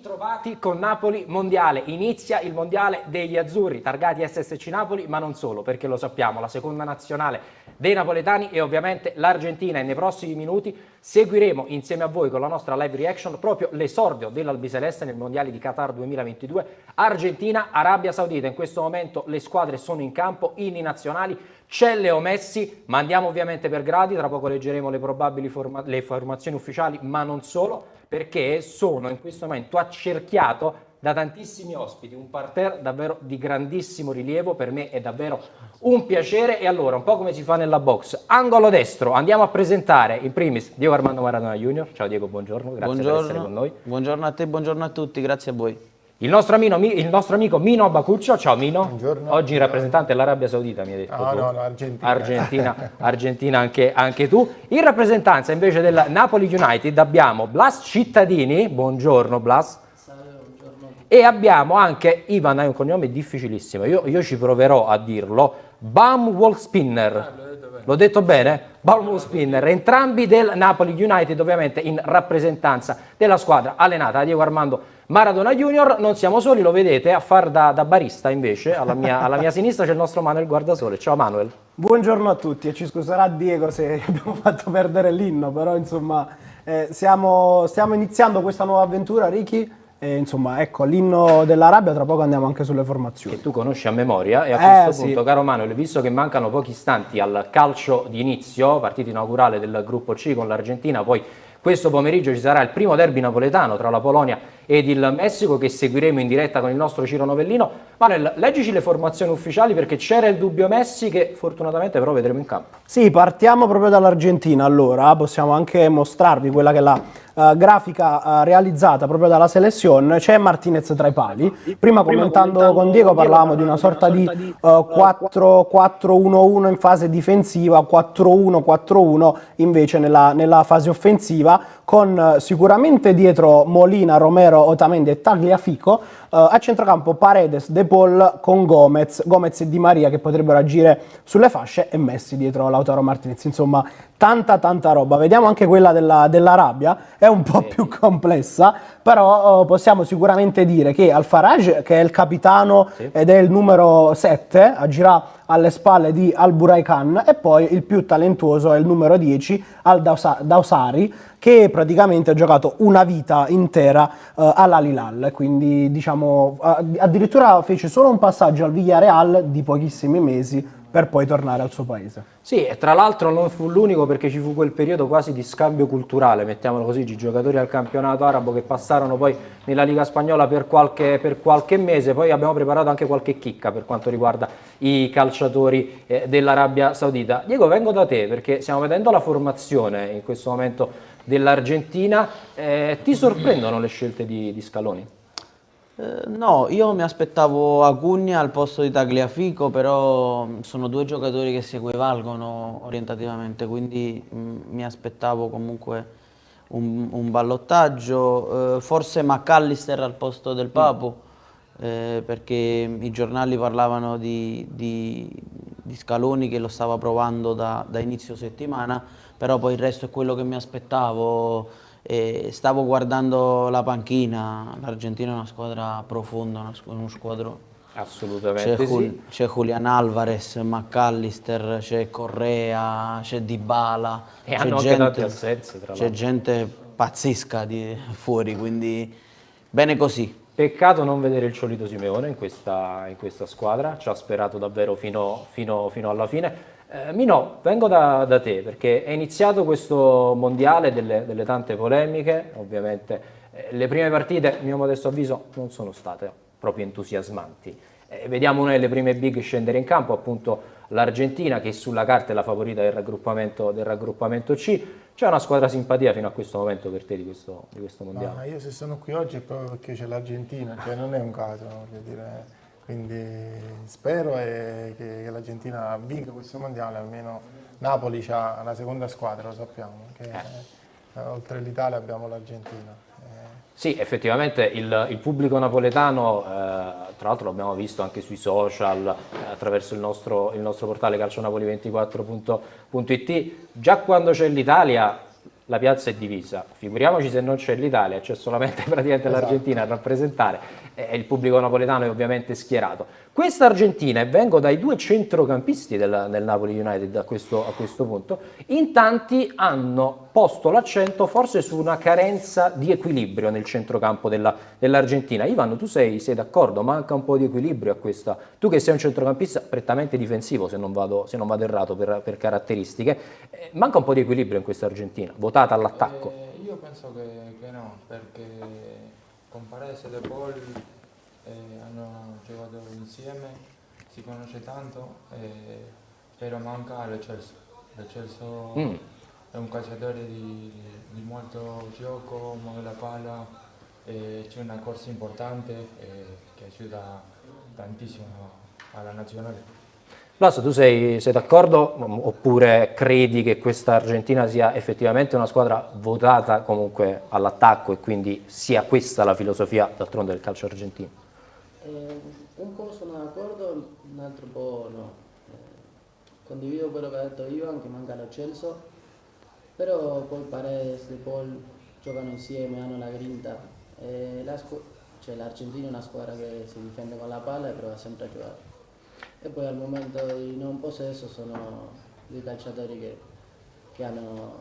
Bentrovati con Napoli Mondiale. Inizia il Mondiale degli Azzurri, targati SSC Napoli, ma non solo, perché lo sappiamo, la seconda nazionale dei napoletani è ovviamente l'Argentina e nei prossimi minuti seguiremo insieme a voi con la nostra live reaction proprio l'esordio dell'Albiceleste nel Mondiale di Qatar 2022. Argentina, Arabia Saudita, in questo momento le squadre sono in campo, inni nazionali, c'è Leo Messi, ma andiamo ovviamente per gradi, tra poco leggeremo le probabili formazioni ufficiali, ma non solo, perché sono in questo momento accerchiato da tantissimi ospiti, un parterre davvero di grandissimo rilievo, per me è davvero un piacere. E allora, un po' come si fa nella box, angolo destro, andiamo a presentare in primis Diego Armando Maradona Junior. Ciao Diego, buongiorno, grazie per essere con noi. Buongiorno a te, buongiorno a tutti, grazie a voi. Il nostro amico Mino Abacuccio, ciao Mino. Buongiorno. Oggi rappresentante dell'Arabia Saudita, mi hai detto. No, Argentina. Argentina anche tu. In rappresentanza invece del Napoli United abbiamo Blas Cittadini, buongiorno Blas. E abbiamo anche Ivan, hai un cognome difficilissimo, io ci proverò a dirlo, Baumwollspinner. L'ho detto bene? Baumwollspinner, entrambi del Napoli United, ovviamente in rappresentanza della squadra allenata da Diego Armando Maradona Junior. Non siamo soli, lo vedete, a far da barista invece, alla mia sinistra c'è il nostro Manuel Guardasole. Ciao Manuel. Buongiorno a tutti e ci scuserà Diego se abbiamo fatto perdere l'inno, però insomma stiamo iniziando questa nuova avventura, Ricky. Insomma, ecco, l'inno dell'Arabia, tra poco andiamo anche sulle formazioni. Che tu conosci a memoria, e a questo punto, sì. caro Manuel, visto che mancano pochi istanti al calcio di inizio, partita inaugurale del gruppo C con l'Argentina, poi questo pomeriggio ci sarà il primo derby napoletano tra la Polonia ed il Messico che seguiremo in diretta con il nostro Ciro Novellino. Manuel, leggici le formazioni ufficiali perché c'era il dubbio Messi che fortunatamente però vedremo in campo. Sì, partiamo proprio dall'Argentina, allora possiamo anche mostrarvi quella che è la grafica realizzata proprio dalla selezione. C'è Martinez tra i pali. Prima commentando con Diego parlavamo di una sorta di 4-4-1-1 in fase difensiva, 4-1-4-1 invece nella fase offensiva, con sicuramente dietro Molina, Romero, Otamendi e Tagliafico, a centrocampo Paredes, De Paul con Gomez e Di Maria che potrebbero agire sulle fasce e Messi dietro Lautaro Martinez. Insomma, tanta roba. Vediamo anche quella dell'Arabia, è un po' più complessa, però possiamo sicuramente dire che Al-Faraj, che è il capitano ed è il numero 7, agirà alle spalle di Al-Buraikan, e poi il più talentuoso è il numero 10, Al-Dawsari, che praticamente ha giocato una vita intera all'Al-Hilal, quindi diciamo addirittura fece solo un passaggio al Villarreal di pochissimi mesi per poi tornare al suo paese. Sì, e tra l'altro non fu l'unico, perché ci fu quel periodo quasi di scambio culturale, mettiamolo così, di giocatori al campionato arabo che passarono poi nella Liga Spagnola per qualche mese. Poi abbiamo preparato anche qualche chicca per quanto riguarda i calciatori dell'Arabia Saudita. Diego, vengo da te perché stiamo vedendo la formazione in questo momento dell'Argentina. Ti sorprendono le scelte di Scaloni? No, io mi aspettavo Acuna al posto di Tagliafico, però sono due giocatori che si equivalgono orientativamente, quindi mi aspettavo comunque un ballottaggio, forse McAllister al posto del Papu, perché i giornali parlavano di Scaloni che lo stava provando da inizio settimana, però poi il resto è quello che mi aspettavo. Stavo guardando la panchina, l'Argentina è una squadra profonda, uno squadro. Assolutamente sì. C'è Julian Alvarez, McAllister, c'è Correa, c'è Dybala, E hanno anche tanti assenze, tra l'altro. c'è gente pazzesca fuori, quindi bene così. Peccato non vedere il Ciolito Simeone in questa squadra, ci ha sperato davvero fino alla fine. Mino, vengo da te perché è iniziato questo mondiale delle tante polemiche, ovviamente le prime partite, a mio modesto avviso, non sono state proprio entusiasmanti. Vediamo una delle prime big scendere in campo, appunto l'Argentina, che sulla carta è la favorita del raggruppamento C. C'è una squadra simpatia fino a questo momento per te di questo mondiale? Ma io se sono qui oggi è proprio perché c'è l'Argentina, cioè non è un caso, voglio dire. Quindi spero che l'Argentina vinca questo mondiale, almeno Napoli ha la seconda squadra, lo sappiamo, che oltre l'Italia abbiamo l'Argentina. Sì, effettivamente il pubblico napoletano, tra l'altro l'abbiamo visto anche sui social, attraverso il nostro portale calcionapoli24.it, già quando c'è l'Italia la piazza è divisa, figuriamoci se non c'è l'Italia, c'è solamente praticamente l'Argentina a rappresentare e il pubblico napoletano è ovviamente schierato. Questa Argentina, e vengo dai due centrocampisti del Napoli United a questo punto, in tanti hanno posto l'accento forse su una carenza di equilibrio nel centrocampo dell'Argentina. Ivan, tu sei d'accordo? Manca un po' di equilibrio a questa. Tu che sei un centrocampista prettamente difensivo, se non vado errato per caratteristiche, manca un po' di equilibrio in questa Argentina, votata all'attacco. Io penso che no, perché con Paredes e De Paul hanno giocato insieme, si conosce tanto, però manca Lo Celso. Lo Celso è un calciatore di molto gioco, muove la palla, c'è una corsa importante che aiuta tantissimo alla nazionale. Lasso, tu sei d'accordo oppure credi che questa Argentina sia effettivamente una squadra votata comunque all'attacco e quindi sia questa la filosofia d'altronde del calcio argentino? Un po' sono d'accordo, un altro po' no. Condivido quello che ha detto Ivan, che manca Lo Celso, però poi Paredes, De Paul giocano insieme, hanno la grinta. L'Argentina è una squadra che si difende con la palla e prova sempre a giocare. E poi al momento di non possesso sono dei calciatori che hanno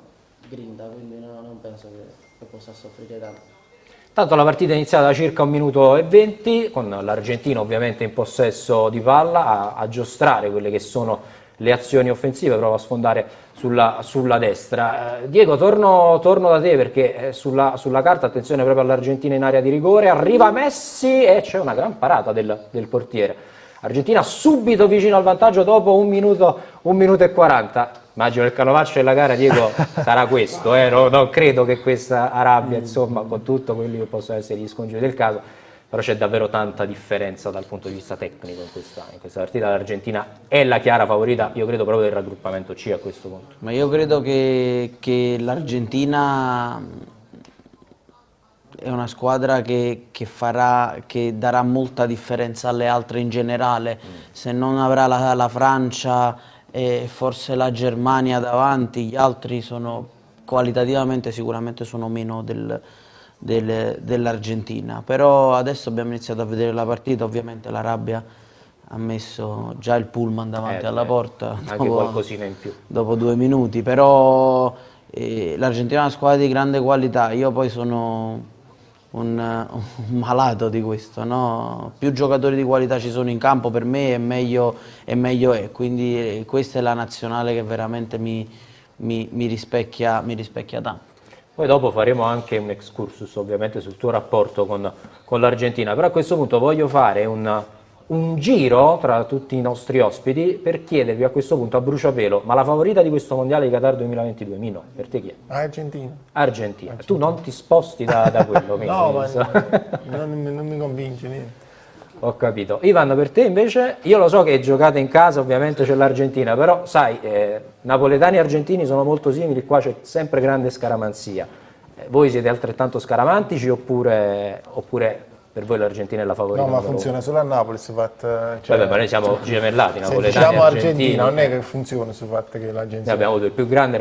grinta, quindi non penso che possa soffrire tanto. Tanto la partita è iniziata da circa 1 minuto e 20, con l'Argentina ovviamente in possesso di palla, a giostrare quelle che sono le azioni offensive, prova a sfondare sulla destra. Diego, torno da te perché sulla carta, attenzione proprio all'Argentina in area di rigore, arriva Messi e c'è una gran parata del portiere. Argentina subito vicino al vantaggio dopo 1 minuto e 40. Immagino il canovaccio della gara, Diego, sarà questo, non credo che questa Arabia, insomma, con tutto quelli che possono essere gli scongiuri del caso, però c'è davvero tanta differenza dal punto di vista tecnico in questa partita. L'Argentina è la chiara favorita, io credo proprio del raggruppamento C a questo punto. Ma io credo che l'Argentina è una squadra che darà molta differenza alle altre in generale. Se non avrà la Francia e forse la Germania davanti, gli altri sono qualitativamente sicuramente sono meno dell'Argentina. Però adesso abbiamo iniziato a vedere la partita, ovviamente l'Arabia ha messo già il pullman davanti alla porta Anche qualcosina in più. dopo 2 minuti, però l'Argentina è una squadra di grande qualità. Io poi sono un malato di questo, no? Più giocatori di qualità ci sono in campo per me e meglio è, quindi questa è la nazionale che veramente mi rispecchia tanto. Poi dopo faremo anche un excursus ovviamente sul tuo rapporto con l'Argentina, però a questo punto voglio fare un giro tra tutti i nostri ospiti per chiedervi a questo punto a bruciapelo, ma la favorita di questo mondiale di Qatar 2022, Mino, per te chi è? Argentina. Argentina. Tu non ti sposti da quello, Mino. No, ma non mi convince niente. Ho capito. Ivan, per te invece, io lo so che giocate in casa, ovviamente c'è l'Argentina, però sai, napoletani e argentini sono molto simili, qua c'è sempre grande scaramanzia. Voi siete altrettanto scaramantici oppure per voi l'Argentina è la favorita? No, ma funziona solo a Napoli sul fatto. Vabbè, ma noi siamo gemellati, Se napoletani diciamo e argentini. Argentina, non è che funziona sul fatto che l'Argentina. Noi abbiamo avuto il più grande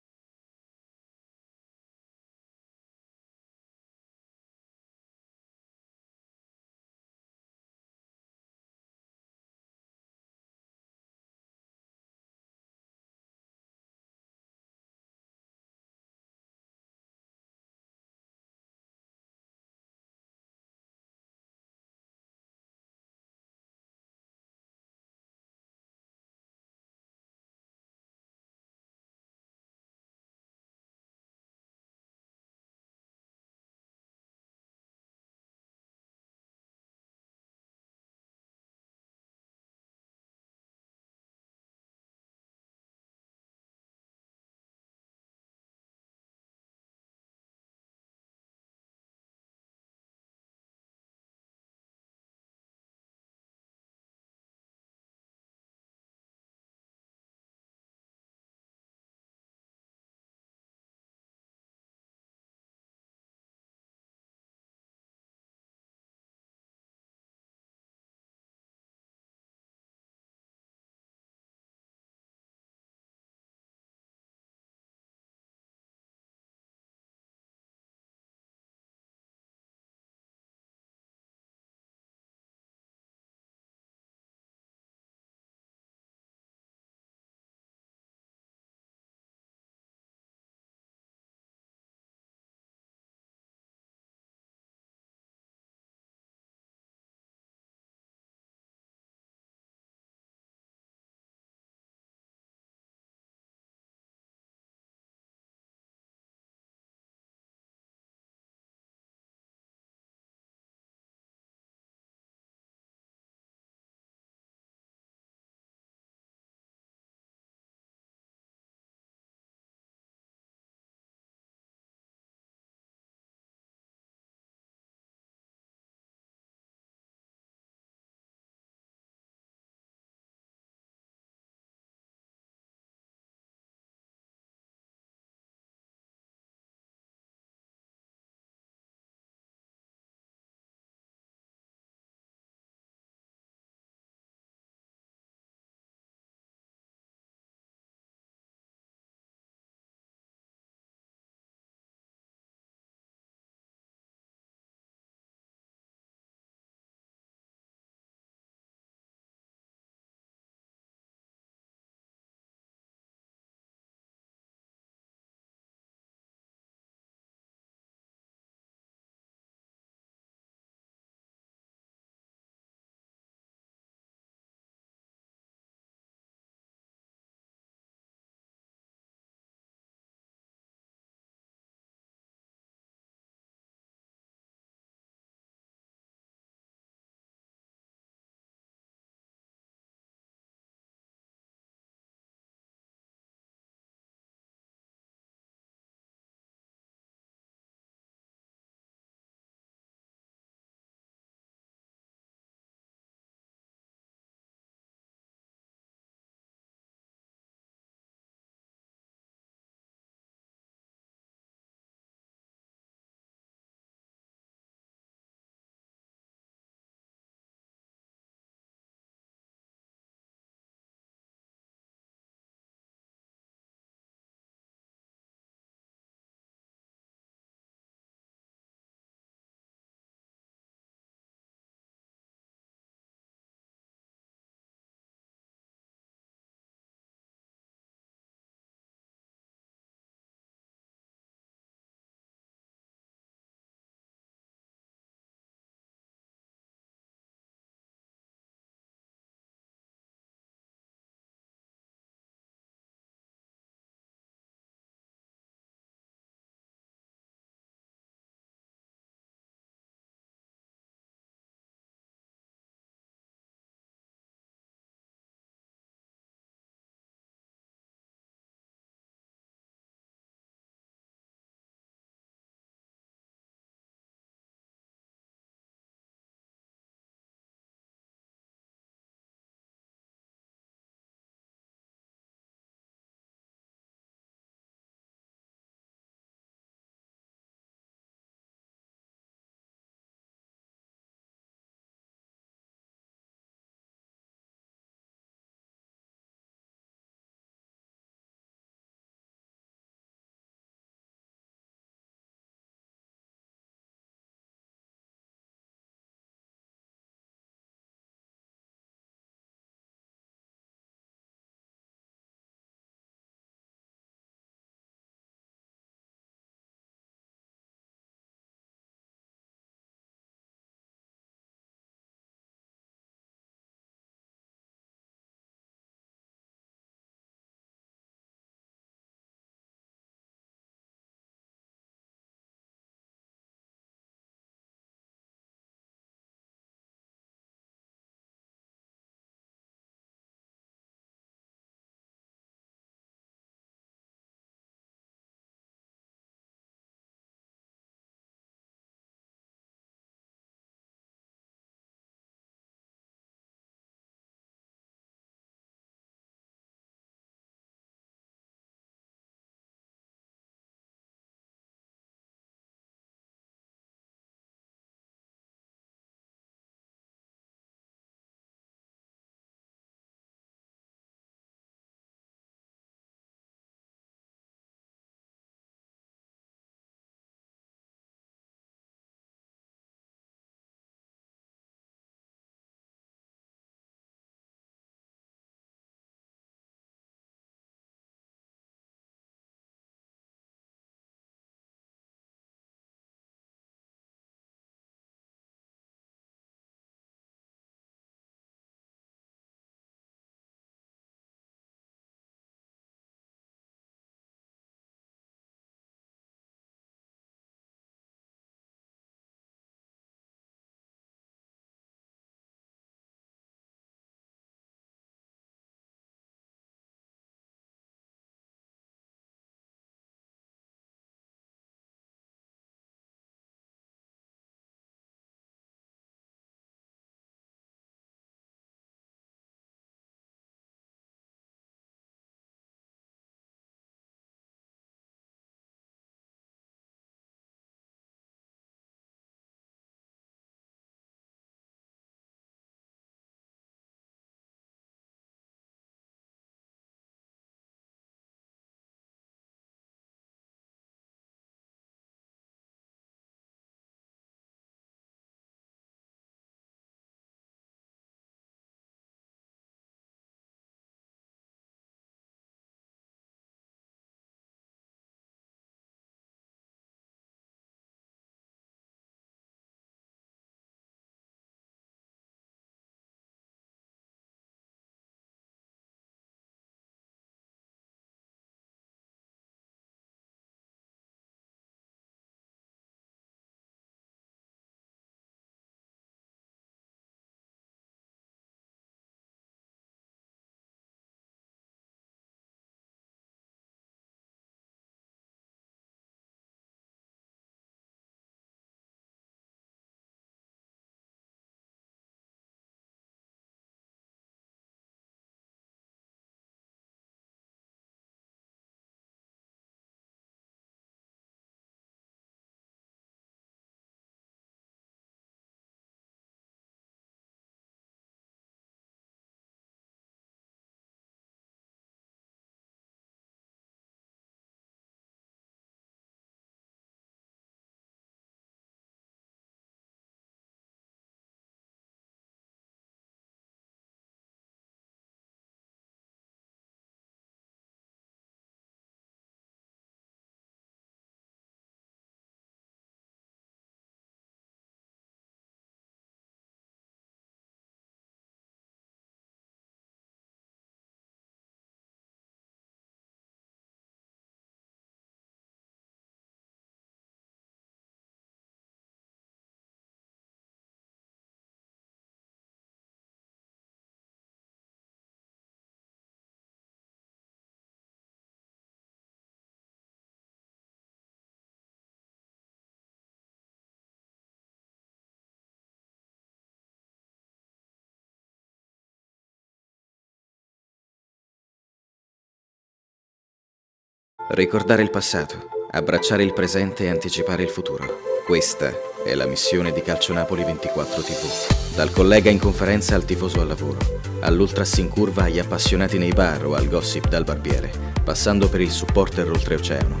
Ricordare il passato, abbracciare il presente e anticipare il futuro. Questa è la missione di Calcio Napoli 24 TV. Dal collega in conferenza al tifoso al lavoro, all'ultras in curva agli appassionati nei bar o al gossip dal barbiere, passando per il supporter oltreoceano.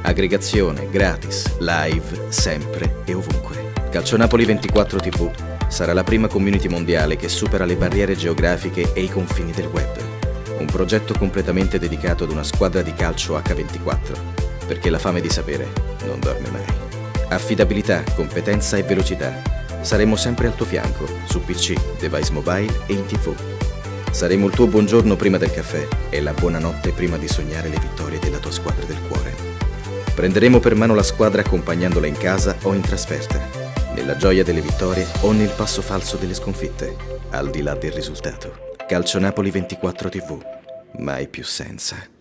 Aggregazione, gratis, live, sempre e ovunque. Calcio Napoli 24 TV sarà la prima community mondiale che supera le barriere geografiche e i confini del web. Un progetto completamente dedicato ad una squadra di calcio H24, perché la fame di sapere non dorme mai. Affidabilità, competenza e velocità. Saremo sempre al tuo fianco, su PC, device mobile e in TV. Saremo il tuo buongiorno prima del caffè e la buonanotte prima di sognare le vittorie della tua squadra del cuore. Prenderemo per mano la squadra accompagnandola in casa o in trasferta, nella gioia delle vittorie o nel passo falso delle sconfitte, al di là del risultato. Calcio Napoli 24 TV, mai più senza.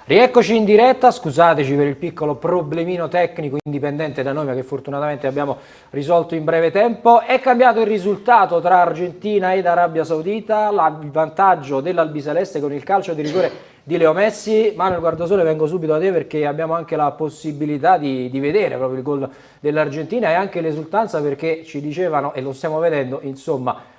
Rieccoci in diretta, scusateci per il piccolo problemino tecnico indipendente da noi ma che fortunatamente abbiamo risolto in breve tempo. È cambiato il risultato tra Argentina ed Arabia Saudita, il vantaggio dell'Albiceleste con il calcio di rigore di Leo Messi. Manuel Guardasole, vengo subito da te perché abbiamo anche la possibilità di vedere proprio il gol dell'Argentina e anche l'esultanza, perché ci dicevano, e lo stiamo vedendo, insomma,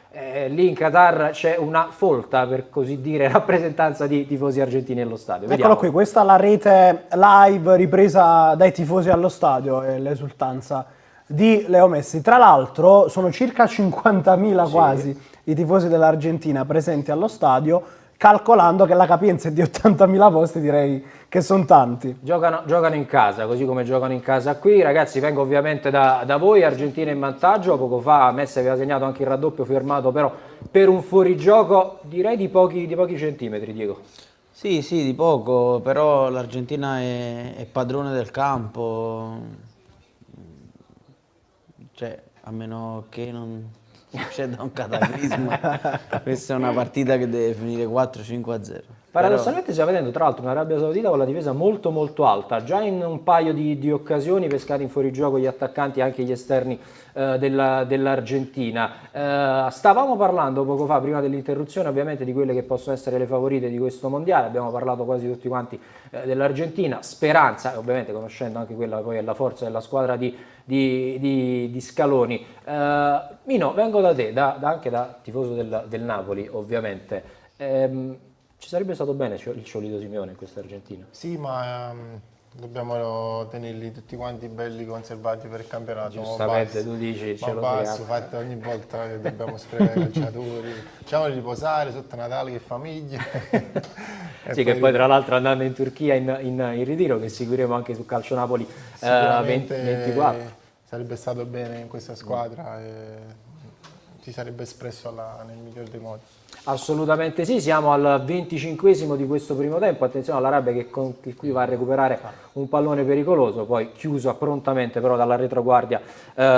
lì in Qatar c'è una folta, per così dire, rappresentanza di tifosi argentini allo stadio. Eccolo qui, questa è la rete live ripresa dai tifosi allo stadio e l'esultanza di Leo Messi. Tra l'altro sono circa 50.000 quasi i tifosi dell'Argentina presenti allo stadio, calcolando che la capienza è di 80.000 posti, direi che sono tanti. Giocano in casa, così come giocano in casa qui. Ragazzi, vengo ovviamente da voi, Argentina in vantaggio, poco fa Messi aveva segnato anche il raddoppio, fermato però per un fuorigioco, direi di pochi centimetri, Diego. Sì, di poco, però l'Argentina è padrone del campo, cioè a meno che non succeda un cataclisma, questa è una partita che deve finire 4-5-0. Paradossalmente stiamo vedendo tra l'altro un'Arabia Saudita con la difesa molto molto alta, già in un paio di occasioni pescati in fuorigioco gli attaccanti e anche gli esterni dell'Argentina. Stavamo parlando poco fa, prima dell'interruzione, ovviamente di quelle che possono essere le favorite di questo mondiale, abbiamo parlato quasi tutti quanti dell'Argentina, speranza, ovviamente conoscendo anche quella poi è la forza della squadra di Scaloni. Mino, vengo da te, anche da tifoso del Napoli ovviamente. Ci sarebbe stato bene il Ciolito Simeone in questa Argentina? Sì, ma dobbiamo tenerli tutti quanti belli conservati per il campionato. Giustamente, tu dici, ce lo basso, fatti ogni volta che dobbiamo sprecare i calciatori. Facciamoli riposare sotto Natale, che famiglie. Sì, che poi tra l'altro andando in Turchia in ritiro, che seguiremo anche su Calcio Napoli 24. Sarebbe stato bene in questa squadra e si sarebbe espresso nel miglior dei modi. Assolutamente sì, siamo al 25esimo di questo primo tempo, attenzione all'Arabia che qui va a recuperare un pallone pericoloso, poi chiuso prontamente però dalla retroguardia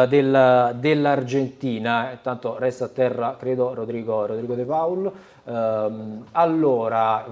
dell'Argentina. Intanto resta a terra, credo, Rodrigo De Paul. Allora,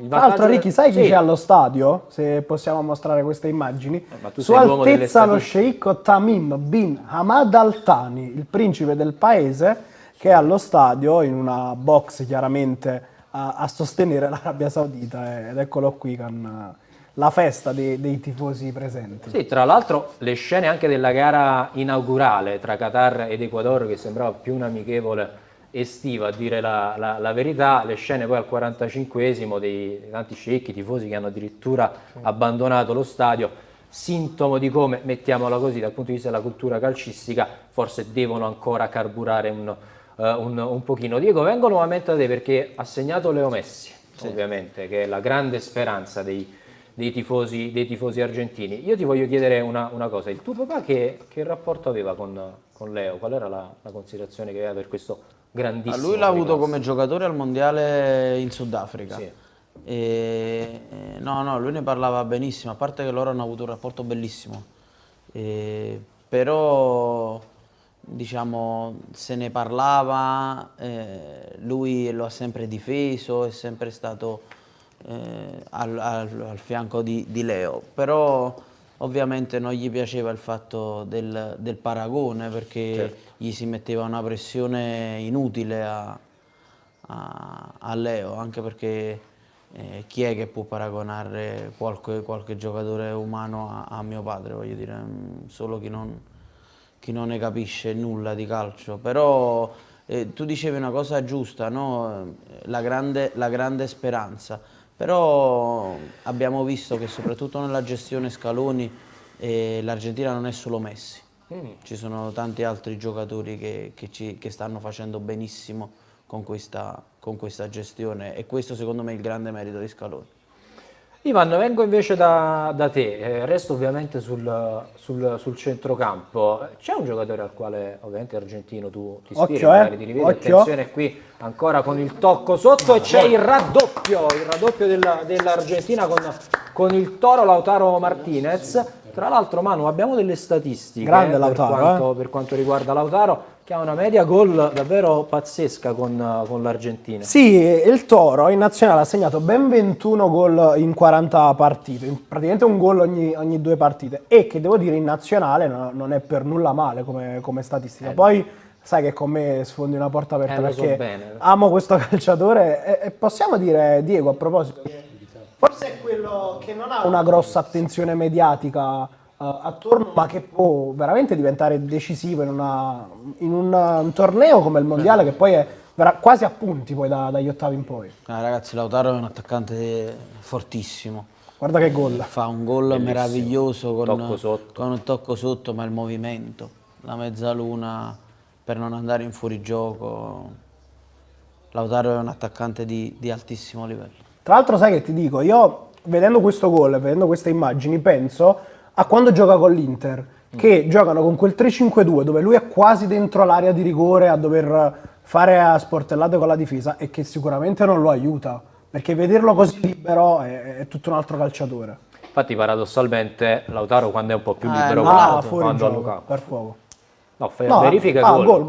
tra l'altro Ricky, sai chi c'è allo stadio? Se possiamo mostrare queste immagini. Sua Altezza lo sceicco Tamim bin Hamad Al Thani, il principe del paese, che è allo stadio in una box chiaramente a sostenere l'Arabia Saudita, ed eccolo qui con la festa dei tifosi presenti. Sì, tra l'altro le scene anche della gara inaugurale tra Qatar ed Ecuador, che sembrava più un'amichevole estiva a dire la verità, le scene poi al 45esimo dei tanti sceicchi tifosi che hanno addirittura abbandonato lo stadio, sintomo di come, mettiamola così, dal punto di vista della cultura calcistica forse devono ancora carburare un pochino. Diego, vengo nuovamente da te perché ha segnato Leo Messi, ovviamente, che è la grande speranza dei tifosi argentini. Io ti voglio chiedere una cosa, il tuo papà che rapporto aveva con Leo? Qual era la considerazione che aveva per questo grandissimo? Lui l'ha avuto come giocatore al mondiale in Sudafrica. Sì. No, lui ne parlava benissimo, a parte che loro hanno avuto un rapporto bellissimo, però diciamo se ne parlava, lui lo ha sempre difeso, è sempre stato al fianco di Leo, però ovviamente non gli piaceva il fatto del paragone, perché gli si metteva una pressione inutile a Leo, anche perché chi è che può paragonare qualche giocatore umano a mio padre, voglio dire, solo chi non ne capisce nulla di calcio. Però tu dicevi una cosa giusta, no? La grande speranza, però abbiamo visto che soprattutto nella gestione Scaloni l'Argentina non è solo Messi, ci sono tanti altri giocatori che stanno facendo benissimo con questa gestione, e questo secondo me è il grande merito di Scaloni. Ivan, vengo invece da te, resto ovviamente sul centrocampo. C'è un giocatore al quale ovviamente argentino tu ti ispiri, magari ti rivedi, attenzione qui ancora con il tocco sotto, e c'è il raddoppio dell'Argentina con il Toro Lautaro Martinez. Tra l'altro, Manu, abbiamo delle statistiche Grande Lautaro, per quanto riguarda Lautaro, che ha una media gol davvero pazzesca con l'Argentina. Sì, il Toro in nazionale ha segnato ben 21 gol in 40 partite, praticamente un gol ogni 2 partite, e che devo dire in nazionale non è per nulla male come statistica. Poi sai che con me sfondi una porta aperta lo so perché bene. amo questo calciatore e possiamo dire, Diego, a proposito, che forse è quello che non ha una grossa attenzione mediatica attorno, ma che può veramente diventare decisivo in un torneo come il mondiale, che poi è quasi a punti poi dagli ottavi in poi. Ragazzi, Lautaro è un attaccante fortissimo. Guarda che gol. Fa un gol meraviglioso Tocco sotto. con un tocco sotto, ma il movimento, la mezzaluna per non andare in fuorigioco. Lautaro è un attaccante di altissimo livello. Tra l'altro sai che ti dico, io vedendo questo gol, vedendo queste immagini, penso a quando gioca con l'Inter, che giocano con quel 3-5-2 dove lui è quasi dentro l'area di rigore a dover fare a sportellate con la difesa e che sicuramente non lo aiuta, perché vederlo così libero è tutto un altro calciatore. Infatti, paradossalmente, Lautaro quando è un po' più libero, Fuori quando a gioco, Lukaku. per fuoco. No, verifica Gol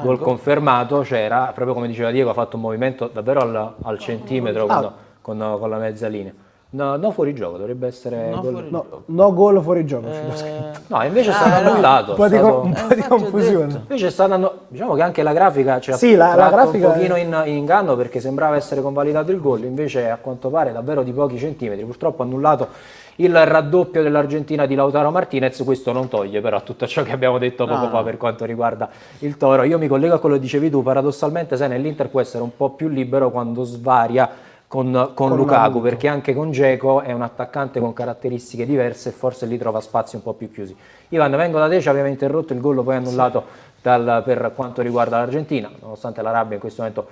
gol confermato, c'era, proprio come diceva Diego, ha fatto un movimento davvero al centimetro con la mezza linea. No, fuori gioco, dovrebbe essere gol. No gol fuori gioco. c'è scritto. No, invece è stato annullato. Un po' di confusione. Invece è stato diciamo che anche la grafica ci ha Sì, la tratto grafica un pochino in inganno, perché sembrava essere convalidato il gol, invece a quanto pare davvero di pochi centimetri. Purtroppo annullato il raddoppio dell'Argentina di Lautaro Martinez. Questo non toglie però tutto ciò che abbiamo detto poco fa per quanto riguarda il Toro. Io mi collego a quello che dicevi tu, paradossalmente sai, nell'Inter può essere un po' più libero quando svaria con Lukaku, perché anche con Dzeko è un attaccante con caratteristiche diverse e forse lì trova spazi un po' più chiusi. Ivan, vengo da te, ci aveva interrotto il gol poi annullato per quanto riguarda l'Argentina, nonostante l'Arabia in questo momento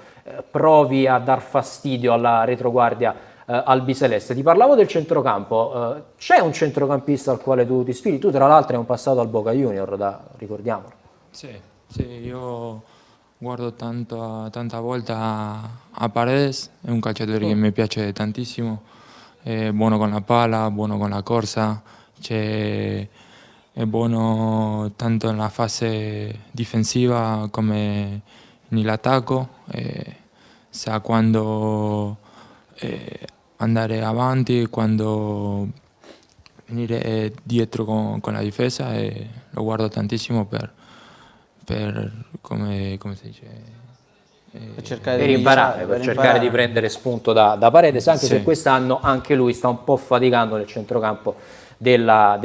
provi a dar fastidio alla retroguardia albiceleste. Ti parlavo del centrocampo, c'è un centrocampista al quale tu ti ispiri? Tu tra l'altro hai un passato al Boca Junior, ricordiamolo. Sì, io guardo tanta volta a Paredes, è un calciatore che mi piace tantissimo, è buono con la palla, buono con la corsa, è buono tanto nella fase difensiva come nell'attacco, sa quando andare avanti, quando venire dietro con la difesa, e lo guardo tantissimo per come si dice, per imparare, per cercare di prendere spunto da Paredes, anche se quest'anno anche lui sta un po' faticando nel centrocampo della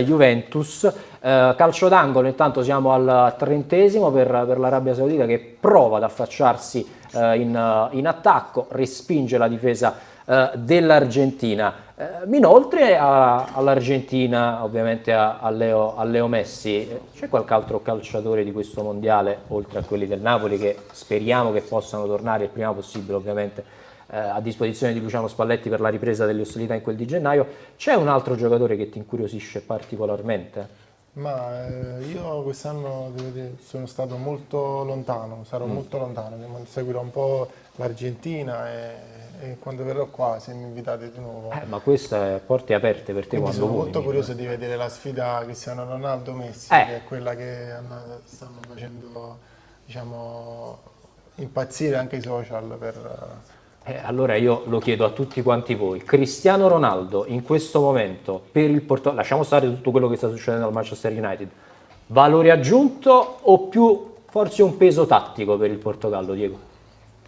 Juventus. Calcio d'angolo, intanto siamo al 30° per l'Arabia Saudita, che prova ad affacciarsi in attacco, respinge la difesa dell'Argentina. Inoltre all'Argentina, ovviamente a Leo Messi, c'è qualche altro calciatore di questo mondiale, oltre a quelli del Napoli, che speriamo che possano tornare il prima possibile, ovviamente a disposizione di Luciano Spalletti per la ripresa delle ostilità in quel di gennaio. C'è un altro giocatore che ti incuriosisce particolarmente? Ma io quest'anno devo dire, sono stato molto lontano, sarò molto lontano, seguirò un po' l'Argentina e quando verrò qua, se mi invitate di nuovo. Ma queste è porte aperte per te. Quindi quando sono vuoi. molto curioso di vedere la sfida Cristiano Ronaldo-Messi, che è quella che stanno facendo, diciamo, impazzire anche i social per... Allora io lo chiedo a tutti quanti voi: Cristiano Ronaldo in questo momento per il Portogallo, lasciamo stare tutto quello che sta succedendo al Manchester United, valore aggiunto o più forse un peso tattico per il Portogallo, Diego?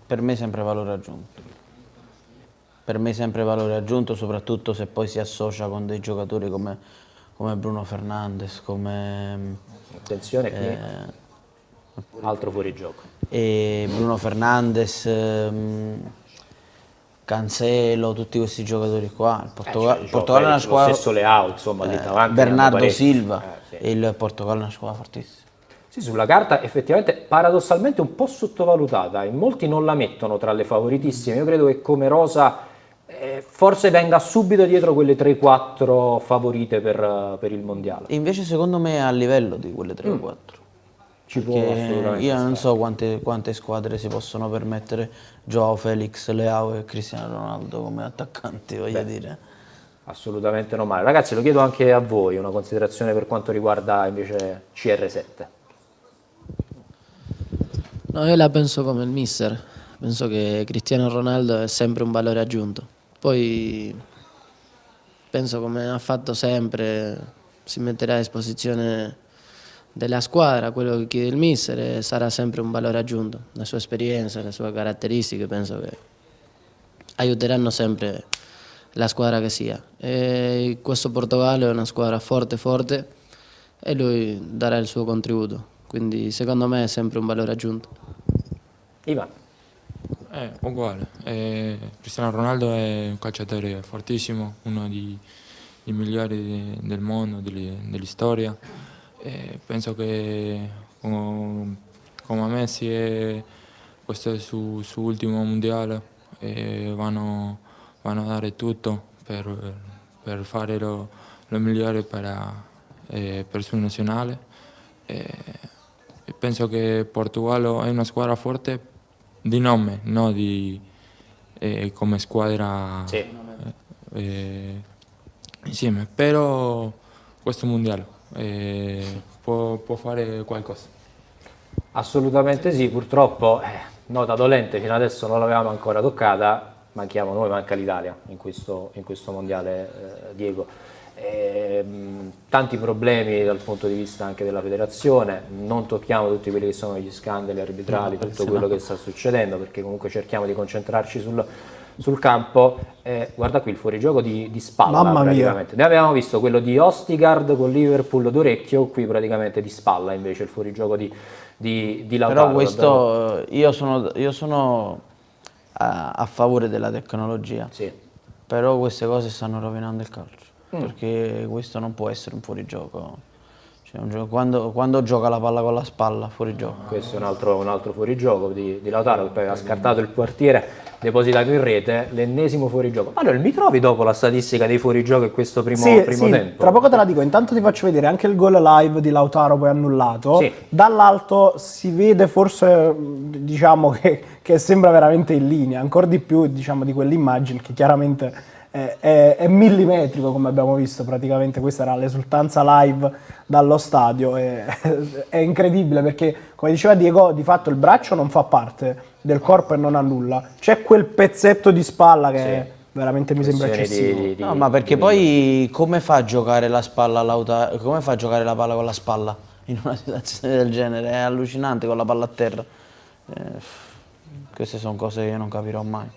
Per me sempre valore aggiunto. Per me sempre valore aggiunto, soprattutto se poi si associa con dei giocatori come Bruno Fernandes, come... Attenzione qui, altro fuorigioco. E Bruno Fernandes, Cancelo, tutti questi giocatori qua. Il Portogallo è una squadra... Lo stesso Leao, insomma, lì davanti. Bernardo Silva, sì. e il Portogallo è una squadra fortissima. Sì, sulla carta effettivamente paradossalmente un po' sottovalutata, in molti non la mettono tra le favoritissime. Io credo che come rosa forse venga subito dietro quelle 3-4 favorite per il mondiale. E invece secondo me è a livello di quelle 3 o 4. Ci può assolutamente Io non stare. so quante squadre si possono permettere Joao Felix, Leao e Cristiano Ronaldo come attaccanti, voglio dire. Assolutamente non male. Ragazzi, lo chiedo anche a voi, una considerazione per quanto riguarda invece CR7. No, io la penso come il mister. Penso che Cristiano Ronaldo è sempre un valore aggiunto. Poi penso come ha fatto sempre, si metterà a disposizione della squadra quello che chiede il mister e sarà sempre un valore aggiunto. La sua esperienza, le sue caratteristiche penso che aiuteranno sempre la squadra che sia. E questo Portogallo è una squadra forte forte e lui darà il suo contributo. Quindi secondo me è sempre un valore aggiunto. Ivan. Uguale. Cristiano Ronaldo è un calciatore fortissimo, uno dei migliori del mondo, dell'istoria. Penso che come Messi questo è il suo ultimo mondiale e vanno a dare tutto per fare lo migliore per su nazionale. E penso che Portogallo è una squadra forte di nome, non come squadra Sì. insieme, però questo mondiale può fare qualcosa. Assolutamente sì, purtroppo, nota dolente, fino adesso non l'avevamo ancora toccata, manchiamo noi, manca l'Italia in questo mondiale, Diego. Tanti problemi dal punto di vista anche della federazione, non tocchiamo tutti quelli che sono gli scandali arbitrali, tutto quello che sta succedendo, perché comunque cerchiamo di concentrarci sul campo. Guarda qui il fuorigioco di spalla. Mamma mia. praticamente. Noi avevamo visto quello di Ostigard con Liverpool d'orecchio, qui praticamente di spalla invece il fuorigioco di Lautaro. Però questo io sono a favore della tecnologia, Sì. però queste cose stanno rovinando il calcio, perché questo non può essere un fuorigioco. Cioè, quando gioca la palla con la spalla, fuorigioco. Questo è un altro fuorigioco di Lautaro, che poi ha scartato il portiere, depositato in rete, l'ennesimo fuorigioco. Allora, mi trovi dopo la statistica dei fuorigioco in questo primo Sì, tempo? tra poco te la dico, intanto ti faccio vedere anche il gol live di Lautaro poi annullato. Sì. Dall'alto si vede forse, diciamo, che sembra veramente in linea, ancora di più, diciamo, di quell'immagine che chiaramente è millimetrico, come abbiamo visto praticamente. Questa era l'esultanza live dallo stadio, è incredibile perché, come diceva Diego, di fatto il braccio non fa parte del corpo e non ha nulla, c'è quel pezzetto di spalla che veramente mi sembra Questione eccessivo. No, ma perché poi come fa a giocare la spalla come fa a giocare la palla con la spalla in una situazione del genere? È allucinante con la palla a terra. Queste sono cose che io non capirò mai.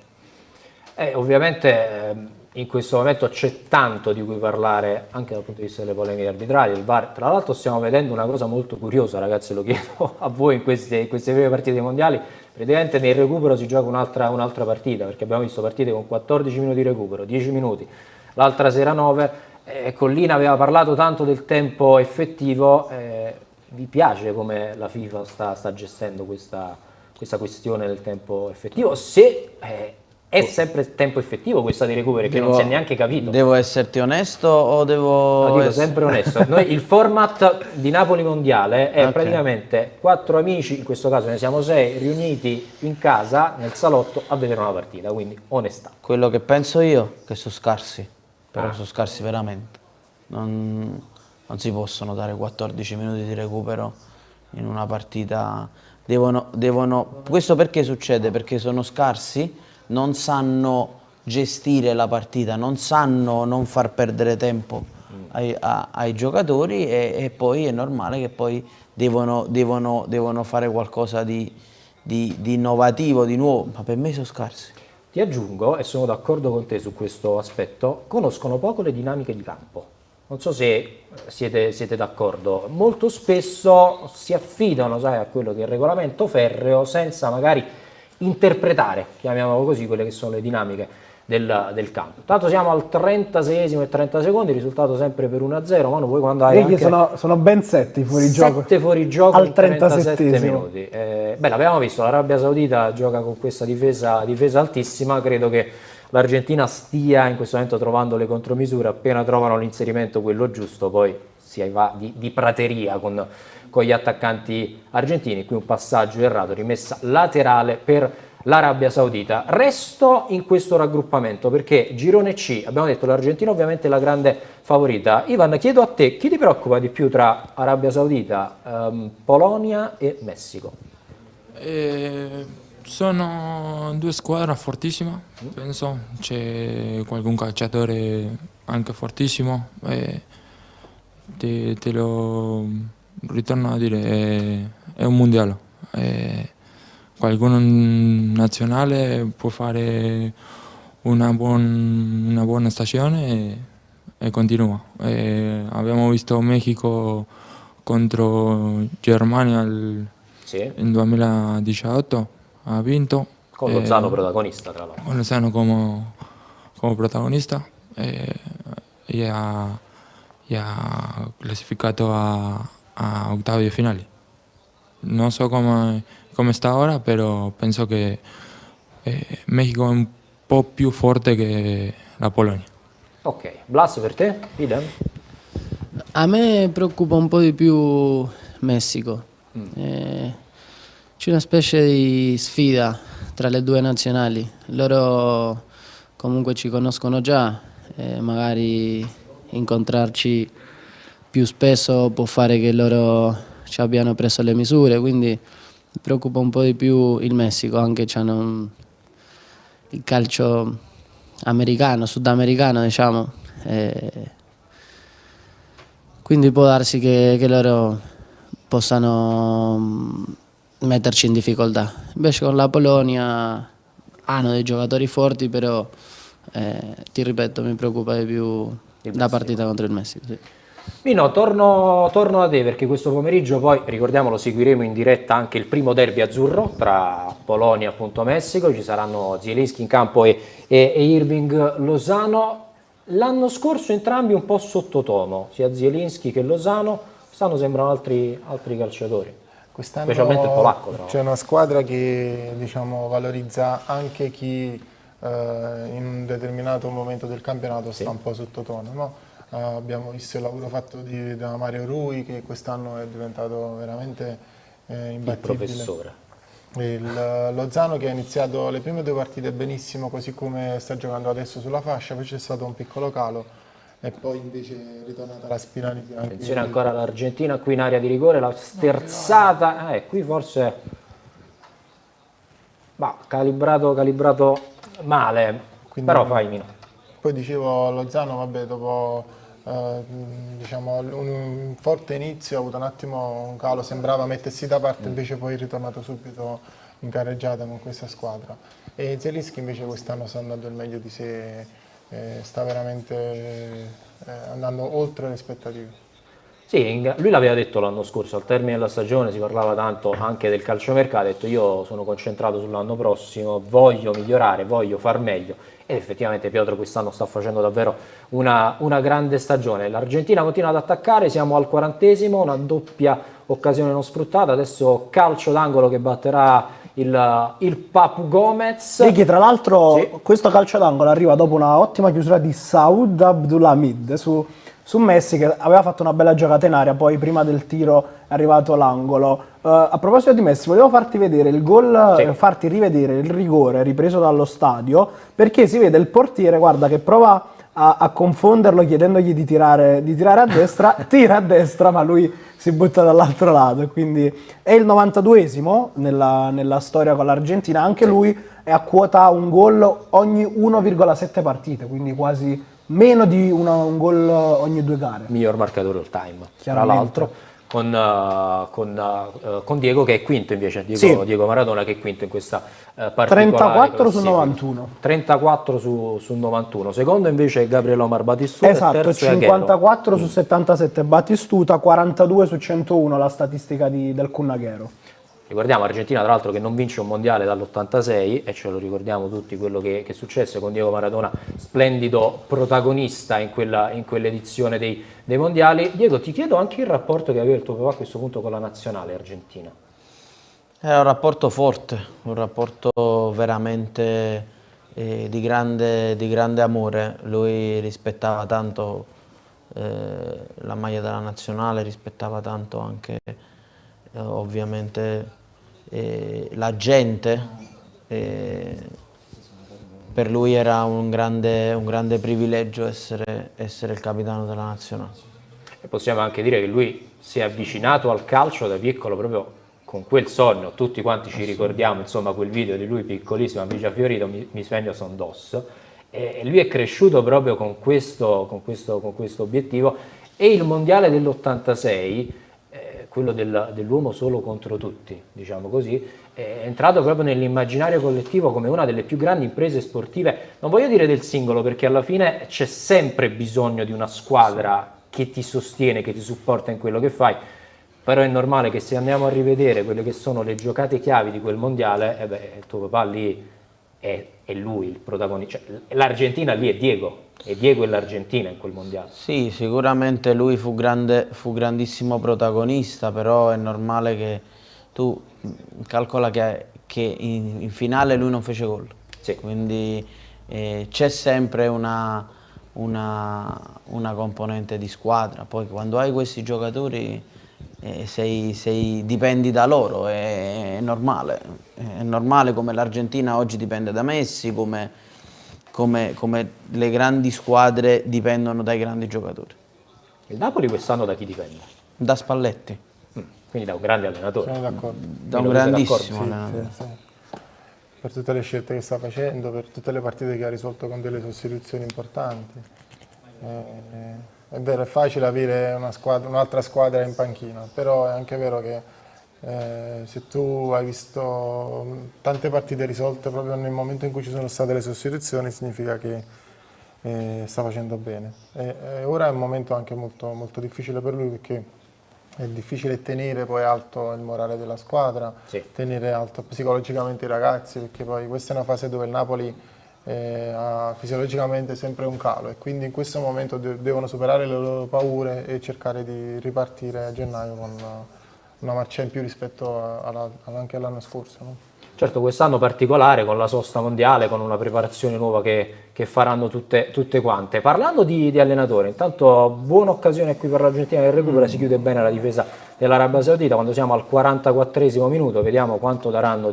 Ovviamente in questo momento c'è tanto di cui parlare anche dal punto di vista delle polemiche arbitrali, il VAR. Tra l'altro stiamo vedendo una cosa molto curiosa, ragazzi, lo chiedo a voi in queste prime partite dei mondiali. Praticamente nel recupero si gioca un'altra partita, perché abbiamo visto partite con 14 minuti di recupero, 10 minuti, l'altra sera 9. Collina aveva parlato tanto del tempo effettivo. Vi piace come la FIFA sta gestendo questa questione del tempo effettivo? Se è sempre il tempo effettivo questa dei recuperi, che non si è neanche capito. Devo esserti onesto o devo... No, dico sempre onesto. Noi, il format di Napoli Mondiale è praticamente 4 amici, in questo caso ne siamo 6, riuniti in casa, nel salotto, a vedere una partita, quindi onestà. Quello che penso io, che sono scarsi, però sono scarsi veramente. Non si possono dare 14 minuti di recupero in una partita. Questo perché succede? Perché sono scarsi, non sanno gestire la partita, non sanno non far perdere tempo ai giocatori e poi è normale che poi devono fare qualcosa di innovativo, di nuovo, ma per me sono scarsi. Ti aggiungo, e sono d'accordo con te su questo aspetto, conoscono poco le dinamiche di campo. Non so se siete d'accordo. Molto spesso si affidano, sai, a quello che è il regolamento ferreo, senza magari interpretare, chiamiamolo così, quelle che sono le dinamiche del campo. Tanto siamo al 36esimo e 30 secondi, risultato sempre per 1-0, ma voi quando hai Vedi, sono ben 7 i fuorigioco. 7 fuorigioco al in 37 37esimo. minuti. L'abbiamo visto, l'Arabia Saudita gioca con questa difesa altissima, credo che l'Argentina stia in questo momento trovando le contromisure, appena trovano l'inserimento quello giusto, poi si va di prateria con gli attaccanti argentini. Qui un passaggio errato, rimessa laterale per l'Arabia Saudita. Resto in questo raggruppamento perché girone C, abbiamo detto l'Argentina ovviamente è la grande favorita. Ivan, chiedo a te, chi ti preoccupa di più tra Arabia Saudita, Polonia e Messico? Sono due squadre fortissime, penso. C'è qualcun calciatore anche fortissimo. Te lo ritorno a dire, è un mondiale. Qualcuno nazionale può fare una buona stagione e continua. Abbiamo visto Messico contro Germania Sì, in 2018, ha vinto. con Lozano protagonista tra l'altro. Con Lozano come protagonista e ha classificato a ottavi di finale. Non so come sta ora, però penso che Messico è un po' più forte che la Polonia. Ok, Blas per te? Idem? A me preoccupa un po' di più Messico. C'è una specie di sfida tra le due nazionali. Loro comunque ci conoscono già, magari incontrarci più spesso può fare che loro ci abbiano preso le misure, quindi mi preoccupa un po' di più il Messico, anche c'hanno il calcio americano, sudamericano diciamo. Quindi può darsi che loro possano metterci in difficoltà. Invece con la Polonia hanno dei giocatori forti, però ti ripeto, mi preoccupa di più la partita contro il Messico. Sì. Mino, torno da te perché questo pomeriggio poi, ricordiamolo, seguiremo in diretta anche il primo derby azzurro tra Polonia e appunto Messico, ci saranno Zielinski in campo e Irving Lozano. L'anno scorso entrambi un po' sottotono, sia Zielinski che Lozano, quest'anno sembrano altri calciatori. Quest'anno Specialmente il polacco, però. c'è una squadra che diciamo, valorizza anche chi in un determinato momento del campionato sta un po' sottotono. No? Abbiamo visto il lavoro fatto da Mario Rui che quest'anno è diventato veramente imbattibile. Il professore. Lozano che ha iniziato le prime due partite benissimo, così come sta giocando adesso sulla fascia, poi c'è stato un piccolo calo e poi invece è ritornata la spina di fianchi. Attenzione ancora l'Argentina qui in area di rigore, la sterzata, qui forse calibrato male, Quindi, però fai Mino. Poi dicevo Lozano, vabbè, dopo diciamo, un forte inizio ha avuto un attimo un calo, sembrava mettersi da parte, invece poi è ritornato subito in carreggiata con questa squadra. E Zielinski invece quest'anno sta andando il meglio di sé, sta veramente andando oltre le aspettative. Sì, lui l'aveva detto l'anno scorso, al termine della stagione si parlava tanto anche del calciomercato, ha detto io sono concentrato sull'anno prossimo, voglio migliorare, voglio far meglio e effettivamente Piotr quest'anno sta facendo davvero una grande stagione. L'Argentina continua ad attaccare, siamo al 40°, una doppia occasione non sfruttata, adesso calcio d'angolo che batterà il Papu Gomez. E che tra l'altro Sì. questo calcio d'angolo arriva dopo una ottima chiusura di Saud Abdulhamid su Messi che aveva fatto una bella giocata in aria, poi prima del tiro è arrivato l'angolo. A proposito di Messi, volevo farti vedere il gol, Sì. farti rivedere il rigore ripreso dallo stadio, perché si vede il portiere, guarda, che prova a confonderlo chiedendogli di tirare a destra, tira a destra, ma lui si butta dall'altro lato. Quindi è il 92esimo nella storia con l'Argentina, anche lui è a quota un gol ogni 1,7 partite, quindi quasi meno di un gol ogni 2 gare. Miglior marcatore all time, tra Chiaramente. l'altro, con Diego che è quinto invece, Sì. Diego Maradona che è quinto in questa particolare 34 su classifica. 91. 34 su 91, secondo invece è Gabriele Omar Batistuta, Esatto, terzo è Aguero. 54 su 77 Battistuta, 42 su 101 la statistica del Kun Agüero. Ricordiamo Argentina tra l'altro che non vince un mondiale dall'86 e ce lo ricordiamo tutti quello che successe con Diego Maradona, splendido protagonista in quell'edizione dei mondiali. Diego, ti chiedo anche il rapporto che aveva il tuo papà a questo punto con la nazionale argentina. Era un rapporto forte, un rapporto veramente di grande amore. Lui rispettava tanto la maglia della nazionale, rispettava tanto anche ovviamente la gente e per lui era un grande privilegio essere il capitano della nazionale. E possiamo anche dire che lui si è avvicinato al calcio da piccolo proprio con quel sogno. Tutti quanti ci ricordiamo, insomma, quel video di lui piccolissimo a Vigia Fiorito, mi sogno son dos. E lui è cresciuto proprio con questo obiettivo. E il mondiale dell'86, quello dell'uomo solo contro tutti, diciamo così, è entrato proprio nell'immaginario collettivo come una delle più grandi imprese sportive, non voglio dire del singolo, perché alla fine c'è sempre bisogno di una squadra che ti sostiene, che ti supporta in quello che fai, però è normale che se andiamo a rivedere quelle che sono le giocate chiavi di quel mondiale, tuo papà lì è lui il protagonista, cioè, l'Argentina lì è Diego e l'Argentina in quel mondiale. Sì, sicuramente lui fu grandissimo protagonista, però è normale che tu calcola che in finale lui non fece gol. Sì. Quindi c'è sempre una componente di squadra. Poi quando hai questi giocatori dipendi da loro, è normale. È normale, come l'Argentina oggi dipende da Messi, come le grandi squadre dipendono dai grandi giocatori. Il Napoli quest'anno da chi dipende? Da Spalletti. Quindi da un grande allenatore. Sono d'accordo. Da un grandissimo Sì, allenatore. sì. Per tutte le scelte che sta facendo, per tutte le partite che ha risolto con delle sostituzioni importanti. È vero, è facile avere un'altra squadra in panchina, però è anche vero che se tu hai visto tante partite risolte proprio nel momento in cui ci sono state le sostituzioni, significa che sta facendo bene. Ora è un momento anche molto, molto difficile per lui, perché è difficile tenere poi alto il morale della squadra, Sì. tenere alto psicologicamente i ragazzi, perché poi questa è una fase dove il Napoli ha fisiologicamente sempre un calo, e quindi in questo momento devono superare le loro paure e cercare di ripartire a gennaio con una marcia in più rispetto anche all'anno scorso, no? Certo, quest'anno particolare con la sosta mondiale, con una preparazione nuova che faranno tutte quante. Parlando di allenatori, intanto buona occasione qui per l'Argentina che recupera, si chiude bene la difesa dell'Arabia Saudita. Quando siamo al 44esimo minuto vediamo quanto daranno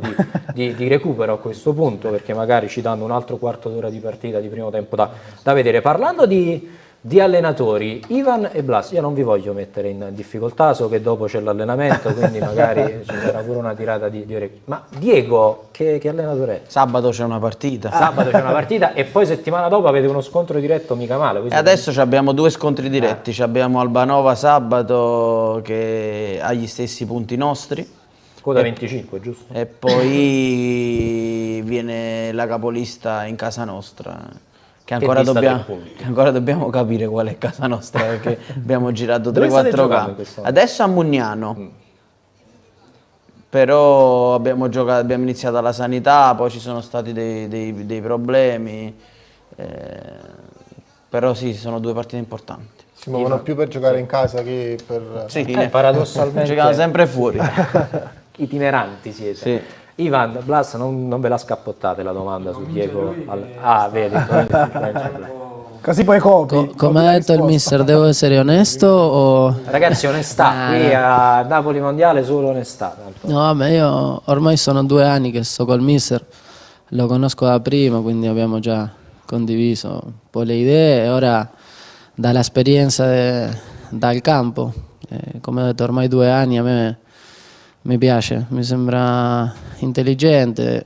di recupero a questo punto, perché magari ci danno un altro quarto d'ora di partita di primo tempo da vedere. Parlando di allenatori, Ivan e Blas, io non vi voglio mettere in difficoltà, so che dopo c'è l'allenamento, quindi magari ci sarà pure una tirata di orecchie. Ma Diego, che allenatore è? Sabato c'è una partita. Sabato c'è una partita e poi settimana dopo avete uno scontro diretto mica male. E adesso abbiamo due scontri diretti, abbiamo Albanova sabato che ha gli stessi punti nostri. Quota 25, giusto? E poi viene la capolista in casa nostra. Che ancora dobbiamo capire qual è casa nostra, perché abbiamo girato 3-4 campi. Adesso a Mugnano, però abbiamo iniziato alla sanità, poi ci sono stati dei problemi, però sì, sono due partite importanti. Si muovono più per giocare in casa che per... Sì, paradossalmente giocano sempre fuori. Itineranti siete. Sì. Ivan, Blas, non ve la scappottate la domanda su Diego? Vedi. Così poi copi. Come ha detto il mister, devo essere onesto o... Ragazzi, onestà, qui a Napoli Mondiale solo onestà. No, vabbè, io ormai sono 2 anni che sto col mister, lo conosco da prima, quindi abbiamo già condiviso un po' le idee, e ora dall'esperienza dal campo, come ho detto ormai 2 anni, a me mi piace, mi sembra intelligente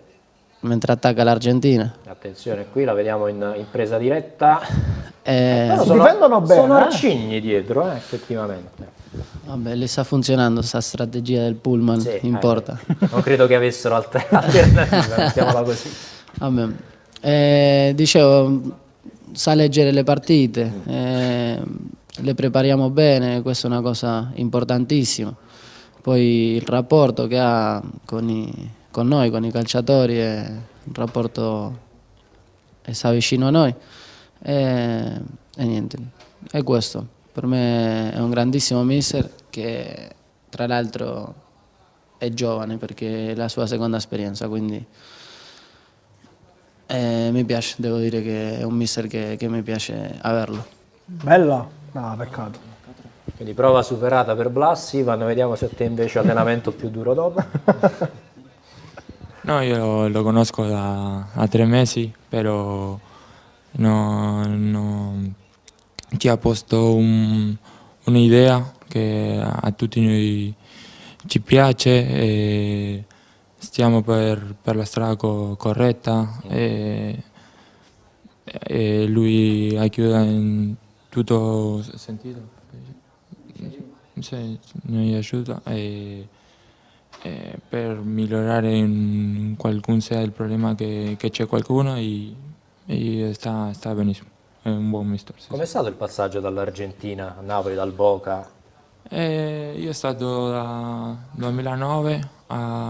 mentre attacca l'Argentina. Attenzione, qui la vediamo in presa diretta. Si difendono bene. Sono arcigni dietro, effettivamente. Vabbè, le sta funzionando questa strategia del pullman, Sì, in porta. Non credo che avessero alternative, mettiamola così. Vabbè. Dicevo, sa leggere le partite, le prepariamo bene, questa è una cosa importantissima. Poi il rapporto che ha con noi, con i calciatori, è un rapporto che sta vicino a noi, e niente, è questo. Per me è un grandissimo mister che tra l'altro è giovane perché è la sua seconda esperienza, quindi mi piace, devo dire che è un mister che mi piace averlo. Bella? No, peccato. Quindi prova superata per Blas. Ivan, vediamo se a te invece allenamento più duro dopo. No, io lo conosco da 3 mesi, però ci ha posto un'idea che a tutti noi ci piace e stiamo per la strada corretta e lui aiuta in tutto sentito. Sì, noi aiuta per migliorare in qualcun sia il problema che c'è qualcuno e sta benissimo. È un buon mister. Sì, Com'è sì. stato il passaggio dall'Argentina a Napoli, dal Boca? Io sono stato da 2009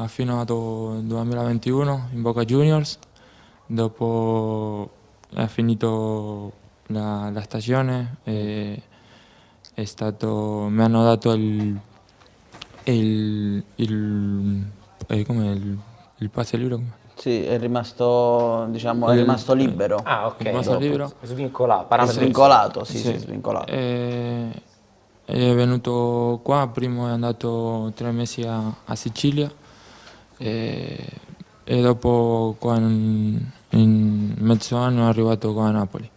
fino a 2021 in Boca Juniors, dopo ha finito la stagione e mi hanno dato com'è, il passe libero. Sì, è rimasto, diciamo, è rimasto libero. Ah, ok. Rimasto Dopo. libero. Svincolato, parametro Svincolato, sì, Sì. sì, svincolato. È venuto qua, prima è andato 3 mesi a Sicilia e dopo qua in mezzo anno è arrivato qua a Napoli.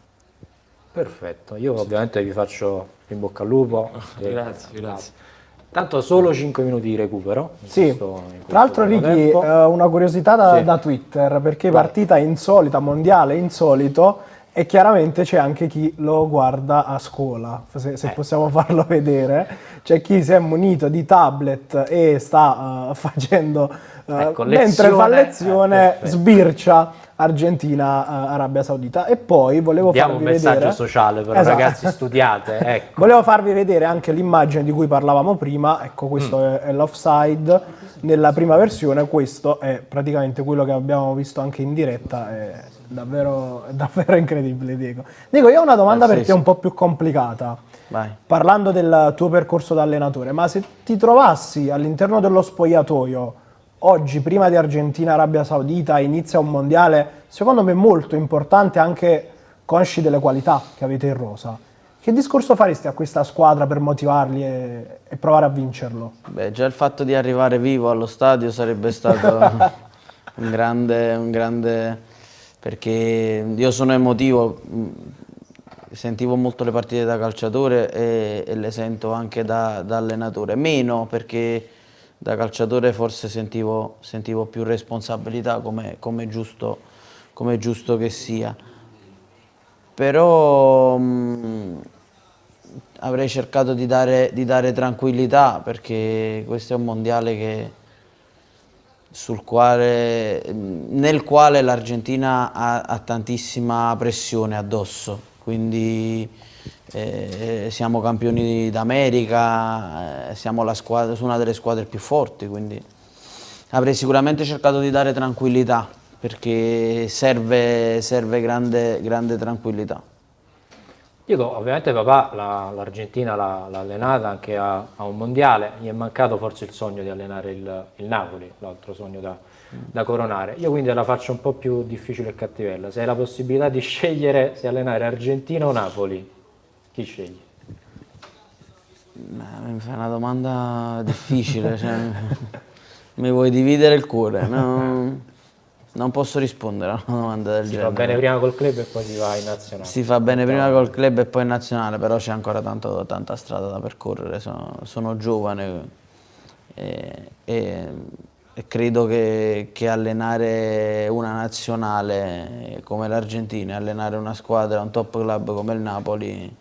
Perfetto, io ovviamente vi faccio in bocca al lupo. Grazie. Tanto solo 5 minuti di recupero. Sì, tra l'altro primo Ricky, tempo. una curiosità da, Sì. da Twitter, perché Vai. partita insolita, mondiale insolito, e chiaramente c'è anche chi lo guarda a scuola, se possiamo farlo vedere. C'è chi si è munito di tablet e sta facendo, Ecco, mentre fa lezione, perfetto. sbircia Argentina-Arabia Saudita. E poi volevo Diamo un farvi messaggio vedere... sociale però, Esatto. ragazzi, studiate, ecco. Volevo farvi vedere anche l'immagine di cui parlavamo prima, ecco questo è l'offside nella prima versione, questo è praticamente quello che abbiamo visto anche in diretta, è davvero incredibile Diego. Diego, io ho una domanda per te un po' più complicata, Vai. parlando del tuo percorso da allenatore, ma se ti trovassi all'interno dello spogliatoio oggi, prima di Argentina-Arabia Saudita, inizia un mondiale, secondo me molto importante, anche consci delle qualità che avete in rosa, che discorso faresti a questa squadra per motivarli e provare a vincerlo? Beh, già il fatto di arrivare vivo allo stadio sarebbe stato un grande, perché io sono emotivo, sentivo molto le partite da calciatore e le sento anche da allenatore, meno perché da calciatore forse sentivo più responsabilità come è giusto che sia. Però avrei cercato di dare tranquillità, perché questo è un mondiale nel quale l'Argentina ha tantissima pressione addosso, quindi siamo campioni d'America, siamo una delle squadre più forti, quindi avrei sicuramente cercato di dare tranquillità, perché serve grande tranquillità. Dico, ovviamente papà l'Argentina l'ha allenata anche a un mondiale, gli è mancato forse il sogno di allenare il Napoli, l'altro sogno da coronare. Io quindi la faccio un po' più difficile e cattivella. Se hai la possibilità di scegliere se allenare Argentina o Napoli, chi scegli? Mi fai una domanda difficile, cioè, mi vuoi dividere il cuore? Non posso rispondere a una domanda del Si genere. fa bene prima col club e poi si va in nazionale. Si fa bene prima col club e poi in nazionale, però c'è ancora tanta strada da percorrere, sono giovane e credo che allenare una nazionale come l'Argentina e allenare una squadra, un top club come il Napoli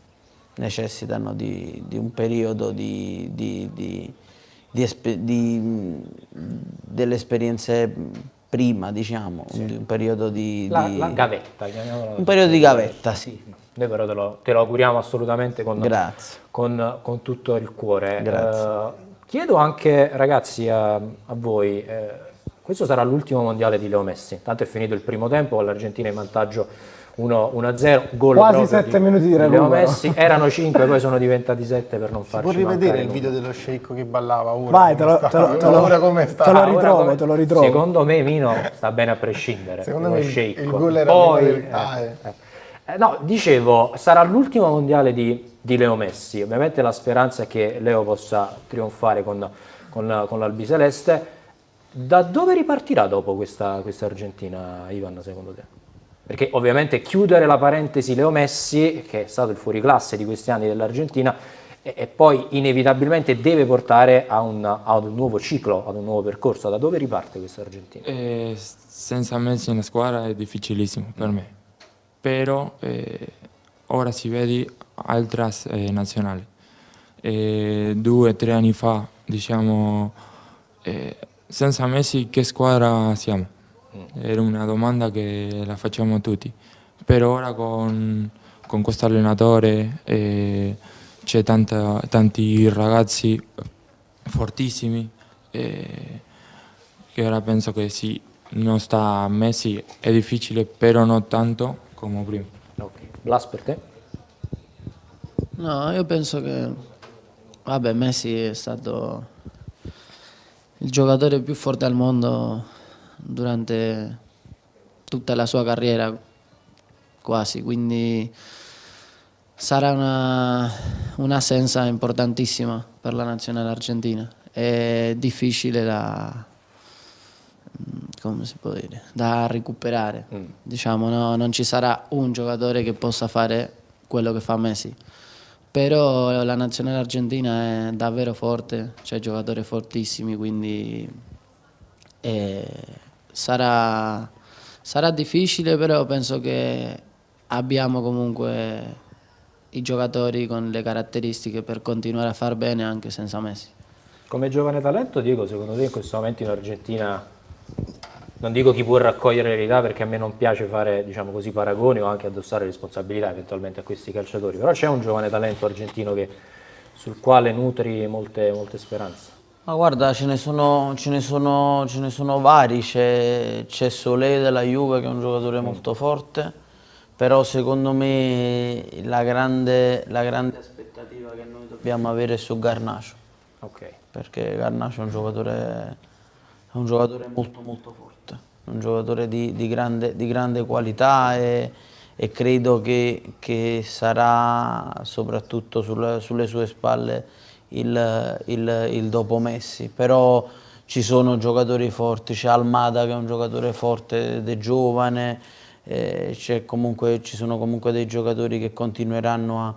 necessitano di un periodo delle esperienze prima, diciamo, un periodo La gavetta, chiamiamola un periodo di gavetta, sì. Noi però te lo auguriamo assolutamente Grazie. con tutto il cuore. Grazie. Chiedo anche, ragazzi, a voi, questo sarà l'ultimo mondiale di Leo Messi, tanto è finito il primo tempo, l'Argentina in vantaggio 1-0, gol Quasi proprio 7 minuti di Leo recupero. Messi, erano 5, poi sono diventati 7 per non Si farci può rivedere mancare il nulla. video dello sceicco che ballava ora? Vai, come sta? Ora come sta? te lo Ah, ora ritrovo, come- te lo ritrovo. Secondo me Mino sta bene a prescindere. Secondo lo me sceicco. il gol era Poi, prima del- no, dicevo, sarà l'ultimo mondiale di Leo Messi. Ovviamente la speranza è che Leo possa trionfare con l'Albiceleste. Da dove ripartirà dopo questa Argentina, Ivan, secondo te? Perché ovviamente chiudere la parentesi Leo Messi, che è stato il fuoriclasse di questi anni dell'Argentina, e poi inevitabilmente deve portare a un nuovo ciclo, ad un nuovo percorso. Da dove riparte questa Argentina? Senza Messi in squadra è difficilissimo per me, però ora si vede altre nazionali. 2 o 3 anni fa, diciamo, senza Messi che squadra siamo? Era una domanda che la facciamo tutti, però ora con questo allenatore c'è tanti ragazzi fortissimi che ora penso che sì, non sta a Messi, è difficile, però non tanto come prima. Ok. Blas, per te? No, io penso che, vabbè, Messi è stato il giocatore più forte al mondo durante tutta la sua carriera, quasi, quindi sarà un'assenza importantissima per la nazionale argentina. È difficile come si può dire, da recuperare. Diciamo, no, non ci sarà un giocatore che possa fare quello che fa Messi. Però la nazionale argentina è davvero forte, c'è giocatori fortissimi, quindi sarà difficile, però penso che abbiamo comunque i giocatori con le caratteristiche per continuare a far bene anche senza Messi. Come giovane talento, Diego, secondo te in questo momento in Argentina, non dico chi può raccogliere l'eredità perché a me non piace fare, diciamo così, paragoni o anche addossare responsabilità eventualmente a questi calciatori, però c'è un giovane talento argentino sul quale nutri molte speranze? Ma guarda, ce ne sono vari, c'è Solé della Juve che è un giocatore molto forte, però secondo me la grande aspettativa che noi dobbiamo avere è su Garnacho, perché Garnacho è un giocatore molto molto forte, un giocatore di grande qualità e credo che sarà soprattutto sulle sue spalle il dopo Messi, però ci sono giocatori forti, c'è Almada che è un giocatore forte ed è giovane, ci sono comunque dei giocatori che continueranno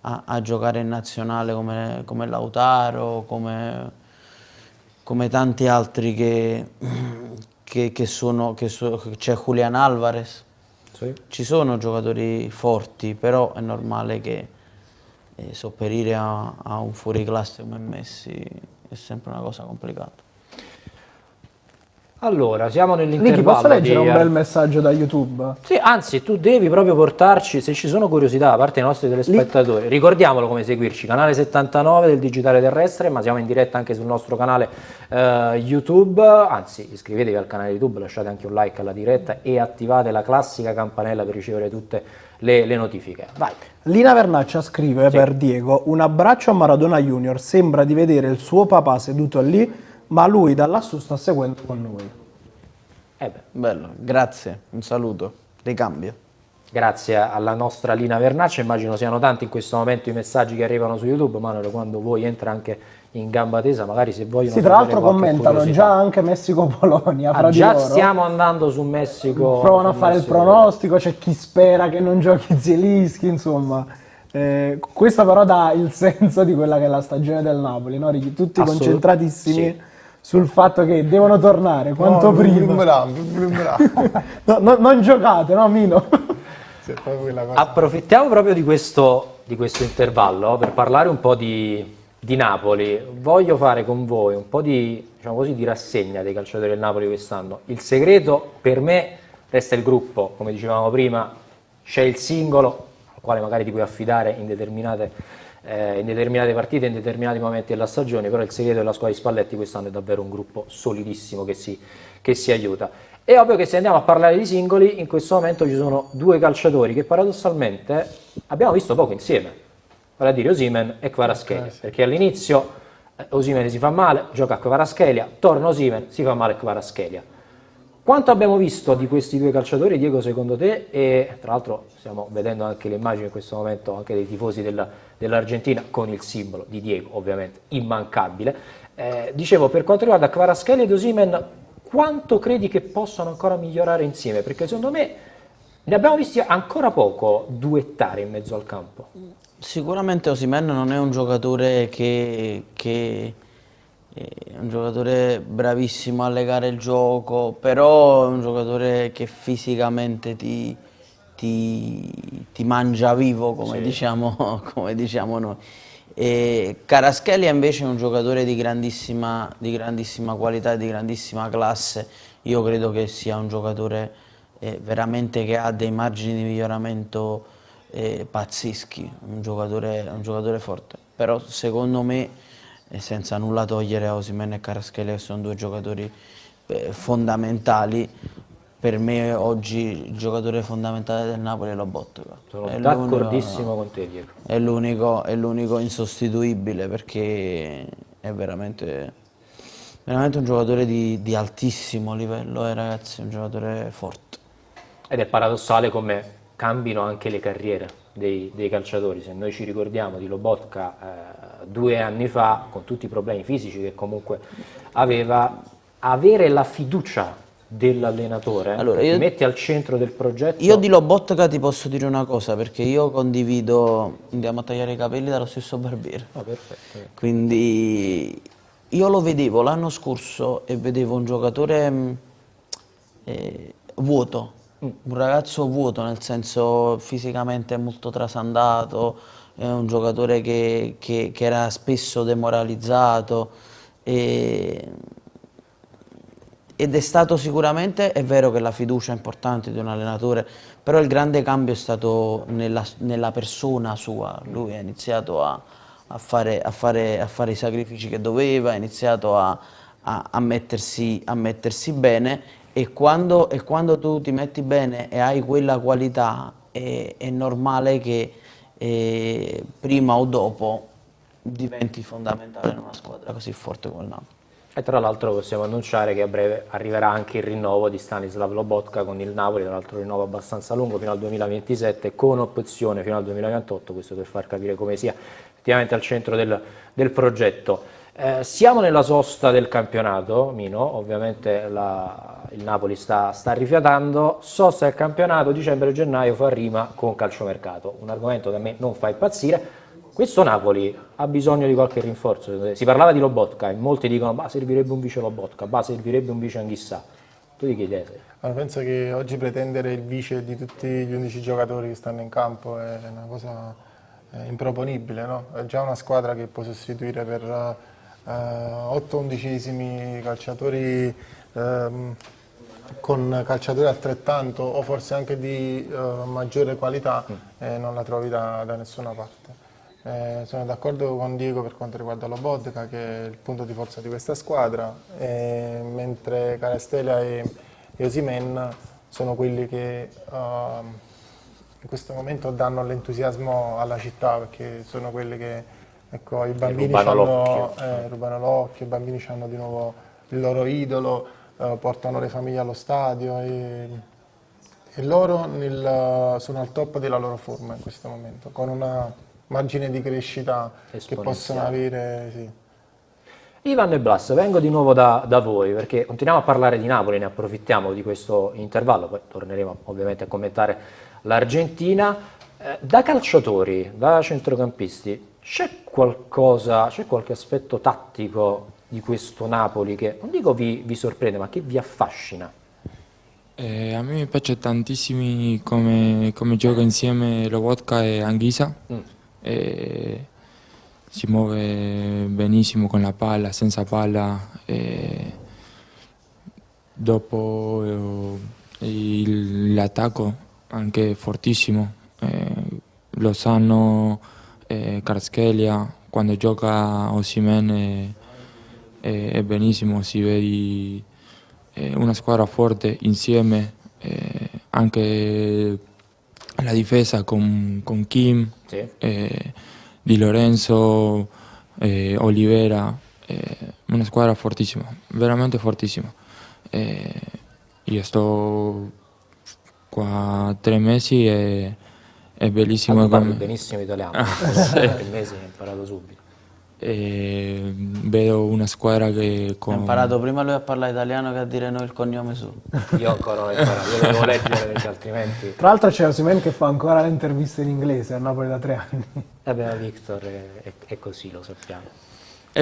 a giocare in nazionale come Lautaro, come tanti altri c'è Julián Álvarez. Sì. Ci sono giocatori forti, però è normale che sopperire a un fuoriclasse come Messi è sempre una cosa complicata. Allora, siamo Ricky, nell'intervallo posso leggere un bel messaggio da YouTube? Sì, anzi, tu devi proprio portarci, se ci sono curiosità da parte dei nostri telespettatori, ricordiamolo come seguirci, canale 79 del Digitale Terrestre, ma siamo in diretta anche sul nostro canale YouTube, anzi iscrivetevi al canale YouTube, lasciate anche un like alla diretta e attivate la classica campanella per ricevere tutte le notifiche. Vai. Lina Vernaccia scrive per Diego: un abbraccio a Maradona Junior, sembra di vedere il suo papà seduto lì, ma lui da lassù sta seguendo con noi. Bello, grazie, un saluto, ricambio. Grazie alla nostra Lina Vernaccia, immagino siano tanti in questo momento i messaggi che arrivano su YouTube, Manuel, quando vuoi entra anche in gamba tesa, magari se vogliono... Sì, tra l'altro commentano già anche Messico-Polonia, fra di già loro. stiamo andando su Messico. Provano a fare il pronostico, c'è chi spera che non giochi Zielinski, insomma. Questo però dà il senso di quella che è la stagione del Napoli, no? Tutti concentratissimi sul fatto che devono tornare quanto prima. No, non giocate, no Mino? Approfittiamo proprio di questo intervallo per parlare un po' di Napoli. Voglio fare con voi un po' di, diciamo così, di rassegna dei calciatori del Napoli quest'anno. Il segreto per me resta il gruppo, come dicevamo prima, c'è il singolo al quale magari ti puoi affidare in determinate partite, in determinati momenti della stagione, però il segreto della squadra di Spalletti quest'anno è davvero un gruppo solidissimo che si aiuta. È ovvio che se andiamo a parlare di singoli, in questo momento ci sono due calciatori che paradossalmente abbiamo visto poco insieme, vale a dire Osimhen e Kvaratskhelia, perché all'inizio Osimhen si fa male, gioca a Kvaratskhelia, torna Osimhen, si fa male Kvaratskhelia. Quanto abbiamo visto di questi due calciatori, Diego, secondo te? E tra l'altro stiamo vedendo anche le immagini in questo momento anche dei tifosi dell'Argentina con il simbolo di Diego, ovviamente immancabile. Dicevo, per quanto riguarda Kvaratskhelia ed Osimhen, quanto credi che possano ancora migliorare insieme? Perché secondo me ne abbiamo visti ancora poco duettare in mezzo al campo. Sicuramente Osimhen non è un giocatore che è un giocatore bravissimo a legare il gioco, però è un giocatore che fisicamente ti mangia vivo, come diciamo noi. E Kvaratskhelia invece è un giocatore di grandissima qualità e di grandissima classe. Io credo che sia un giocatore veramente che ha dei margini di miglioramento pazzeschi, un giocatore forte. Però secondo me, senza nulla togliere a Osimhen e Kvaratskhelia, che sono due giocatori fondamentali, per me oggi il giocatore fondamentale del Napoli è Lobotka. Sono d'accordissimo con te, Diego. È l'unico insostituibile, perché è veramente un giocatore di altissimo livello, ragazzi, un giocatore forte. Ed è paradossale come cambino anche le carriere dei calciatori. Se noi ci ricordiamo di Lobotka 2 anni fa, con tutti i problemi fisici che comunque aveva, avere la fiducia dell'allenatore, Allora, ti metti al centro del progetto. Io di Lobotka ti posso dire una cosa, perché io condivido, andiamo a tagliare i capelli dallo stesso barbiere. Perfetto. Quindi io lo vedevo l'anno scorso e vedevo un giocatore vuoto, un ragazzo vuoto, nel senso fisicamente molto trasandato, un giocatore che era spesso demoralizzato. Ed è stato sicuramente, è vero che la fiducia è importante di un allenatore, però il grande cambio è stato nella persona sua. Lui ha iniziato a fare i sacrifici che doveva, ha iniziato a mettersi bene, e quando tu ti metti bene e hai quella qualità, è normale che prima o dopo diventi fondamentale in una squadra così forte come il Napoli. E tra l'altro possiamo annunciare che a breve arriverà anche il rinnovo di Stanislav Lobotka con il Napoli, tra l'altro rinnovo abbastanza lungo fino al 2027 con opzione fino al 2028, questo per far capire come sia effettivamente al centro del progetto. Siamo nella sosta del campionato, Mino, ovviamente il Napoli sta rifiatando, sosta del campionato, dicembre-gennaio fa rima con calciomercato, un argomento che a me non fa impazzire. Questo Napoli ha bisogno di qualche rinforzo. Si parlava di Lobotka e molti dicono servirebbe un vice Lobotka, servirebbe un vice Anghissà. Tu di che idea sei? Allora, penso che oggi pretendere il vice di tutti gli 11 giocatori che stanno in campo è una cosa improponibile, no? È già una squadra che può sostituire per 8 undicesimi calciatori con calciatori altrettanto o forse anche di maggiore qualità, non la trovi da nessuna parte. Sono d'accordo con Diego per quanto riguarda Lobotka, che è il punto di forza di questa squadra, mentre Kvaratskhelia e Osimhen sono quelli che in questo momento danno l'entusiasmo alla città, perché sono quelli che, ecco, i bambini rubano l'occhio, i bambini hanno di nuovo il loro idolo, portano le famiglie allo stadio e loro sono al top della loro forma in questo momento, con una margine di crescita che possono avere. Sì. Ivan e Blas, vengo di nuovo da voi perché continuiamo a parlare di Napoli, ne approfittiamo di questo intervallo, poi torneremo ovviamente a commentare l'Argentina. Da calciatori, da centrocampisti, c'è qualche aspetto tattico di questo Napoli che, non dico vi sorprende, ma che vi affascina? A me mi piace tantissimo come gioca insieme Lobotka e Anghisa. Si muove benissimo con la palla, senza palla. Dopo l'attacco anche fortissimo. Lo sanno Kvaratskhelia, quando gioca Osimhen è benissimo, si vede una squadra forte insieme, anche la difesa con Kim, Sì. Di Lorenzo, Olivera, una squadra fortissima, veramente fortissima. Io sto qua 3 mesi e è bellissimo Tu parli come... benissimo italiano, per mesi hai imparato subito. vedo una squadra che Ha con... imparato prima lui a parlare italiano che a dire noi il cognome su. Io ancora non ho imparato, io lo devo leggere perché altrimenti... Tra l'altro c'è Osimhen che fa ancora le interviste in inglese a Napoli da 3 anni. Beh, Victor è così, lo sappiamo.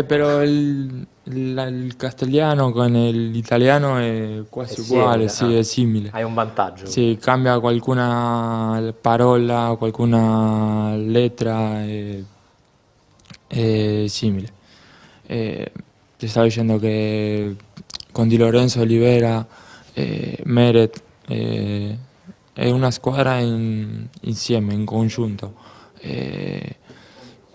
però il castellano con l'italiano è quasi È simile, uguale, sì, ah. è simile. Hai un vantaggio. Sì, cambia qualcuna parola, qualcuna lettera, è simile. Ti stavo dicendo che con Di Lorenzo, Olivera, Meret, è una squadra insieme, in congiunto,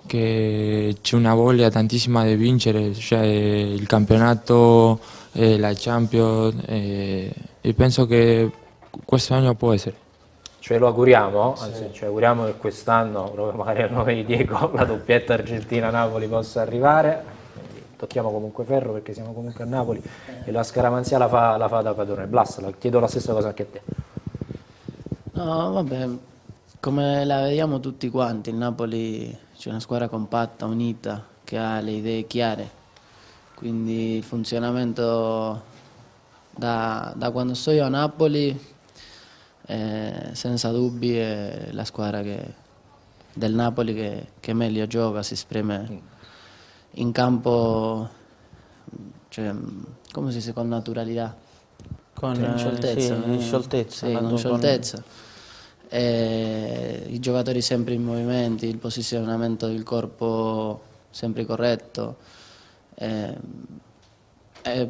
che c'è una voglia tantissima di vincere, cioè il campionato, la Champions, e penso che questo anno può essere. Ce lo auguriamo, anzi ci auguriamo che quest'anno, proprio magari al nome di Diego, la doppietta Argentina-Napoli possa arrivare. Quindi tocchiamo comunque ferro perché siamo comunque a Napoli e la scaramanzia la fa da padrone. Blas, chiedo la stessa cosa anche a te. No, vabbè, come la vediamo tutti quanti, il Napoli c'è una squadra compatta, unita, che ha le idee chiare, quindi il funzionamento da quando sto io a Napoli, senza dubbi è la squadra del Napoli che meglio gioca, si esprime in campo, cioè, come si dice, con naturalità. Con Scioltezza, sì, scioltezza. sì, con- con scioltezza. I giocatori sempre in movimenti, il posizionamento del corpo sempre corretto. E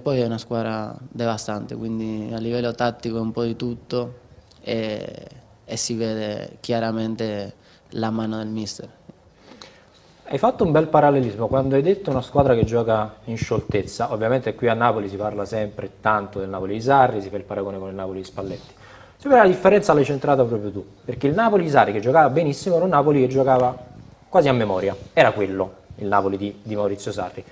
poi è una squadra devastante, quindi a livello tattico è un po' di tutto e si vede chiaramente la mano del mister. Hai fatto un bel parallelismo quando hai detto una squadra che gioca in scioltezza. Ovviamente qui a Napoli si parla sempre tanto del Napoli di Sarri, si fa il paragone con il Napoli di Spalletti. Secondo me la differenza l'hai centrata proprio tu, perché il Napoli di Sarri che giocava benissimo era un Napoli che giocava quasi a memoria, era quello il Napoli di Maurizio Sarri.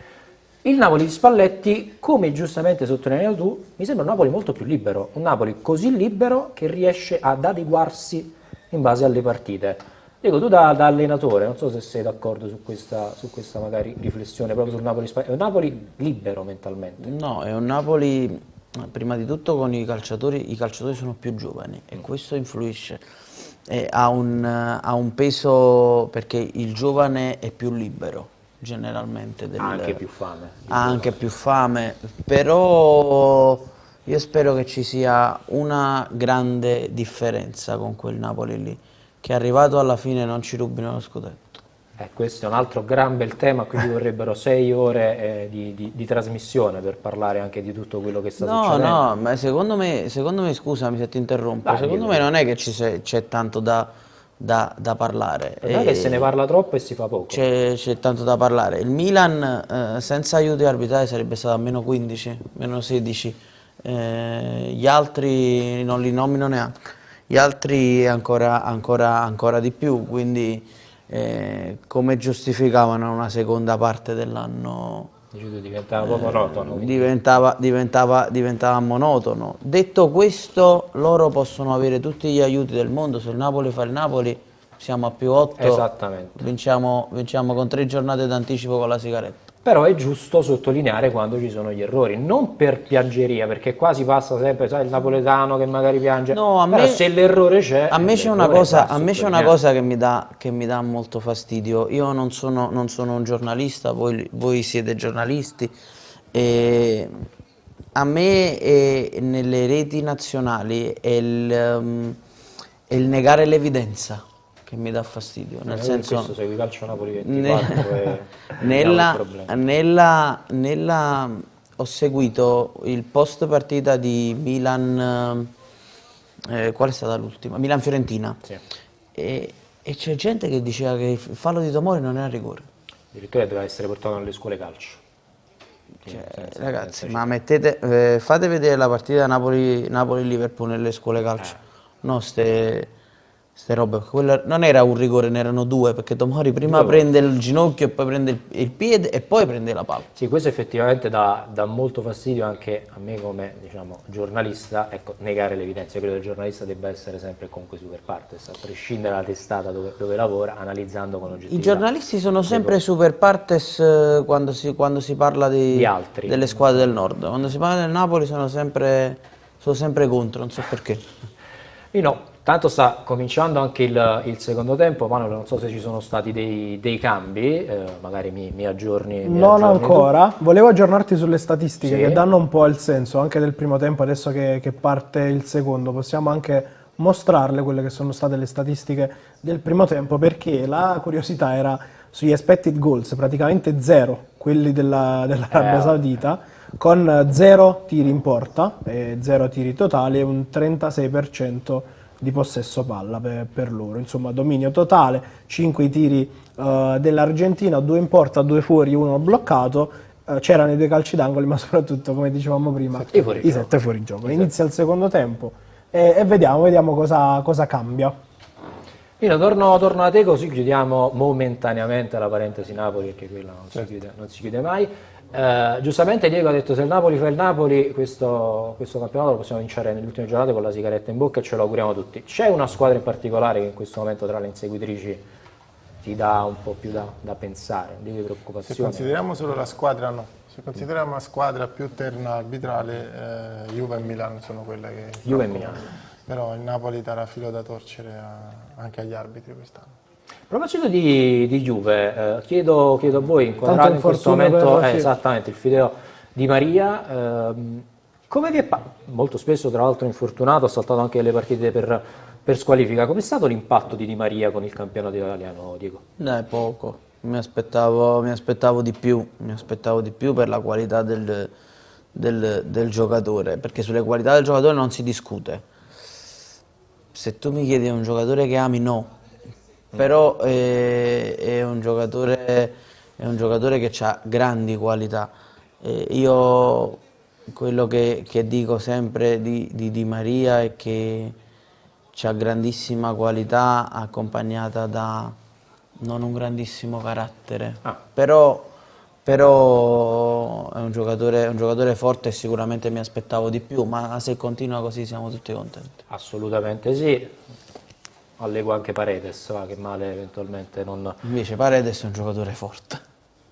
Il Napoli di Spalletti, come giustamente sottolineato tu, mi sembra un Napoli molto più libero, un Napoli così libero che riesce ad adeguarsi in base alle partite. Dico, tu da allenatore, non so se sei d'accordo su questa magari riflessione proprio sul Napoli Spalletti, è un Napoli libero mentalmente. No, è un Napoli, prima di tutto con i calciatori sono più giovani e questo influisce. Ha un peso perché il giovane è più libero generalmente. Ha anche più fame. Ha anche più fame, però io spero che ci sia una grande differenza con quel Napoli lì, che arrivato alla fine non ci rubino lo scudetto. Questo è un altro gran bel tema, quindi vorrebbero 6 ore di trasmissione per parlare anche di tutto quello che sta succedendo. No, ma secondo me, scusami se ti interrompo, Dai, secondo me non è che c'è tanto da parlare. Non è che se ne parla troppo e si fa poco. C'è tanto da parlare. Il Milan senza aiuti arbitrali sarebbe stato a meno 15, meno 16. Gli altri non li nomino neanche. Gli altri ancora di più, quindi come giustificavano una seconda parte dell'anno? Dici tu, diventava proprio monotono. Diventava monotono. Detto questo, loro possono avere tutti gli aiuti del mondo. Se il Napoli fa il Napoli, siamo a più 8. Esattamente. Vinciamo con 3 giornate d'anticipo con la sigaretta. Però è giusto sottolineare quando ci sono gli errori, non per piaggeria, perché qua si passa sempre, sai, il napoletano che magari piange. No, a però me- se l'errore c'è, A me c'è una l'errore cosa, va a me c'è una sottolineato. cosa che mi dà molto fastidio. Io non sono un giornalista, voi siete giornalisti. E a me nelle reti nazionali è il negare l'evidenza che mi dà fastidio. Nel Per senso, questo segui Calcio Napoli 24 e vediamo il problema. ho seguito il post partita di Milan, qual è stata l'ultima? Milan-Fiorentina. Sì. E c'è gente che diceva che il fallo di Tomori non era rigore. Addirittura deve essere portato nelle scuole calcio. Ragazzi, ma fate vedere la partita Napoli-Liverpool nelle scuole calcio. No, queste robe. Non era un rigore, ne erano due, perché Tomori prima prende il ginocchio e poi prende il piede e poi prende la palla. Sì, questo effettivamente dà molto fastidio anche a me come, diciamo, giornalista, ecco, negare l'evidenza. Io credo che il giornalista debba essere sempre comunque super partes, a prescindere dalla testata dove lavora, analizzando con oggettività. I giornalisti sono sempre super partes quando si parla Di altri. delle squadre del nord. Quando si parla del Napoli sono sempre contro, non so perché. No, tanto sta cominciando anche il secondo tempo. Manuel, non so se ci sono stati dei cambi, magari mi aggiorni. Non aggiorni tu. ancora, volevo aggiornarti sulle statistiche Sì. che danno un po' il senso anche del primo tempo, adesso che parte il secondo, possiamo anche mostrarle quelle che sono state le statistiche del primo tempo, perché la curiosità era sugli expected goals, praticamente zero, quelli dell'Arabia Saudita, con 0 tiri in porta, 0 tiri totali e un 36% di possesso palla per loro. Insomma, dominio totale, 5 i tiri dell'Argentina, 2 in porta, 2 fuori, 1 bloccato. C'erano i 2 calci d'angolo, ma soprattutto, come dicevamo prima, i 7 fuori gioco. Inizia il secondo tempo e vediamo cosa cambia. Pino, torno da te, così chiudiamo momentaneamente la parentesi Napoli, perché quella non si chiude mai. Giustamente Diego ha detto: se il Napoli fa il Napoli, questo campionato lo possiamo vincere nelle ultime giornate con la sigaretta in bocca, e ce lo auguriamo tutti. C'è una squadra in particolare che in questo momento tra le inseguitrici ti dà un po' più da pensare, di Se preoccupazione? consideriamo solo la squadra, no. Se consideriamo una squadra più terna arbitrale, Juve e Milan sono quelle che... Juve e Milan. Però il Napoli darà filo da torcere anche agli arbitri quest'anno. A proposito di Juve, chiedo a voi, inquadrato in questo infortunio momento per- sì. esattamente il Fideo Di Maria, come vi è molto spesso tra l'altro infortunato, ha saltato anche le partite per squalifica. Com'è stato l'impatto di Di Maria con il campionato italiano, Diego? Poco, mi aspettavo di più, per la qualità del giocatore, perché sulle qualità del giocatore non si discute. Se tu mi chiedi un giocatore che ami, no, però è un giocatore che ha grandi qualità. Io quello che dico sempre di Maria è che ha grandissima qualità accompagnata da non un grandissimo carattere, però è un giocatore forte e sicuramente mi aspettavo di più, ma se continua così siamo tutti contenti. Assolutamente sì. Allego anche Paredes, che male eventualmente non... Invece Paredes è un giocatore forte.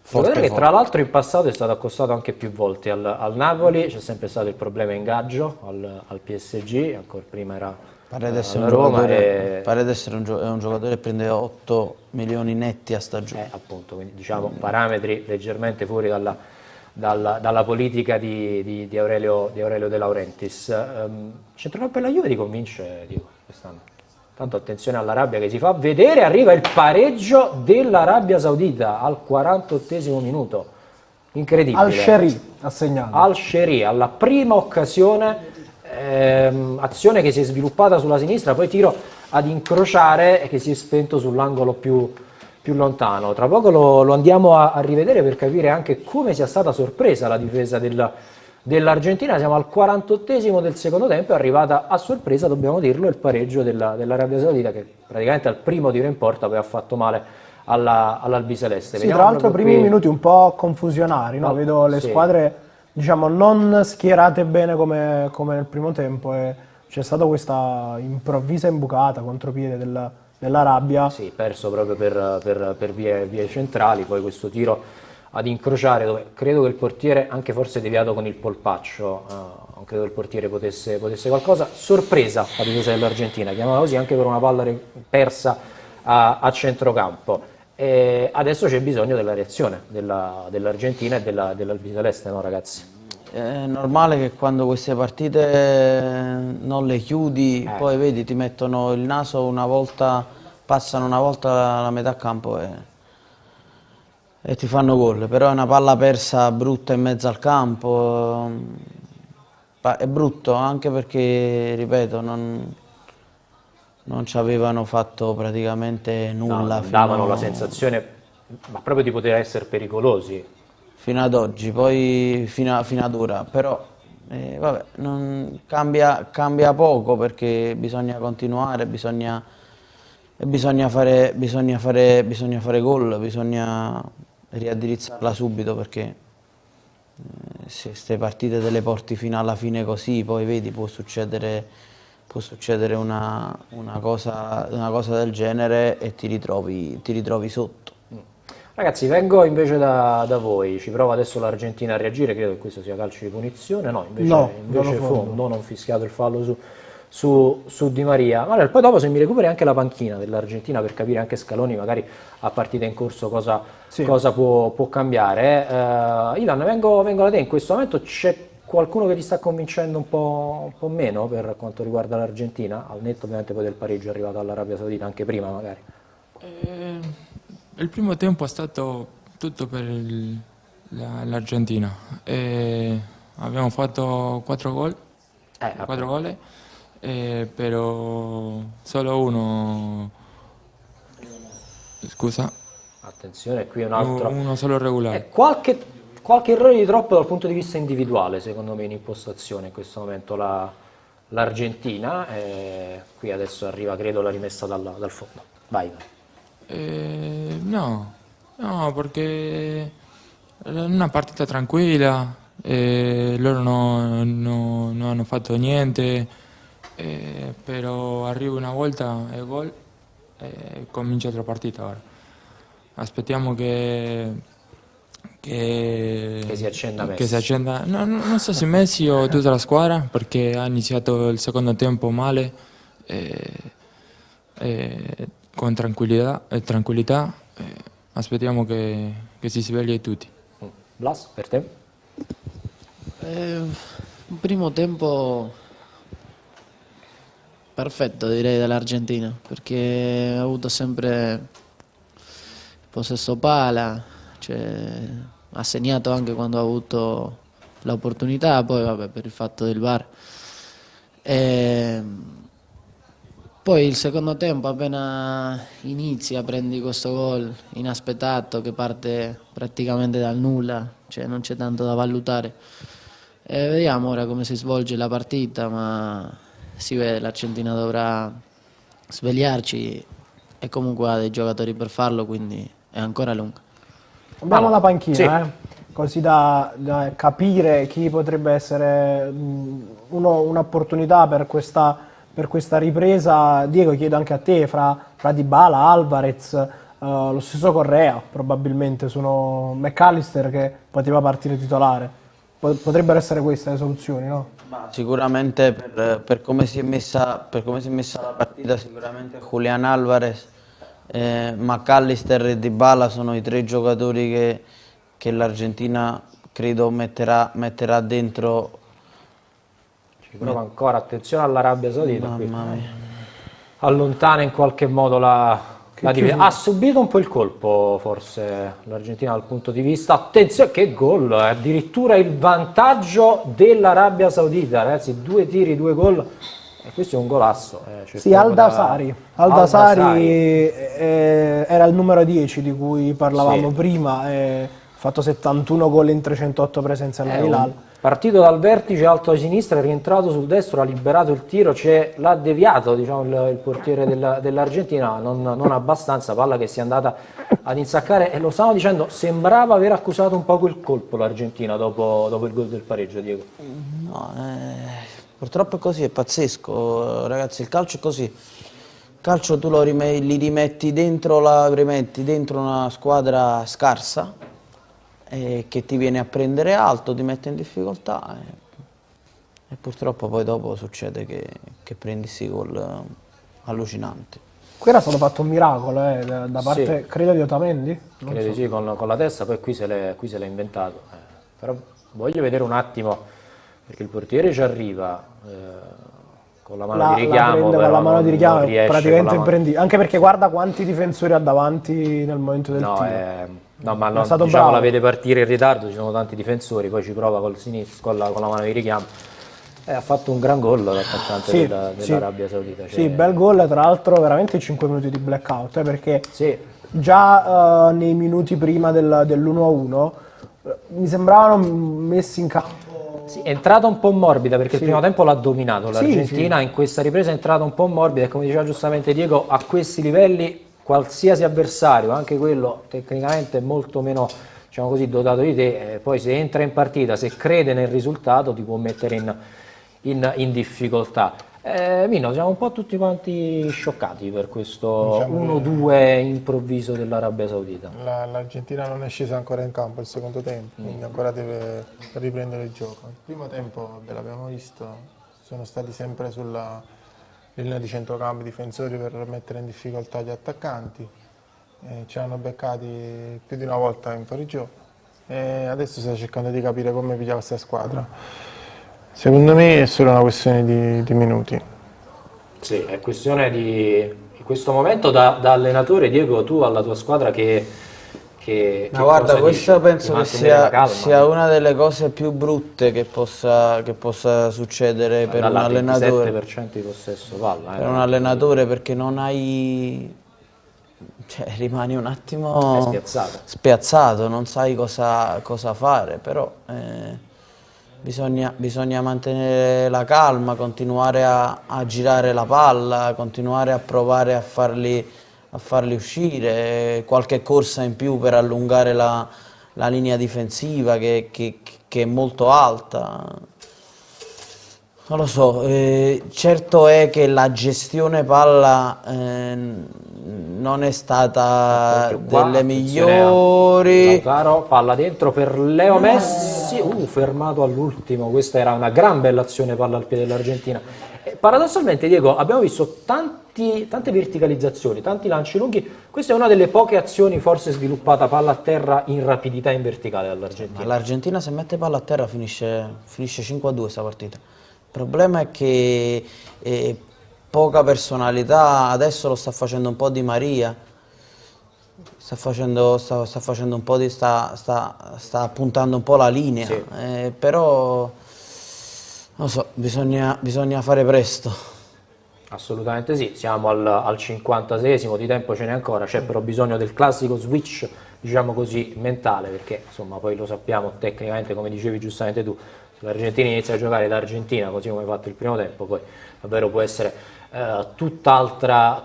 Giocatore che tra l'altro in passato è stato accostato anche più volte al Napoli, c'è sempre stato il problema ingaggio al PSG, ancora prima era Paredes è alla un Roma giocatore, e... Paredes è un giocatore che prende 8 milioni netti a stagione. appunto, quindi diciamo parametri leggermente fuori dalla politica di Aurelio De Laurentiis. Centrocampo per la Juve ti convince, Diego, quest'anno? Tanto attenzione all'Arabia che si fa vedere, arriva il pareggio dell'Arabia Saudita al 48esimo minuto. Incredibile. Al-Sheri ha segnato. Al-Sheri alla prima occasione, azione che si è sviluppata sulla sinistra, poi tiro ad incrociare e che si è spento sull'angolo più lontano. Tra poco lo andiamo a rivedere per capire anche come sia stata sorpresa la difesa dell'Argentina. Siamo al 48esimo del secondo tempo, è arrivata a sorpresa, dobbiamo dirlo, il pareggio dell'Arabia Saudita, che praticamente al primo tiro in porta poi ha fatto male all'Albiceleste. Sì, tra l'altro primi minuti un po' confusionari, no? Vedo le sì. squadre, diciamo, non schierate bene come nel primo tempo, e c'è stata questa improvvisa imbucata, contropiede dell'Arabia. Sì, perso proprio per vie centrali, poi questo tiro ad incrociare dove credo che il portiere, anche forse deviato con il polpaccio, non credo che il portiere potesse qualcosa. Sorpresa la difesa dell'Argentina, chiamata così anche per una palla persa a centrocampo. E adesso c'è bisogno della reazione dell'Argentina e dell'Albiceleste, no ragazzi? È normale che quando queste partite non le chiudi, poi vedi, ti mettono il naso una volta, passano una volta la metà campo e ti fanno gol, però è una palla persa brutta in mezzo al campo, è brutto anche perché, ripeto, non ci avevano fatto praticamente nulla. No, davano la sensazione, ma proprio di poter essere pericolosi. Fino ad oggi, poi fino ad ora, però vabbè, cambia poco perché bisogna continuare, bisogna e bisogna fare gol, bisogna riaddrizzarla subito perché se queste partite te le porti fino alla fine così, poi vedi può succedere una cosa del genere e ti ritrovi sotto. Ragazzi, vengo invece da voi, ci prova adesso l'Argentina a reagire, credo che questo sia calcio di punizione, no, invece Fondo, non fischiato il fallo su Di Maria. Allora, poi dopo se mi recuperi anche la panchina dell'Argentina per capire anche Scaloni magari a partita in corso cosa può cambiare. Ivan, vengo da te, in questo momento c'è qualcuno che ti sta convincendo un po' meno per quanto riguarda l'Argentina, al netto ovviamente poi del pareggio arrivato all'Arabia Saudita, anche prima magari? Il primo tempo è stato tutto per l'Argentina. Abbiamo fatto 4 gol, però solo uno, scusa, Attenzione, qui un altro. uno solo regolare. Qualche errore di troppo dal punto di vista individuale, secondo me, in impostazione in questo momento l'Argentina. Qui adesso arriva, credo, la rimessa dal fondo. Vai. No, perché è una partita tranquilla, loro non hanno fatto niente, però arriva una volta e gol e comincia l'altra partita ora. Aspettiamo che si accenda Messi. Che si accenda, no, non so se Messi o tutta la squadra, perché ha iniziato il secondo tempo male, con tranquillità. Aspettiamo che si svegli tutti. Blas, per te? Un primo tempo perfetto direi dell'Argentina, perché ha avuto sempre possesso palla, cioè, ha segnato anche quando ha avuto l'opportunità, poi vabbè per il fatto del VAR. Poi il secondo tempo appena inizia prendi questo gol inaspettato che parte praticamente dal nulla, cioè non c'è tanto da valutare. Vediamo ora come si svolge la partita, ma si vede l'Argentina dovrà svegliarci e comunque ha dei giocatori per farlo, quindi è ancora lunga. Abbiamo la panchina, sì. Così da capire chi potrebbe essere un'opportunità per questa ripresa. Diego, chiedo anche a te, fra Dybala, Alvarez, lo stesso Correa, probabilmente sono McAllister che poteva partire titolare. Potrebbero essere queste le soluzioni, no? Ma sicuramente per come si è messa la partita, sicuramente Julián Álvarez, McAllister e Dybala sono i 3 giocatori che l'Argentina credo metterà dentro. Ci prova ancora, attenzione all'Arabia Saudita. Mamma mia. Allontana in qualche modo la difesa. Ha subito un po' il colpo forse l'Argentina dal punto di vista. Attenzione, che gol! Addirittura il vantaggio dell'Arabia Saudita, ragazzi, 2 tiri, 2 gol. E questo è un golasso. Sì, Al-Dasari era il numero 10 di cui parlavamo prima. Ha fatto 71 gol in 308 presenze all'Al-Hilal. Partito dal vertice alto a sinistra, è rientrato sul destro, ha liberato il tiro, l'ha deviato diciamo, il portiere dell'Argentina, non abbastanza, palla che si è andata ad insaccare, e lo stavamo dicendo, sembrava aver accusato un poco il colpo l'Argentina dopo il gol del pareggio, Diego. No, purtroppo è così, è pazzesco, ragazzi, il calcio è così. Il calcio tu li rimetti dentro una squadra scarsa, che ti viene a prendere alto, ti mette in difficoltà e purtroppo poi dopo succede che prendi questi gol allucinanti. Qui era stato fatto un miracolo da parte, credo, di Otamendi? Credo di sì, con la testa, poi qui se l'è inventato. Però voglio vedere un attimo, perché il portiere ci arriva con la mano di richiamo, con la mano di richiamo è praticamente imprendibile. Anche perché guarda quanti difensori ha davanti nel momento del tiro. No, ma no, diciamo, la vede partire in ritardo, ci sono tanti difensori, poi ci prova col sinistro, con la mano di richiamo. Ha fatto un gran gol l'attaccante dell'Arabia Saudita. Sì, bel gol, tra l'altro veramente 5 minuti di blackout, perché già nei minuti prima dell'1-1 mi sembravano messi in campo Sì, è entrata un po' morbida perché il primo tempo l'ha dominato Sì, l'Argentina, in questa ripresa è entrata un po' morbida e come diceva giustamente Diego, a questi livelli qualsiasi avversario, anche quello tecnicamente molto meno, diciamo così, dotato di te, poi se entra in partita, se crede nel risultato ti può mettere in difficoltà. Mino, siamo un po' tutti quanti scioccati per questo Diciamo 1-2 improvviso dell'Arabia Saudita. L'Argentina non è scesa ancora in campo il secondo tempo, quindi ancora deve riprendere il gioco. Il primo tempo, l'abbiamo visto, sono stati sempre sulla linea di centrocampo i difensori per mettere in difficoltà gli attaccanti. Ci hanno beccati più di una volta in fuorigioco e adesso sta cercando di capire come pigliare questa squadra. Secondo me è solo una questione di minuti. Sì, è questione in questo momento da allenatore, Diego, tu alla tua squadra che Ma guarda, cosa questo dici? penso Di che mantenere la calma? sia una delle cose più brutte che possa succedere per un Dalla allenatore. 27% di possesso palla. Per un allenatore, perché non hai... Cioè, rimani un attimo È spiazzato. spiazzato, non sai cosa fare, però bisogna mantenere la calma, continuare a girare la palla, continuare a provare a farli uscire, qualche corsa in più per allungare la linea difensiva che è molto alta. Non lo so, certo è che la gestione palla non è stata Proprio qua, delle attenzione migliori. Lautaro, palla dentro per Leo Messi, fermato all'ultimo, questa era una gran bella azione palla al piede dell'Argentina. Paradossalmente Diego, abbiamo visto tante verticalizzazioni, tanti lanci lunghi, questa è una delle poche azioni forse sviluppata palla a terra in rapidità in verticale dall'Argentina. L'Argentina se mette palla a terra finisce 5-2 questa partita. Il problema è che poca personalità, adesso lo sta facendo un po' Di Maria, sta facendo un po' sta puntando un po' la linea, Sì. però non lo so, bisogna fare presto. Assolutamente sì, siamo al 56esimo, di tempo ce n'è ancora, c'è però bisogno del classico switch, diciamo così, mentale, perché insomma poi lo sappiamo tecnicamente, come dicevi giustamente tu, se l'Argentina inizia a giocare d'Argentina, così come ha fatto il primo tempo, poi davvero può essere tutt'altra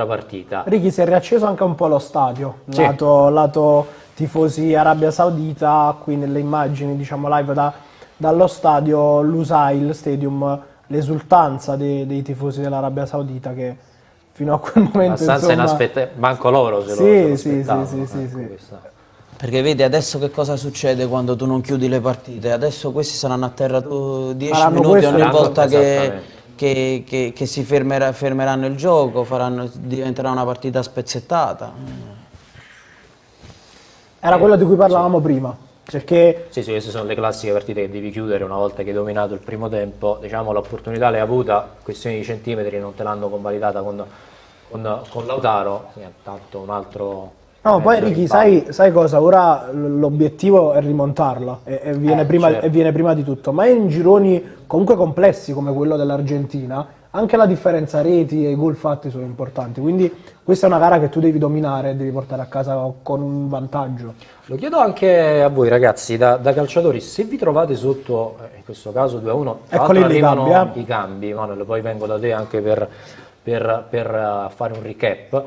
partita. Ricky, si è riacceso anche un po' lo stadio, Sì. lato tifosi Arabia Saudita, qui nelle immagini diciamo live dallo stadio Lusail Stadium, l'esultanza dei tifosi dell'Arabia Saudita che fino a quel momento Abbastanza insomma... inaspettato, manco loro se Sì, lo sì, aspettavano, sì, sì, ecco, sì. questa. Perché vedi adesso che cosa succede quando tu non chiudi le partite? Adesso questi saranno a terra 10 Faranno minuti questo, ogni volta esattamente. che si fermeranno il gioco, diventerà una partita spezzettata. Era quello di cui parlavamo prima, perché Sì, queste sono le classiche partite che devi chiudere una volta che hai dominato il primo tempo, diciamo l'opportunità l'hai avuta, questione di centimetri non te l'hanno convalidata con Lautaro, tanto un altro... no, poi mezzo Ricky, rimpallo. sai cosa? Ora l'obiettivo è rimontarla e viene certo. e viene prima di tutto, ma in gironi comunque complessi come quello dell'Argentina, anche la differenza reti e i gol fatti sono importanti, quindi questa è una gara che tu devi dominare e devi portare a casa con un vantaggio. Lo chiedo anche a voi ragazzi, da calciatori, se vi trovate sotto, in questo caso 2-1, tra Eccoli l'altro lì i arrivano cambi, i cambi, Manuel, poi vengo da te anche per fare un recap.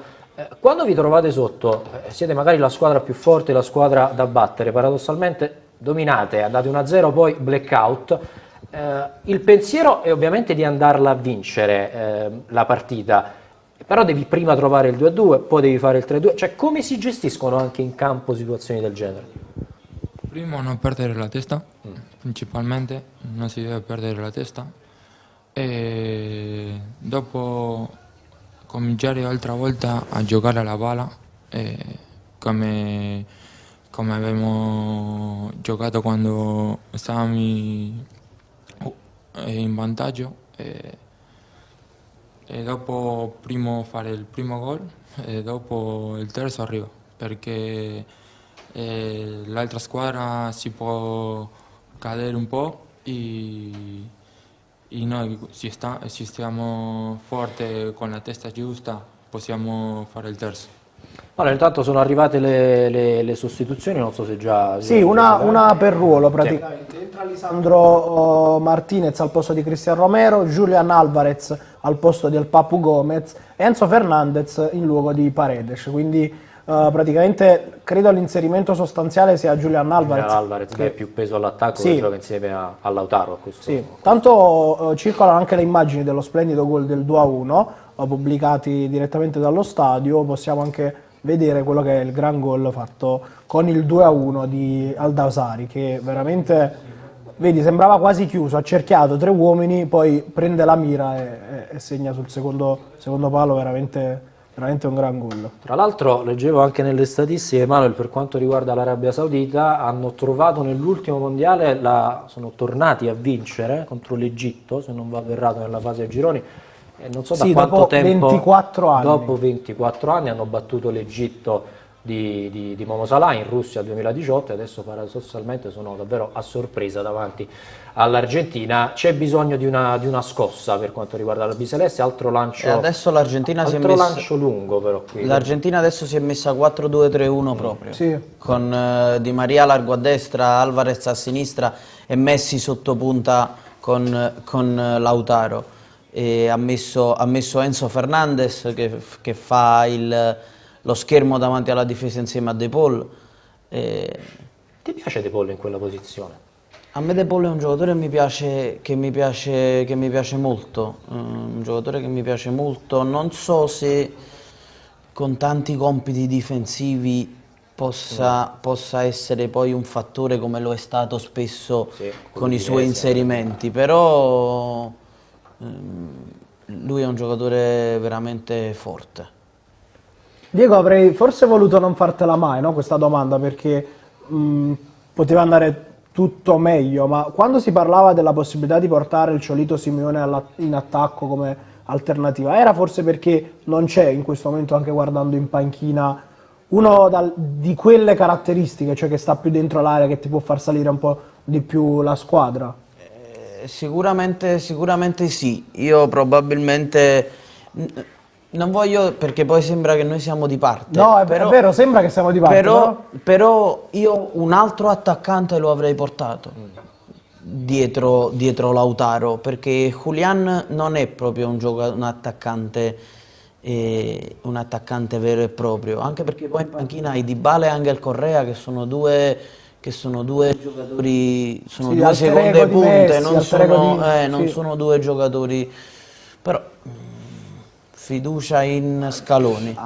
Quando vi trovate sotto, siete magari la squadra più forte, la squadra da battere, paradossalmente dominate, andate 1-0, poi blackout. Il pensiero è ovviamente di andarla a vincere la partita, però devi prima trovare il 2-2, poi devi fare il 3-2, cioè come si gestiscono anche in campo situazioni del genere? Primo non perdere la testa, principalmente non si deve perdere la testa, e dopo cominciare altra volta a giocare alla palla come abbiamo giocato quando stavamo in vantaggio, e dopo primo fare il primo gol e dopo il terzo arriva, perché l'altra squadra si può cadere un po' e noi se stiamo forte con la testa giusta possiamo fare il terzo. Allora, intanto sono arrivate le sostituzioni, non so se già... Sì, una per ruolo praticamente. Entra Lisandro Martinez al posto di Cristian Romero, Julian Alvarez al posto del Papu Gomez e Enzo Fernandez in luogo di Paredes. Quindi praticamente credo l'inserimento sostanziale sia Julian Alvarez. Che è più peso all'attacco, Sì. che gioca insieme a Lautaro. A questo. Sì, tanto circolano anche le immagini dello splendido gol del 2-1, pubblicati direttamente dallo stadio, possiamo anche vedere quello che è il gran gol fatto con il 2-1 di Aldasari, che veramente, vedi, sembrava quasi chiuso, ha cerchiato 3 uomini, poi prende la mira e segna sul secondo palo, veramente un gran gol. Tra l'altro leggevo anche nelle statistiche, Manuel, per quanto riguarda l'Arabia Saudita, hanno trovato nell'ultimo mondiale, sono tornati a vincere contro l'Egitto, se non vado errato, nella fase a gironi. Non so da Sì, quanto dopo tempo, 24 anni. dopo 24 anni hanno battuto l'Egitto di Momo Salah in Russia nel 2018 e adesso paradossalmente sono davvero a sorpresa davanti all'Argentina. C'è bisogno di una scossa per quanto riguarda la Biseleste, altro lancio, E adesso l'Argentina si è altro messa... lancio lungo però qui. L'Argentina adesso si è messa 4-2-3-1 proprio, Sì. con Di Maria largo a destra, Alvarez a sinistra e Messi sotto punta con Lautaro. E ha messo Enzo Fernandez che fa lo schermo davanti alla difesa insieme a De Paul. Ti piace De Paul in quella posizione? A me De Paul è un giocatore che mi piace molto, un giocatore che mi piace molto, non so se con tanti compiti difensivi possa essere poi un fattore come lo è stato spesso Sì, con i suoi inserimenti, però lui è un giocatore veramente forte. Diego, avrei forse voluto non fartela mai, no, questa domanda, perché poteva andare tutto meglio, ma quando si parlava della possibilità di portare il Ciolito Simeone in attacco come alternativa, era forse perché non c'è in questo momento, anche guardando in panchina, uno di quelle caratteristiche, cioè che sta più dentro l'area, che ti può far salire un po' di più la squadra? Sicuramente sì, io probabilmente non voglio, perché poi sembra che noi siamo di parte. No, è vero, sembra che siamo di parte, però io un altro attaccante lo avrei portato dietro Lautaro, perché Julián non è proprio un attaccante vero e proprio, anche perché poi in panchina hai Dybala e Angel Correa che sono due giocatori, sono Sì, due alter seconde ego di punte, Messi, non sì. sono due giocatori, però fiducia in Scaloni.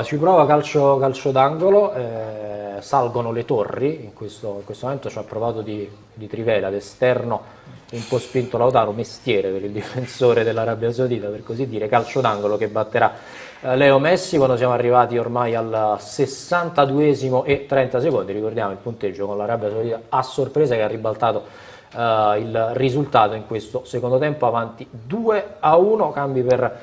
Ci prova calcio d'angolo, salgono le torri, in questo momento ci ha provato di Trivela, d'esterno, un po' spinto Lautaro, mestiere per il difensore dell'Arabia Saudita, per così dire, calcio d'angolo che batterà Leo Messi quando siamo arrivati ormai al 62esimo e 30 secondi, ricordiamo il punteggio con l'Arabia Saudita a sorpresa che ha ribaltato il risultato in questo secondo tempo, avanti 2-1, cambi per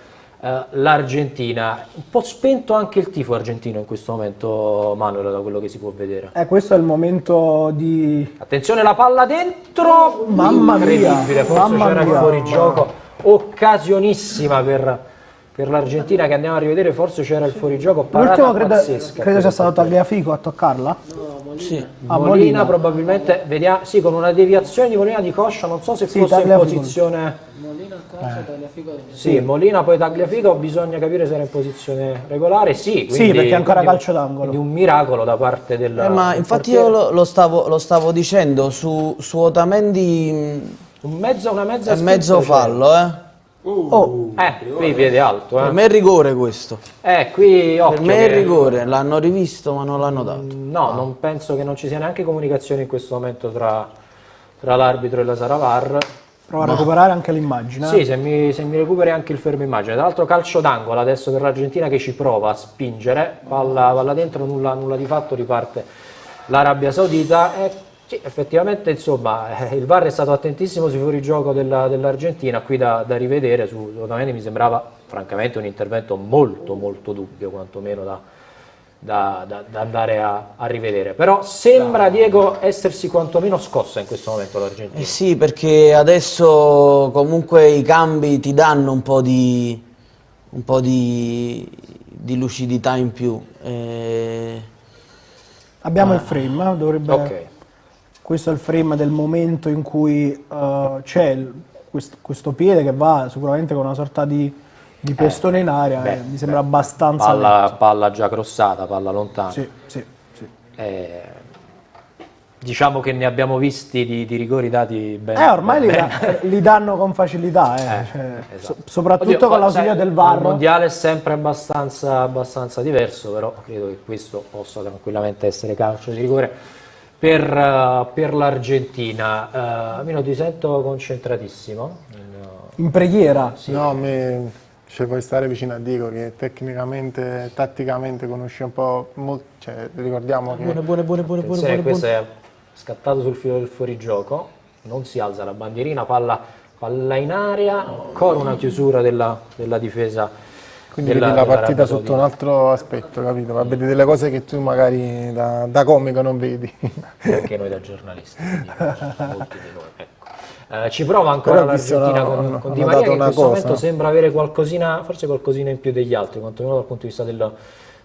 l'Argentina. Un po' spento anche il tifo argentino in questo momento, Manuel, da quello che si può vedere. Questo è il momento di... Attenzione, la palla dentro, Mamma mia, incredibile, forse mamma c'era il mia. fuorigioco, occasionissima per l'Argentina, che andiamo a rivedere, forse c'era il fuorigioco, parata L'ultimo pazzesca. credo sia stato Tagliafico a toccarla. Sì. Molina probabilmente, vediamo, sì, con una deviazione di Molina di coscia, non so se Sì, fosse in Tagliafico. posizione... Molina calcio, Tagliafico. Sì, Molina poi Tagliafico, bisogna capire se era in posizione regolare, sì, Sì, perché è ancora quindi calcio d'angolo. Quindi un miracolo da parte del Ma del infatti portiere. io lo stavo dicendo, su Otamendi Una mezza è mezzo spinta c'è. fallo, Qui piede alto, Per me è rigore questo. Qui occhio Per me è che- rigore, l'hanno rivisto ma non l'hanno dato. No, non penso che non ci sia neanche comunicazione in questo momento tra l'arbitro e la Saravar. Prova a recuperare anche l'immagine. Sì, se mi recuperi anche il fermo immagine. Tra l'altro calcio d'angolo adesso per l'Argentina che ci prova a spingere, palla dentro, nulla di fatto, riparte l'Arabia Saudita. Sì, effettivamente insomma il VAR è stato attentissimo sui fuorigioco dell'Argentina, qui da rivedere, assolutamente mi sembrava francamente un intervento molto molto dubbio, quantomeno da andare a rivedere. Però sembra, Diego, essersi quantomeno scossa in questo momento l'Argentina. Sì, perché adesso comunque i cambi ti danno un po' di di lucidità in più. Abbiamo il frame, dovrebbe... Ok. Questo è il frame del momento in cui c'è questo piede che va sicuramente con una sorta di pestone in aria, mi sembra abbastanza Palla già crossata, palla lontana. netto. Sì. Diciamo che ne abbiamo visti di rigori dati bene. Ormai li danno con facilità, esatto. soprattutto Oddio, con l'ausilio sai, del VAR. Il mondiale è sempre abbastanza diverso, però credo che questo possa tranquillamente essere calcio di rigore per l'Argentina. Mino, ti sento concentratissimo. In preghiera. No, cioè, puoi stare vicino a Diego che tecnicamente, tatticamente conosce un po', cioè, ricordiamo che... Attenzione, questo è scattato sul filo del fuorigioco, non si alza la bandierina, palla in aria, ancora una chiusura della difesa. Quindi vedi la partita sotto un altro aspetto, capito? Va a vedere delle cose che tu magari da comico non vedi. Anche noi da giornalisti, quindi molti di noi. Ecco. Ci prova ancora Però ho visto l'Argentina con Di Maria, che in questo momento sembra avere forse qualcosina in più degli altri, quantomeno dal punto di vista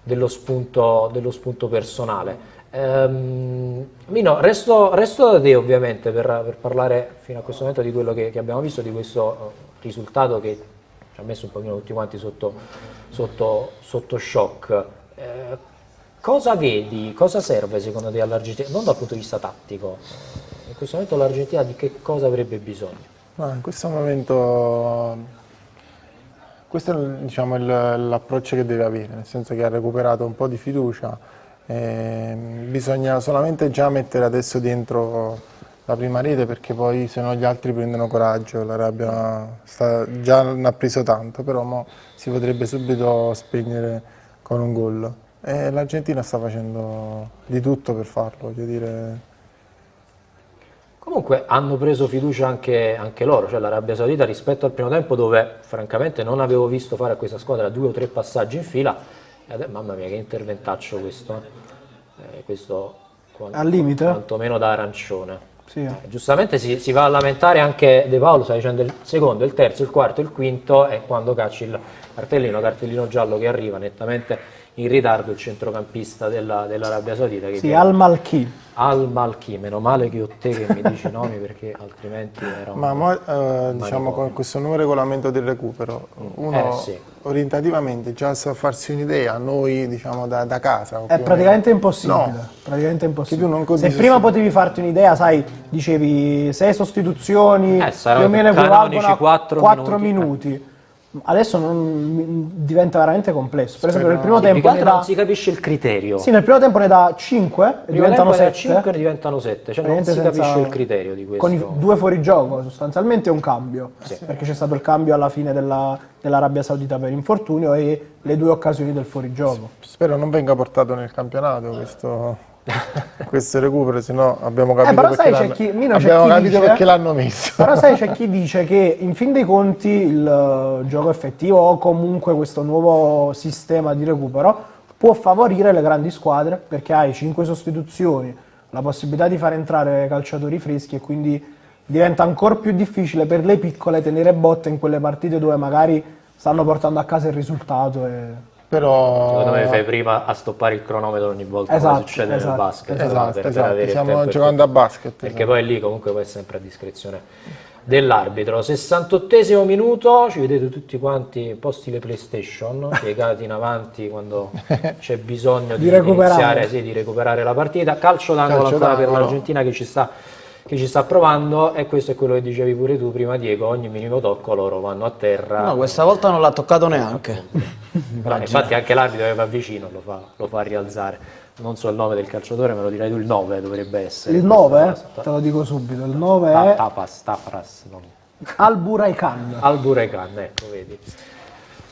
dello spunto personale. Mino, resto da te ovviamente per parlare fino a questo momento di quello che abbiamo visto, di questo risultato che ci ha messo un pochino tutti quanti sotto shock. Cosa vedi, cosa serve secondo te all'Argentina, non dal punto di vista tattico, in questo momento l'Argentina di che cosa avrebbe bisogno? In questo momento questo è diciamo, l'approccio che deve avere, nel senso che ha recuperato un po' di fiducia, bisogna solamente già mettere adesso dentro la prima rete, perché poi se no gli altri prendono coraggio, l'Arabia già ne ha preso tanto, però mo si potrebbe subito spegnere con un gol. E l'Argentina sta facendo di tutto per farlo, voglio dire. Comunque hanno preso fiducia anche loro, cioè l'Arabia Saudita, rispetto al primo tempo dove francamente non avevo visto fare a questa squadra 2 o 3 passaggi in fila. Mamma mia, che interventaccio questo, questo al limite? Quantomeno da arancione. Sì. Giustamente si va a lamentare anche De Paolo, sta dicendo il secondo, il terzo, il quarto, il quinto, e quando cacci il cartellino giallo che arriva nettamente in ritardo il centrocampista dell'Arabia Saudita. Che sì, Al-Malki. Al-Malki, meno male che ho te che mi dici i nomi, perché altrimenti era diciamo con questo nuovo regolamento del recupero, uno sì. Orientativamente già sa farsi un'idea, noi diciamo da casa. È praticamente impossibile. No. Praticamente impossibile. Tu non Se prima potevi farti un'idea, sai, dicevi 6 sostituzioni, più o meno equivalgono a 4 minuti. Adesso diventa veramente complesso. Per esempio, nel primo tempo non si capisce il criterio. Sì, nel primo tempo ne dà 5 e diventano 7. 5 e diventano 7, cioè non si capisce il criterio di questo. Con i 2 fuorigioco, sostanzialmente è un cambio, sì. Perché c'è stato il cambio alla fine dell'Arabia Saudita per infortunio e le 2 occasioni del fuorigioco. Spero non venga portato nel campionato questo recupero, se no abbiamo capito perché l'hanno messo. Però sai, c'è chi dice che in fin dei conti il gioco effettivo o comunque questo nuovo sistema di recupero può favorire le grandi squadre, perché hai 5 sostituzioni, la possibilità di far entrare calciatori freschi, e quindi diventa ancora più difficile per le piccole tenere botte in quelle partite dove magari stanno portando a casa il risultato. Però secondo me fai prima a stoppare il cronometro ogni volta che succede nel basket. Esatto. Stiamo giocando a basket. Perché poi lì comunque poi è sempre a discrezione dell'arbitro. 68esimo minuto, ci vedete tutti quanti posti le PlayStation piegati in avanti quando c'è bisogno di recuperare la partita. Calcio d'angolo ancora per l'Argentina che ci sta provando, e questo è quello che dicevi pure tu prima, Diego, ogni minimo tocco loro vanno a terra. No, questa volta non l'ha toccato neanche. Però, infatti anche l'arbitro che va vicino lo fa rialzare. Non so il nome del calciatore, me lo direi tu, il 9 dovrebbe essere. Il 9? Te lo dico subito, il 9 è... Tafras, no. Al-Buraikan, ecco, vedi.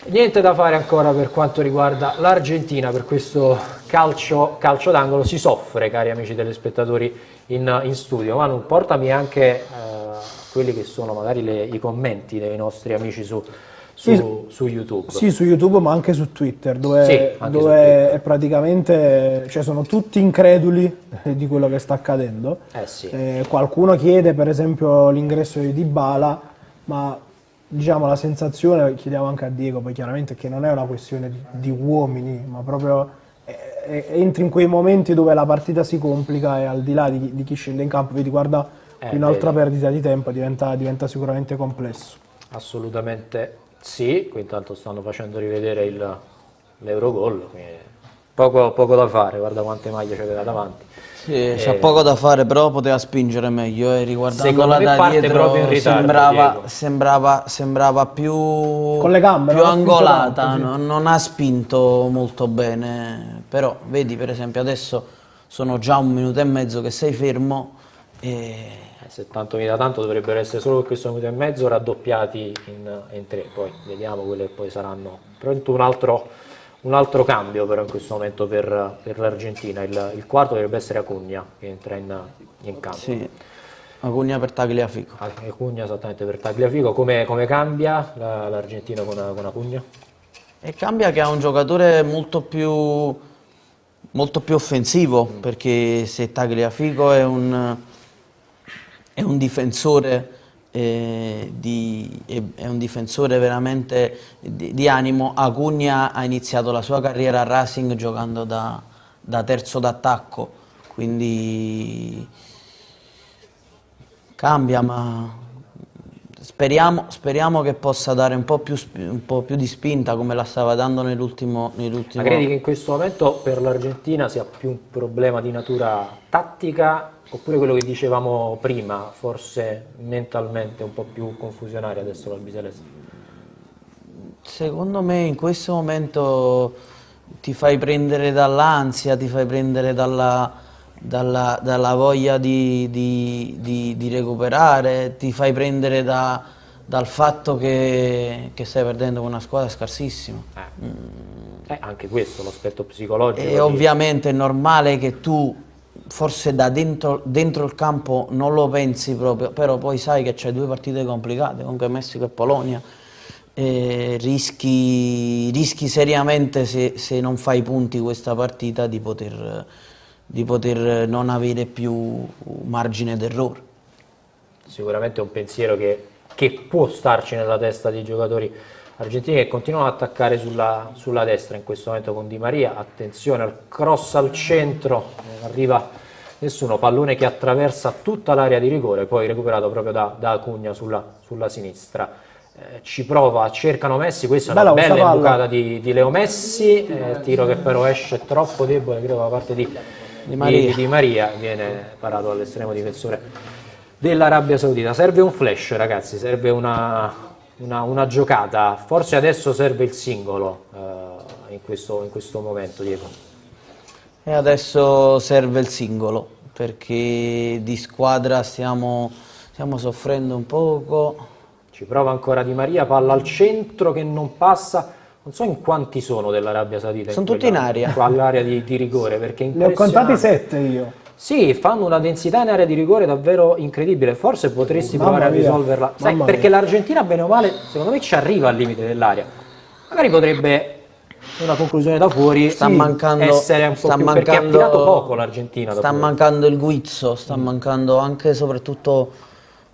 Niente da fare ancora per quanto riguarda l'Argentina per questo calcio d'angolo. Si soffre, cari amici telespettatori in studio. Manu, portami anche quelli che sono magari i commenti dei nostri amici su YouTube. Sì, su YouTube, ma anche su Twitter, dove è praticamente, cioè sono tutti increduli di quello che sta accadendo. Sì. Qualcuno chiede per esempio l'ingresso di Dybala, ma diciamo la sensazione, chiediamo anche a Diego, poi chiaramente che non è una questione di uomini, ma proprio entri in quei momenti dove la partita si complica e al di là di chi scende in campo, vedi, guarda, qui un'altra perdita di tempo, diventa sicuramente complesso. Assolutamente sì, qui intanto stanno facendo rivedere l'Eurogol, quindi poco da fare, guarda quante maglie c'aveva davanti. Sì, c'ha poco da fare, però poteva spingere meglio, riguardandola Secondo me da parte dietro proprio in ritardo, sembrava più, Con le gambe, più non ha spinto angolata, tanto, sì. non ha spinto molto bene, però vedi per esempio adesso sono già 1 minuto e mezzo che sei fermo e... Se tanto mi dà tanto dovrebbero essere solo questo minuto e mezzo raddoppiati in 3, poi vediamo quelle che poi saranno probabilmente un altro cambio però in questo momento per l'Argentina, il quarto dovrebbe essere Acugna che entra in campo. Sì, Acugna per Tagliafico. Acugna esattamente per Tagliafico, come cambia l'Argentina con Acugna? E cambia che ha un giocatore molto più offensivo, perché se Tagliafico è un difensore è un difensore veramente di animo. Acugna ha iniziato la sua carriera a Racing giocando da terzo d'attacco, quindi cambia, ma speriamo che possa dare un po' più di spinta come la stava dando nell'ultimo. Ma credi che in questo momento per l'Argentina sia più un problema di natura tattica oppure quello che dicevamo prima, forse mentalmente un po' più confusionaria adesso l'albiceleste? Secondo me in questo momento ti fai prendere dall'ansia, ti fai prendere dalla voglia di recuperare, ti fai prendere dal fatto che stai perdendo con una squadra scarsissima. Anche questo, l'aspetto psicologico. E ovviamente è normale che tu forse da dentro il campo non lo pensi proprio, però poi sai che c'hai 2 partite complicate, comunque Messico e Polonia, e rischi seriamente se non fai punti questa partita di poter non avere più margine d'errore. Sicuramente è un pensiero che può starci nella testa dei giocatori argentini che continuano ad attaccare sulla destra in questo momento con Di Maria. Attenzione al cross al centro, non arriva nessuno, pallone che attraversa tutta l'area di rigore, poi recuperato proprio da Acugna sulla sinistra. Ci prova, cercano Messi, questa è una bella imbucata di Leo Messi, tiro che però esce troppo debole, credo da parte di Maria, viene parato dall'estremo difensore dell'Arabia Saudita. Serve un flash, ragazzi, serve una giocata, forse adesso serve il singolo in questo momento, Diego. E adesso serve il singolo, perché di squadra stiamo soffrendo un poco. Ci prova ancora Di Maria, palla al centro che non passa, non so in quanti sono dell'Arabia Saudita. Sono tutti in aria. All'area di rigore, perché Ne ho contati 7 io. Sì, fanno una densità in area di rigore davvero incredibile, forse potresti provare a risolverla. Sai, perché l'Argentina bene o male, secondo me ci arriva al limite dell'area. Magari potrebbe una conclusione da fuori essere un po' più, perché ha tirato poco l'Argentina. Sta mancando il guizzo, sta mancando anche soprattutto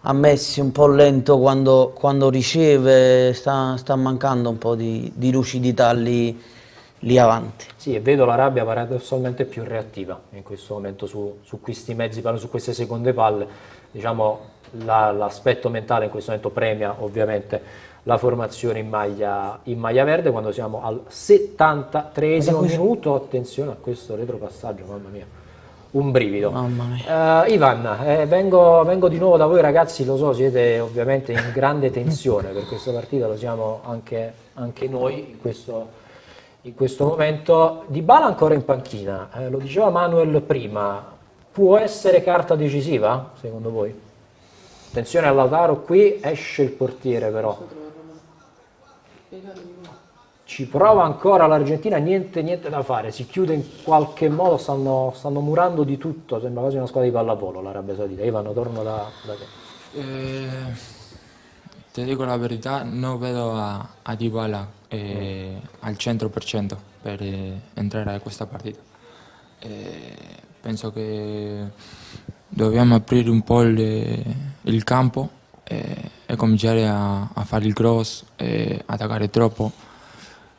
a Messi, un po' lento quando riceve, sta mancando un po' di lucidità lì avanti. Sì, e vedo l'Arabia paradossalmente più reattiva in questo momento su questi mezzi palle, su queste seconde palle. Diciamo l'aspetto mentale in questo momento premia ovviamente la formazione in maglia verde quando siamo al 73esimo minuto. Attenzione a questo retropassaggio, mamma mia, un brivido. Mamma mia. Ivan, vengo di nuovo da voi, ragazzi, lo so, siete ovviamente in grande tensione per questa partita, lo siamo anche noi in questo momento. Dybala ancora in panchina, lo diceva Manuel prima, può essere carta decisiva secondo voi? Attenzione a Lautaro, qui esce il portiere però. Ci prova ancora l'Argentina, niente da fare, si chiude in qualche modo, stanno murando di tutto, sembra quasi una squadra di pallavolo l'Arabia Saudita. Ivan, torno da te. Ti dico la verità, non vedo a Dybala al 100% per entrare a questa partita. Penso che dobbiamo aprire un po' il campo e cominciare a fare il cross e attaccare troppo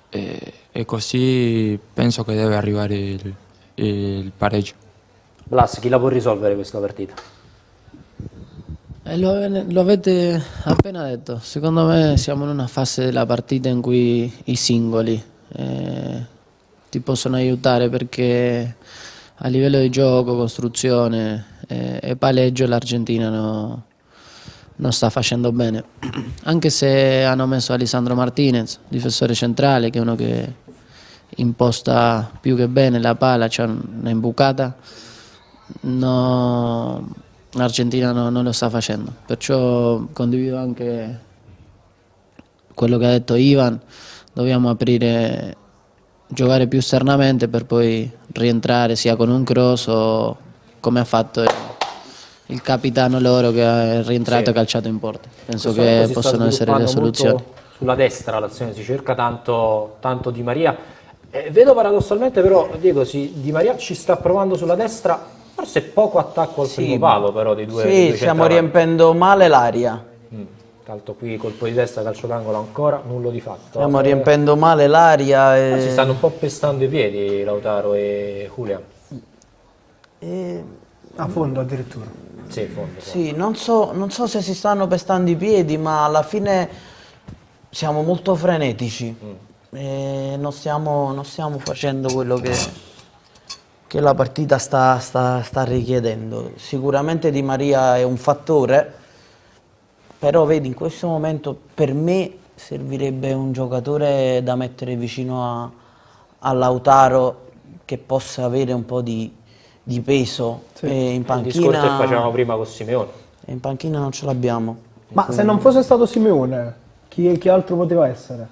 e così penso che deve arrivare il pareggio. Blas, chi la può risolvere questa partita? Lo avete appena detto, secondo me siamo in una fase della partita in cui i singoli ti possono aiutare perché a livello di gioco, costruzione e palleggio l'Argentina non sta facendo bene, anche se hanno messo Alessandro Martinez, difensore centrale, che è uno che imposta più che bene la palla, c'è una imbucata. No, l'Argentina non lo sta facendo, perciò condivido anche quello che ha detto Ivan, dobbiamo aprire, giocare più esternamente per poi rientrare sia con un cross o come ha fatto il capitano loro che è rientrato e calciato in porta. Penso che possono essere le soluzioni. Sulla destra l'azione si cerca tanto Di Maria. Vedo paradossalmente però, Diego, Di Maria ci sta provando sulla destra. Forse poco attacco al primo palo però dei due. Sì, stiamo riempendo male l'aria. Tanto qui colpo di testa, calcio d'angolo ancora, nullo di fatto. Stiamo riempendo male l'aria. Si stanno un po' pestando i piedi Lautaro e Julian. A fondo addirittura. Sì, fondo. Sì, non so se si stanno pestando i piedi, ma alla fine siamo molto frenetici. Non stiamo facendo quello che la partita sta richiedendo. Sicuramente Di Maria è un fattore, però vedi, in questo momento per me servirebbe un giocatore da mettere vicino a Lautaro che possa avere un po' di peso. Sì. E in Il discorso che panchina, facevamo prima con Simeone. in panchina non ce l'abbiamo. Ma se non fosse stato Simeone, chi altro poteva essere?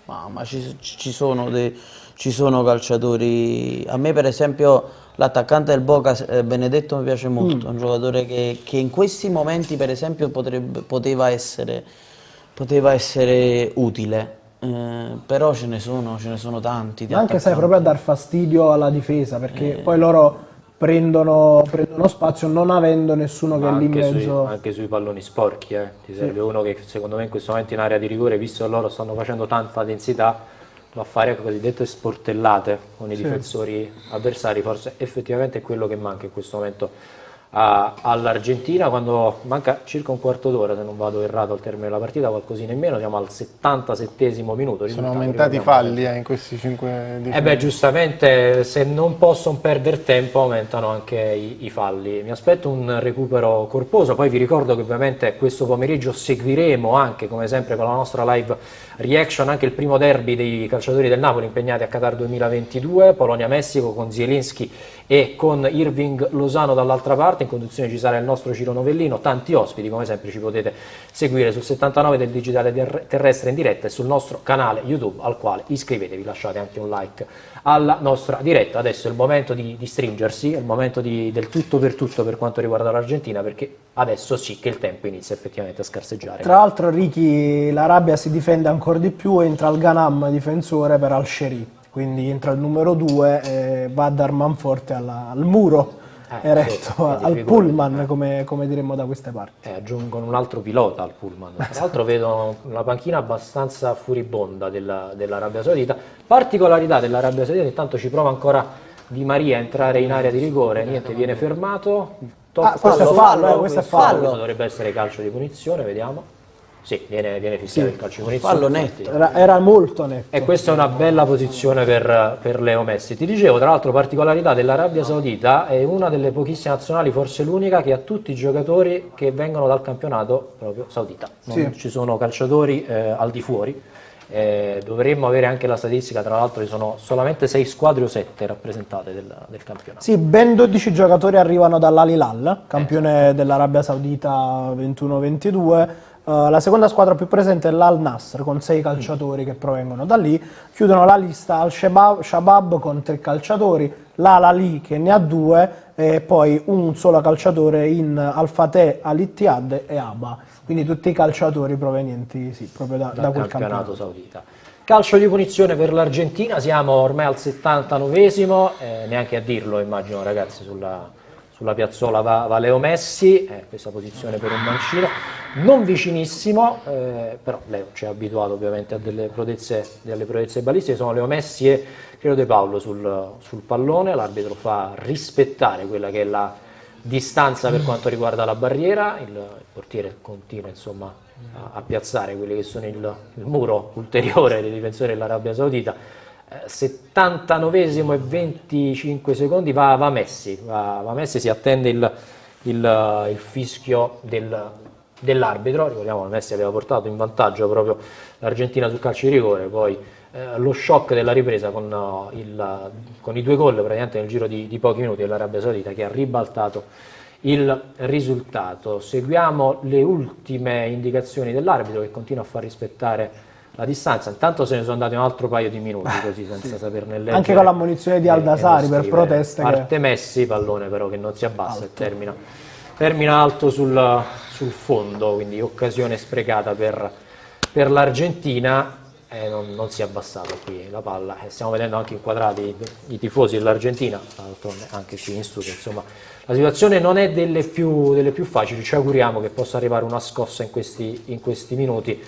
Ma ci sono calciatori. A me per esempio l'attaccante del Boca, Benedetto, mi piace molto, è un giocatore che in questi momenti per esempio poteva essere utile, però ce ne sono tanti. Ma anche sai, proprio a dar fastidio alla difesa, perché poi loro prendono spazio non avendo nessuno che è lì in mezzo. Anche sui palloni sporchi, ti serve uno che secondo me in questo momento in area di rigore, visto che loro stanno facendo tanta densità, va a fare cosiddette sportellate con i difensori avversari. Forse effettivamente è quello che manca in questo momento all'Argentina, quando manca circa un quarto d'ora, se non vado errato al termine della partita, qualcosina in meno, siamo al 77esimo minuto. Sono aumentati i falli in questi 5 giustamente, se non possono perdere tempo aumentano anche i falli. Mi aspetto un recupero corposo, poi vi ricordo che ovviamente questo pomeriggio seguiremo anche, come sempre con la nostra live reaction, anche il primo derby dei calciatori del Napoli impegnati a Qatar 2022, Polonia-Messico, con Zielinski e con Irving Lozano dall'altra parte. In conduzione ci sarà il nostro Ciro Novellino, tanti ospiti, come sempre ci potete seguire sul 79 del digitale terrestre in diretta e sul nostro canale YouTube, al quale iscrivetevi, lasciate anche un like alla nostra diretta. Adesso è il momento di stringersi, è il momento del tutto per quanto riguarda l'Argentina, perché adesso sì che il tempo inizia effettivamente a scarseggiare. Tra l'altro, Ricky, l'Arabia si difende ancora di più, entra il Ghanam difensore per Al-Sheri, quindi entra il numero 2 e va a dar manforte al muro eretto, al pullman, come diremmo da queste parti. Aggiungono un altro pilota al pullman. Tra l'altro vedo una panchina abbastanza furibonda dell'Arabia Saudita. Particolarità dell'Arabia Saudita, intanto ci prova ancora Di Maria a entrare in area di rigore, niente, viene fermato. Questo è fallo, questo è fallo. Questo dovrebbe essere calcio di punizione, vediamo. Sì, viene fissato il calcio di punizione. Fallo netto. Era molto netto. E questa è una bella posizione per Leo Messi. Ti dicevo, tra l'altro, particolarità dell'Arabia Saudita, è una delle pochissime nazionali, forse l'unica, che ha tutti i giocatori che vengono dal campionato proprio saudita. Non ci sono calciatori al di fuori. Dovremmo avere anche la statistica, tra l'altro ci sono solamente 6 squadre o 7 rappresentate del campionato. Sì, ben 12 giocatori arrivano dall'Al Hilal, campione dell'Arabia Saudita 21-22. La seconda squadra più presente è l'Al Nassr, con 6 calciatori che provengono da lì. Chiudono la lista Al Shabab con 3 calciatori, l'Al Ahly che ne ha 2 e poi un solo calciatore in Al Fateh, Al Ittihad e Aba. Quindi tutti i calciatori provenienti proprio da quel campionato saudita. Calcio di punizione per l'Argentina, siamo ormai al 79esimo, neanche a dirlo immagino ragazzi sulla piazzola va Leo Messi, questa posizione per un mancino, non vicinissimo, però Leo ci ha abituato ovviamente a delle prontezze balistiche, sono Leo Messi e Piero De Paolo sul pallone, l'arbitro fa rispettare quella che è la distanza per quanto riguarda la barriera, il portiere continua insomma a piazzare quelli che sono il muro ulteriore dei difensori dell'Arabia Saudita. 79esimo e 25 secondi va Messi, si attende il fischio dell'arbitro. Ricordiamo che Messi aveva portato in vantaggio proprio l'Argentina sul calcio di rigore, poi lo shock della ripresa con i 2 gol praticamente nel giro di pochi minuti dell'Arabia Saudita, che ha ribaltato il risultato. Seguiamo le ultime indicazioni dell'arbitro, che continua a far rispettare la distanza. Intanto se ne sono andati un altro paio di minuti così senza saperne leggere, anche con l'ammonizione di Al-Dasari per proteste. Parte Messi, pallone però che non si abbassa e termina alto sul fondo, quindi occasione sprecata per l'Argentina. Non si è abbassato qui la palla, stiamo vedendo anche inquadrati i tifosi dell'Argentina, anche qui in studio, insomma la situazione non è delle più facili, ci auguriamo che possa arrivare una scossa in questi minuti.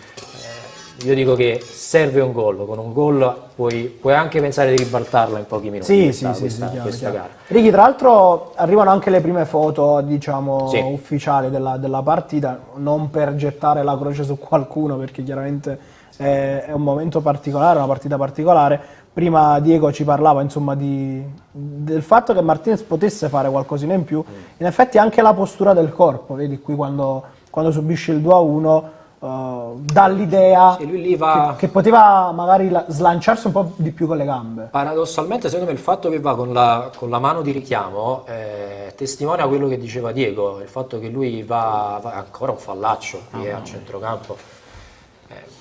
Io dico che serve un gol, con un gol puoi anche pensare di ribaltarla in pochi minuti questa gara. Ricky, tra l'altro arrivano anche le prime foto, diciamo, ufficiali della partita, non per gettare la croce su qualcuno, perché chiaramente è un momento particolare, una partita particolare. Prima Diego ci parlava insomma del fatto che Martinez potesse fare qualcosina in più. In effetti anche la postura del corpo, vedi qui quando subisce il 2-1, dà l'idea che poteva magari slanciarsi un po' di più con le gambe. Paradossalmente secondo me il fatto che va con la mano di richiamo testimonia quello che diceva Diego, il fatto che lui va ancora un fallaccio qui a centrocampo.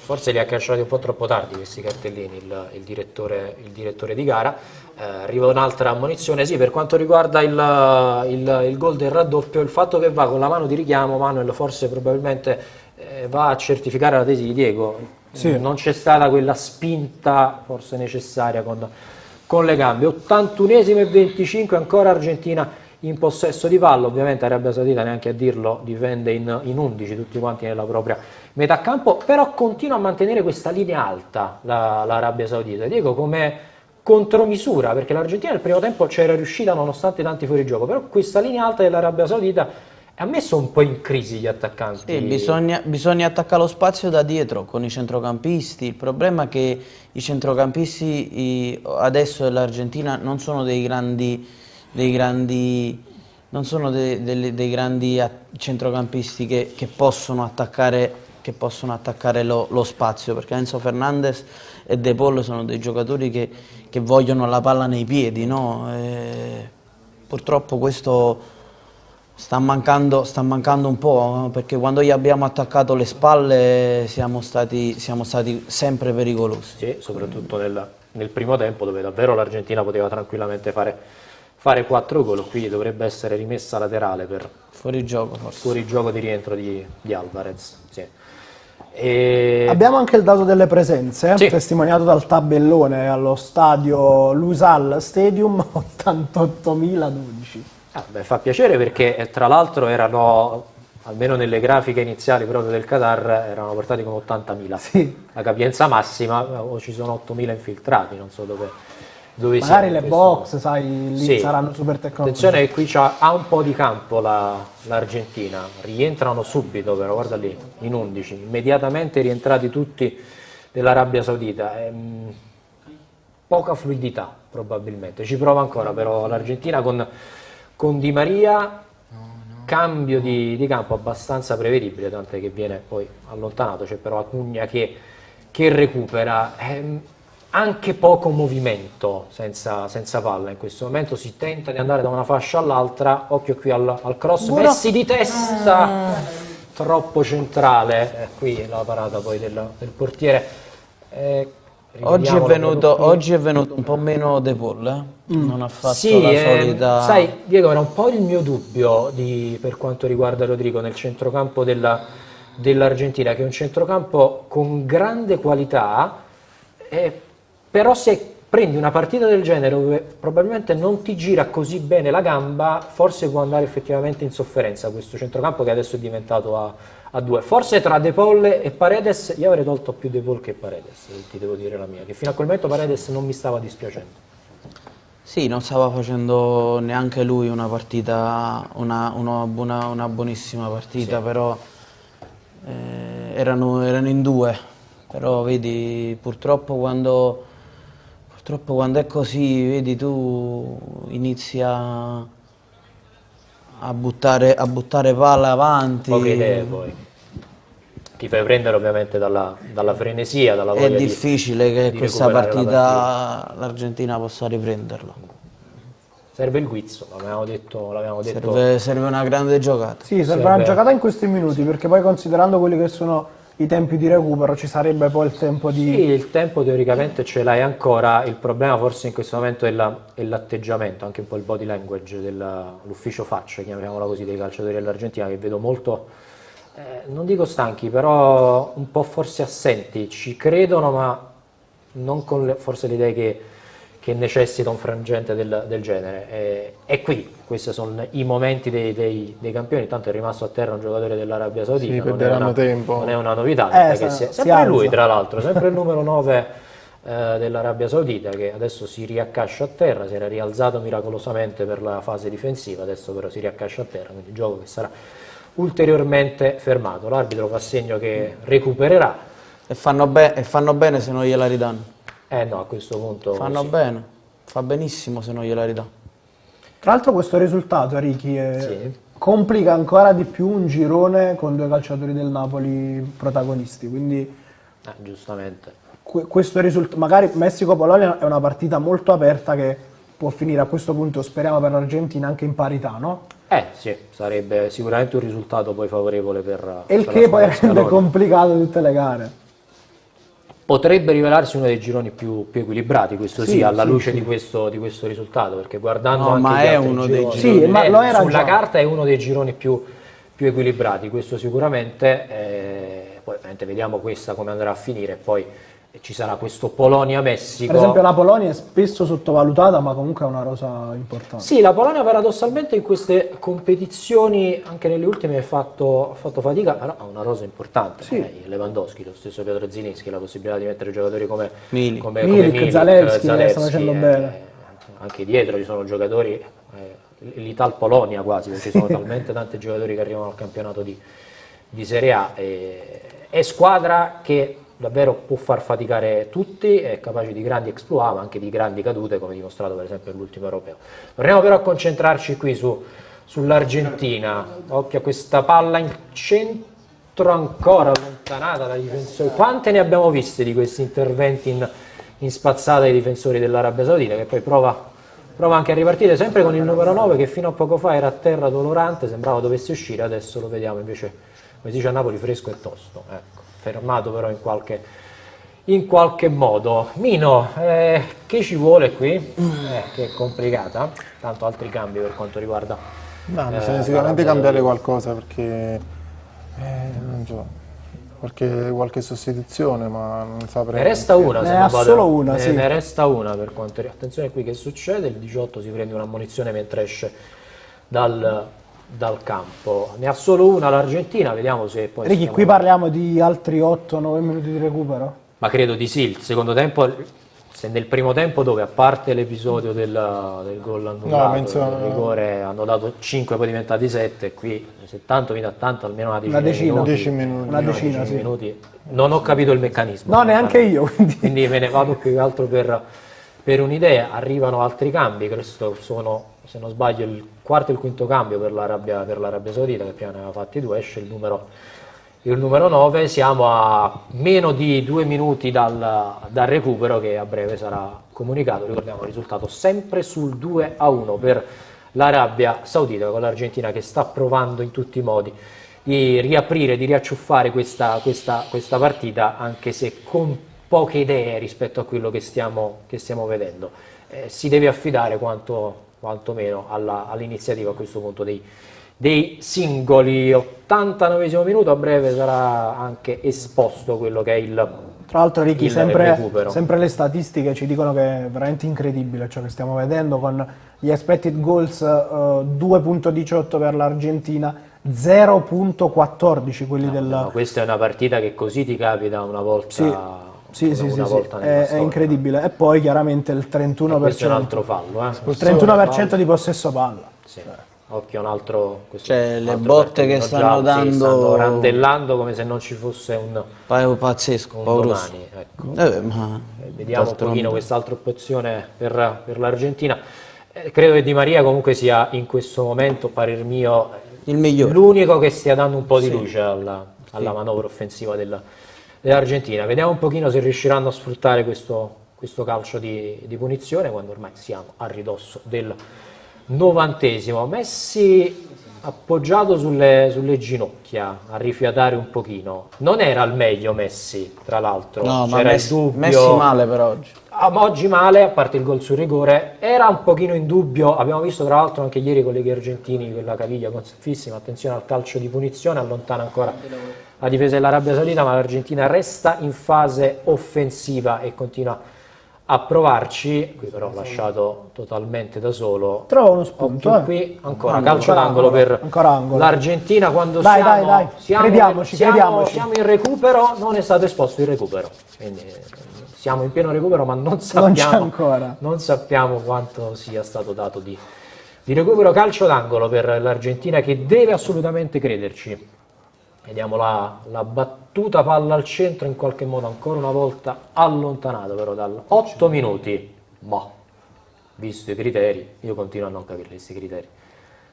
Forse li ha cacciati un po' troppo tardi questi cartellini il direttore di gara. Arriva un'altra ammonizione. Sì, per quanto riguarda il gol del raddoppio, il fatto che va con la mano di richiamo, Manuel forse probabilmente va a certificare la tesi di Diego. Sì. Non c'è stata quella spinta forse necessaria con le gambe. 81esimo e 25, ancora Argentina in possesso di palla. Ovviamente Arabia Saudita, neanche a dirlo, difende in 11 tutti quanti nella propria metà campo, però continua a mantenere questa linea alta l'Arabia Saudita. Dico come contromisura, perché l'Argentina nel primo tempo c'era riuscita nonostante tanti fuorigioco, però questa linea alta dell'Arabia Saudita ha messo un po' in crisi gli attaccanti. Sì, bisogna attaccare lo spazio da dietro con i centrocampisti. Il problema è che i centrocampisti adesso dell'Argentina non sono dei grandi centrocampisti che possono attaccare lo spazio, perché Enzo Fernandez e De Paul sono dei giocatori che vogliono la palla nei piedi, no? Purtroppo questo sta mancando un po', no? Perché quando gli abbiamo attaccato le spalle siamo stati sempre pericolosi. Sì, soprattutto nel primo tempo, dove davvero l'Argentina poteva tranquillamente fare 4 gol. Qui dovrebbe essere rimessa laterale per fuorigioco, forse. Fuorigioco di rientro di Alvarez. Sì. Abbiamo anche il dato delle presenze, testimoniato dal tabellone allo stadio Lusail Stadium, 88.012. Fa piacere, perché tra l'altro erano, almeno nelle grafiche iniziali proprio del Qatar, erano portati come 80.000. Sì. La capienza massima, o ci sono 8.000 infiltrati, non so dove magari le box, sai, lì saranno super tecnologiche. Attenzione che qui ha un po' di campo l'Argentina, rientrano subito, però guarda lì, in 11, immediatamente rientrati tutti dell'Arabia Saudita. Poca fluidità probabilmente, ci prova ancora però l'Argentina con Di Maria, cambio di campo abbastanza prevedibile, tant'è che viene poi allontanato. C'è però Acuna che recupera. Anche poco movimento senza palla in questo momento, si tenta di andare da una fascia all'altra. Occhio qui al cross, Messi di testa, troppo centrale, qui la parata poi del portiere. Oggi è venuto un po' meno De Paul, non ha fatto la solita... Sai Diego, era un po' il mio dubbio per quanto riguarda Rodrigo nel centrocampo dell'Argentina, che è un centrocampo con grande qualità, però si è prendi una partita del genere dove probabilmente non ti gira così bene la gamba, forse può andare effettivamente in sofferenza questo centrocampo che adesso è diventato a due. Forse tra De Paul e Paredes io avrei tolto più De Paul che Paredes, ti devo dire la mia, che fino a quel momento Paredes non mi stava dispiacendo. Sì, non stava facendo neanche lui una partita, una buonissima partita, Sì. però erano in due. Però vedi, purtroppo quando è così, vedi, tu inizi a buttare palle avanti. Poche idee poi. Ti fai prendere ovviamente dalla frenesia, dalla voglia È difficile che di questa recuperare la partita l'Argentina possa riprenderla. Serve il guizzo, l'avevamo detto. Serve una grande giocata. Sì, serve una giocata in questi minuti, perché poi considerando quelli che sono i tempi di recupero ci sarebbe poi il tempo di... Sì, il tempo teoricamente ce l'hai ancora, il problema forse in questo momento è l'atteggiamento, anche un po' il body language dell'ufficio faccia, chiamiamola così, dei calciatori dell'Argentina, che vedo molto, non dico stanchi, però un po' forse assenti, ci credono ma non con forse le idee che necessita un frangente del genere. E qui, questi sono i momenti dei campioni, tanto è rimasto a terra un giocatore dell'Arabia Saudita, Sì, perderanno tempo. non è una novità, perché si sempre alza. lui tra l'altro, sempre il numero 9 dell'Arabia Saudita, che adesso si riaccascia a terra, si era rialzato miracolosamente per la fase difensiva, adesso però si riaccascia a terra, quindi il gioco che sarà ulteriormente fermato. L'arbitro fa segno che recupererà. E fanno bene se non gliela ridanno. No, a questo punto Fanno sì. bene, fa benissimo se non gliela ridà. Tra l'altro questo risultato, Ricky, Sì. complica ancora di più un girone con due calciatori del Napoli protagonisti, quindi Giustamente. questo risultato, magari Messico-Polonia è una partita molto aperta che può finire a questo punto, speriamo per l'Argentina, anche in parità, no? Sì, sarebbe sicuramente un risultato poi favorevole per E il per che la poi squadra rende Scaloni. complicato tutte le gare. Potrebbe rivelarsi uno dei gironi più equilibrati, questo sì, alla luce di questo risultato, perché guardando No, anche ma gli è altri uno dei gironi, gironi. Sì, ma lo era sulla già. carta è uno dei gironi più equilibrati, questo sicuramente, poi ovviamente vediamo questa come andrà a finire, poi ci sarà questo Polonia-Messico. Per esempio la Polonia è spesso sottovalutata, ma comunque ha una rosa importante. Sì, la Polonia paradossalmente in queste competizioni, anche nelle ultime, ha fatto fatica, però ha una rosa importante. Lewandowski, lo stesso Piotr Zielinski, la possibilità di mettere giocatori come Milik. come Milik, Zalewski, sta facendo bene. Anche dietro ci sono giocatori, l'Ital-Polonia quasi, perché ci sono talmente tanti giocatori che arrivano al campionato di Serie A. È squadra che davvero può far faticare tutti, è capace di grandi exploit ma anche di grandi cadute, come dimostrato per esempio nell'ultimo europeo. Torniamo però a concentrarci qui sull'Argentina. Occhio a questa palla in centro ancora allontanata dai difensori. Quante ne abbiamo viste di questi interventi in spazzata dei difensori dell'Arabia Saudita, che poi prova anche a ripartire sempre con il numero 9 che fino a poco fa era a terra dolorante, sembrava dovesse uscire, adesso lo vediamo invece, come si dice a Napoli, fresco e tosto. Ecco, fermato però in qualche modo. Mino, che ci vuole qui? Che è complicata, tanto altri cambi per quanto riguarda No, bisogna sicuramente cambiare qualcosa perché non so, qualche sostituzione, ma non saprei. Ne resta una, se Ne non ha vado- solo una, sì. Ne resta una per quanto attenzione qui che succede, il 18 si prende un'ammonizione mentre esce dal campo. Ne ha solo una l'Argentina, vediamo se poi Ricky, stiamo- qui parliamo di altri 8-9 minuti di recupero? Ma credo di sì, il secondo tempo, se nel primo tempo dove a parte l'episodio del gol annullato, penso- del rigore, hanno dato 5 poi diventati 7, qui se tanto mi dà tanto almeno una decina, Una decina. di minuti. 10 minuti. Una decina, sì. Minuti. Non ho capito il meccanismo. No, neanche io, Quindi me ne vado più che altro per un'idea. Arrivano altri cambi, questo sono, se non sbaglio, il quarto e il quinto cambio per l'Arabia Saudita, che prima ne aveva fatti due, esce il numero 9, siamo a meno di 2 minuti dal recupero che a breve sarà comunicato. Ricordiamo il risultato sempre sul 2-1 per l'Arabia Saudita, con l'Argentina che sta provando in tutti i modi di riaprire, di riacciuffare questa partita, anche se con poche idee rispetto a quello che stiamo vedendo. Si deve affidare quantomeno all'iniziativa a questo punto dei singoli. 89esimo minuto, a breve sarà anche esposto quello che è il Tra l'altro Ricky, il sempre, recupero. sempre le statistiche ci dicono che è veramente incredibile ciò che stiamo vedendo con gli expected goals 2.18 per l'Argentina, 0.14 quelli del... No, questa è una partita che così ti capita una volta, Sì, una volta nella è storia. incredibile. E poi chiaramente il 31%, Questo è un altro fallo, il 31% di possesso palla. Sì. Occhio un altro, questo Cioè, è un le altro botte che cartellino stanno giallo, sì, stanno dando- randellando come se non ci fosse un Pazzesco, pauroso. domani. Ecco. Ma Vediamo un d'altronde- pochino quest'altra opzione per l'Argentina. Credo che Di Maria comunque sia in questo momento, parer mio, il migliore. l'unico che stia dando un po' di luce alla manovra offensiva dell'Argentina. Vediamo un pochino se riusciranno a sfruttare questo calcio di punizione quando ormai siamo a ridosso del 90°. Messi appoggiato sulle ginocchia a rifiatare un pochino. Non era al meglio Messi, tra l'altro. No, ma C'era il Messi, dubbio. Messi male per oggi. Ma oggi male, a parte il gol sul rigore, era un pochino in dubbio. Abbiamo visto tra l'altro anche ieri i colleghi argentini quella caviglia gonfissima. Attenzione al calcio di punizione, allontana ancora la difesa dell'Arabia Saudita, ma l'Argentina resta in fase offensiva e continua a provarci. Qui però lasciato totalmente da solo. Trova uno spunto. Occhio qui, ancora Angolo, calcio ancora d'angolo angolo, per ancora angolo. l'Argentina. Quando Dai, siamo, dai, crediamoci. siamo in recupero, non è stato esposto il recupero. Quindi siamo in pieno recupero, ma non c'è sappiamo, ancora. non sappiamo quanto sia stato dato di recupero. Calcio d'angolo per l'Argentina che deve assolutamente crederci. Vediamo la battuta, palla al centro, in qualche modo ancora una volta allontanato però dal 8 minuti. Ma visto i criteri, io continuo a non capire questi criteri.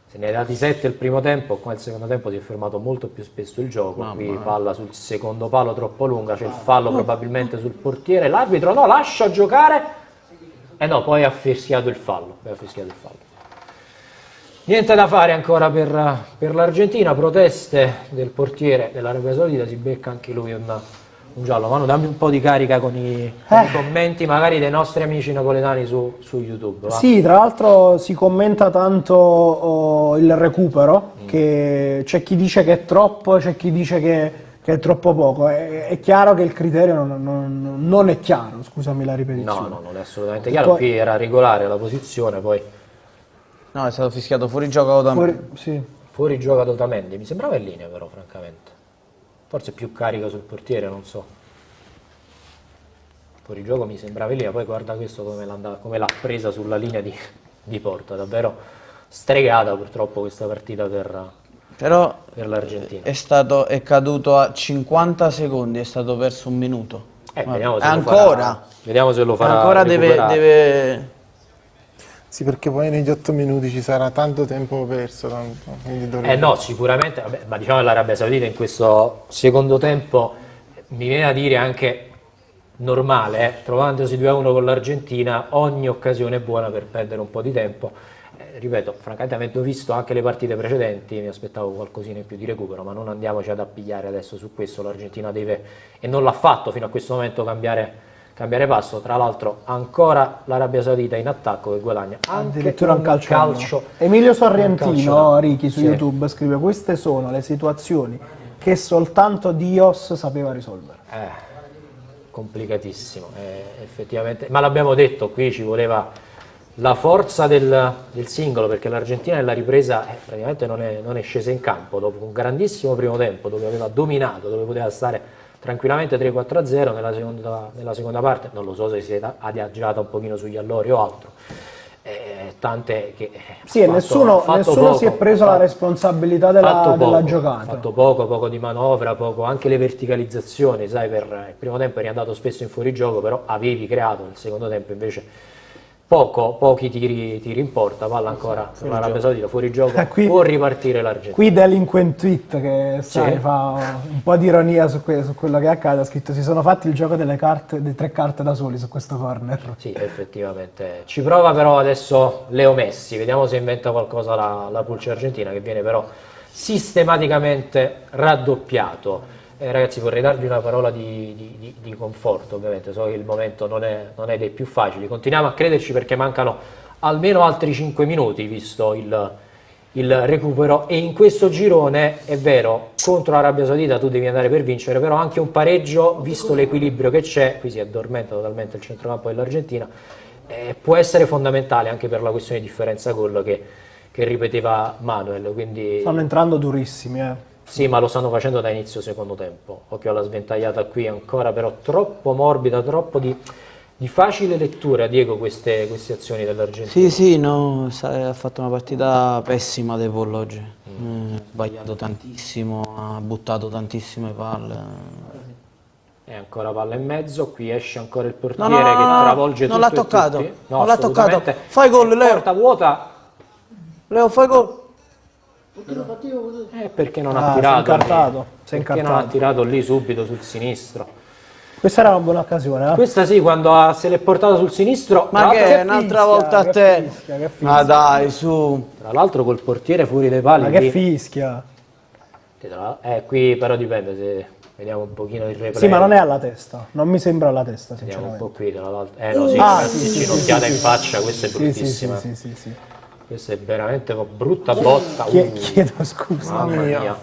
Se ne hai dati 7 il primo tempo, qua il secondo tempo si è fermato molto più spesso il gioco. Qui palla sul secondo palo troppo lunga, c'è il fallo probabilmente sul portiere. L'arbitro no, lascia giocare. E no, poi ha fischiato il fallo. Niente da fare ancora per l'Argentina, proteste del portiere dell'Arabia Saudita, si becca anche lui un giallo. Manu, dammi un po' di carica con i commenti magari dei nostri amici napoletani su YouTube. Va? Sì, tra l'altro si commenta tanto il recupero, che c'è chi dice che è troppo, c'è chi dice che è troppo poco. È chiaro che il criterio non è chiaro, scusami la ripetizione. No, non è assolutamente chiaro. Qui era regolare la posizione, poi No, è stato fischiato fuori gioco da fuori gioco da Otamendi. Mi sembrava in linea però, francamente. Forse più carica sul portiere, non so. Fuori gioco mi sembrava in linea, poi guarda questo come l'ha presa sulla linea di porta. Davvero stregata purtroppo questa partita per l'Argentina. È caduto a 50 secondi, è stato perso un minuto. Vediamo se Ancora? Vediamo se lo farà. Ancora recuperare. deve... Sì, perché poi negli 8 minuti ci sarà tanto tempo perso, quindi dovrebbe... No, sicuramente, vabbè, ma diciamo che l'Arabia Saudita in questo secondo tempo mi viene a dire anche normale, trovandosi 2-1 con l'Argentina, ogni occasione è buona per perdere un po' di tempo. Ripeto, francamente avendo visto anche le partite precedenti mi aspettavo qualcosina in più di recupero, ma non andiamoci ad appigliare adesso su questo. L'Argentina deve, e non l'ha fatto fino a questo momento, cambiare passo. Tra l'altro ancora l'Arabia Saudita in attacco che guadagna anche addirittura un calcio. un Emilio calcio Sorrentino, d'angolo. Ricky, su Sì. YouTube scrive: queste sono le situazioni che soltanto Dios sapeva risolvere. Complicatissimo, effettivamente, ma l'abbiamo detto, qui ci voleva la forza del singolo, perché l'Argentina nella ripresa praticamente non è scesa in campo dopo un grandissimo primo tempo dove aveva dominato, dove poteva stare tranquillamente 3-4-0 nella seconda parte. Non lo so se si è adagiata un pochino sugli allori o altro, tante che Sì, e nessuno si è preso la responsabilità della giocata. Ha fatto poco di manovra, poco anche le verticalizzazioni, sai, per il primo tempo eri andato spesso in fuorigioco, però avevi creato. Nel secondo tempo invece pochi tiri in porta, palla ancora per l'Arabia Saudita, fuori gioco, può ripartire l'Argentina. Qui Delinquent Tweet, che sai, Sì. fa un po' di ironia su quello che accade, ha scritto: si sono fatti il gioco delle 3 carte da soli su questo corner. Sì, effettivamente. Ci prova però adesso Leo Messi, vediamo se inventa qualcosa la Pulce Argentina, che viene però sistematicamente raddoppiato. Ragazzi, vorrei darvi una parola di conforto, ovviamente, so che il momento non è dei più facili, continuiamo a crederci perché mancano almeno altri 5 minuti, visto il il recupero, e in questo girone è vero, contro l'Arabia Saudita tu devi andare per vincere, però anche un pareggio, visto l'equilibrio che c'è, qui si addormenta totalmente il centrocampo dell'Argentina, può essere fondamentale anche per la questione di differenza gol che ripeteva Manuel, quindi Stanno entrando durissimi, sì, ma lo stanno facendo da inizio secondo tempo. Occhio alla sventagliata qui, ancora però troppo morbida, troppo di facile lettura, Diego, queste azioni dell'Argentina. Sì, no, ha fatto una partita pessima De Paul oggi. Ha sbagliato tantissimo, ha buttato tantissime palle. E ancora palla in mezzo, qui esce ancora il portiere che travolge tutto non l'ha e toccato, tutti. No, non l'ha toccato. assolutamente. Fai gol, Leo. Porta vuota. Leo, fai gol. Perché non Ah, ha si è tirato incartato, lì. si è Perché non ha incartato. tirato lì subito sul sinistro. Questa era una buona occasione, Questa sì, quando se l'è portata sul sinistro, Ma tra che l'altro- è un'altra volta a che te? fischia, che fischia. Ma dai, su. tra l'altro col portiere fuori dai pali. Ma che lì. fischia. Qui però dipende, se vediamo un pochino il replay. Sì, ma non è alla testa, non mi sembra alla testa, Vediamo un sinceramente. po' qui, tra l'altro. No, sì, Ah, ragazzi, sì, sì, ginocchiata sì, in sì, faccia, questa è Sì, sì, bruttissima. sì. Questa è veramente una brutta botta. Chiedo scusa. Mamma mia.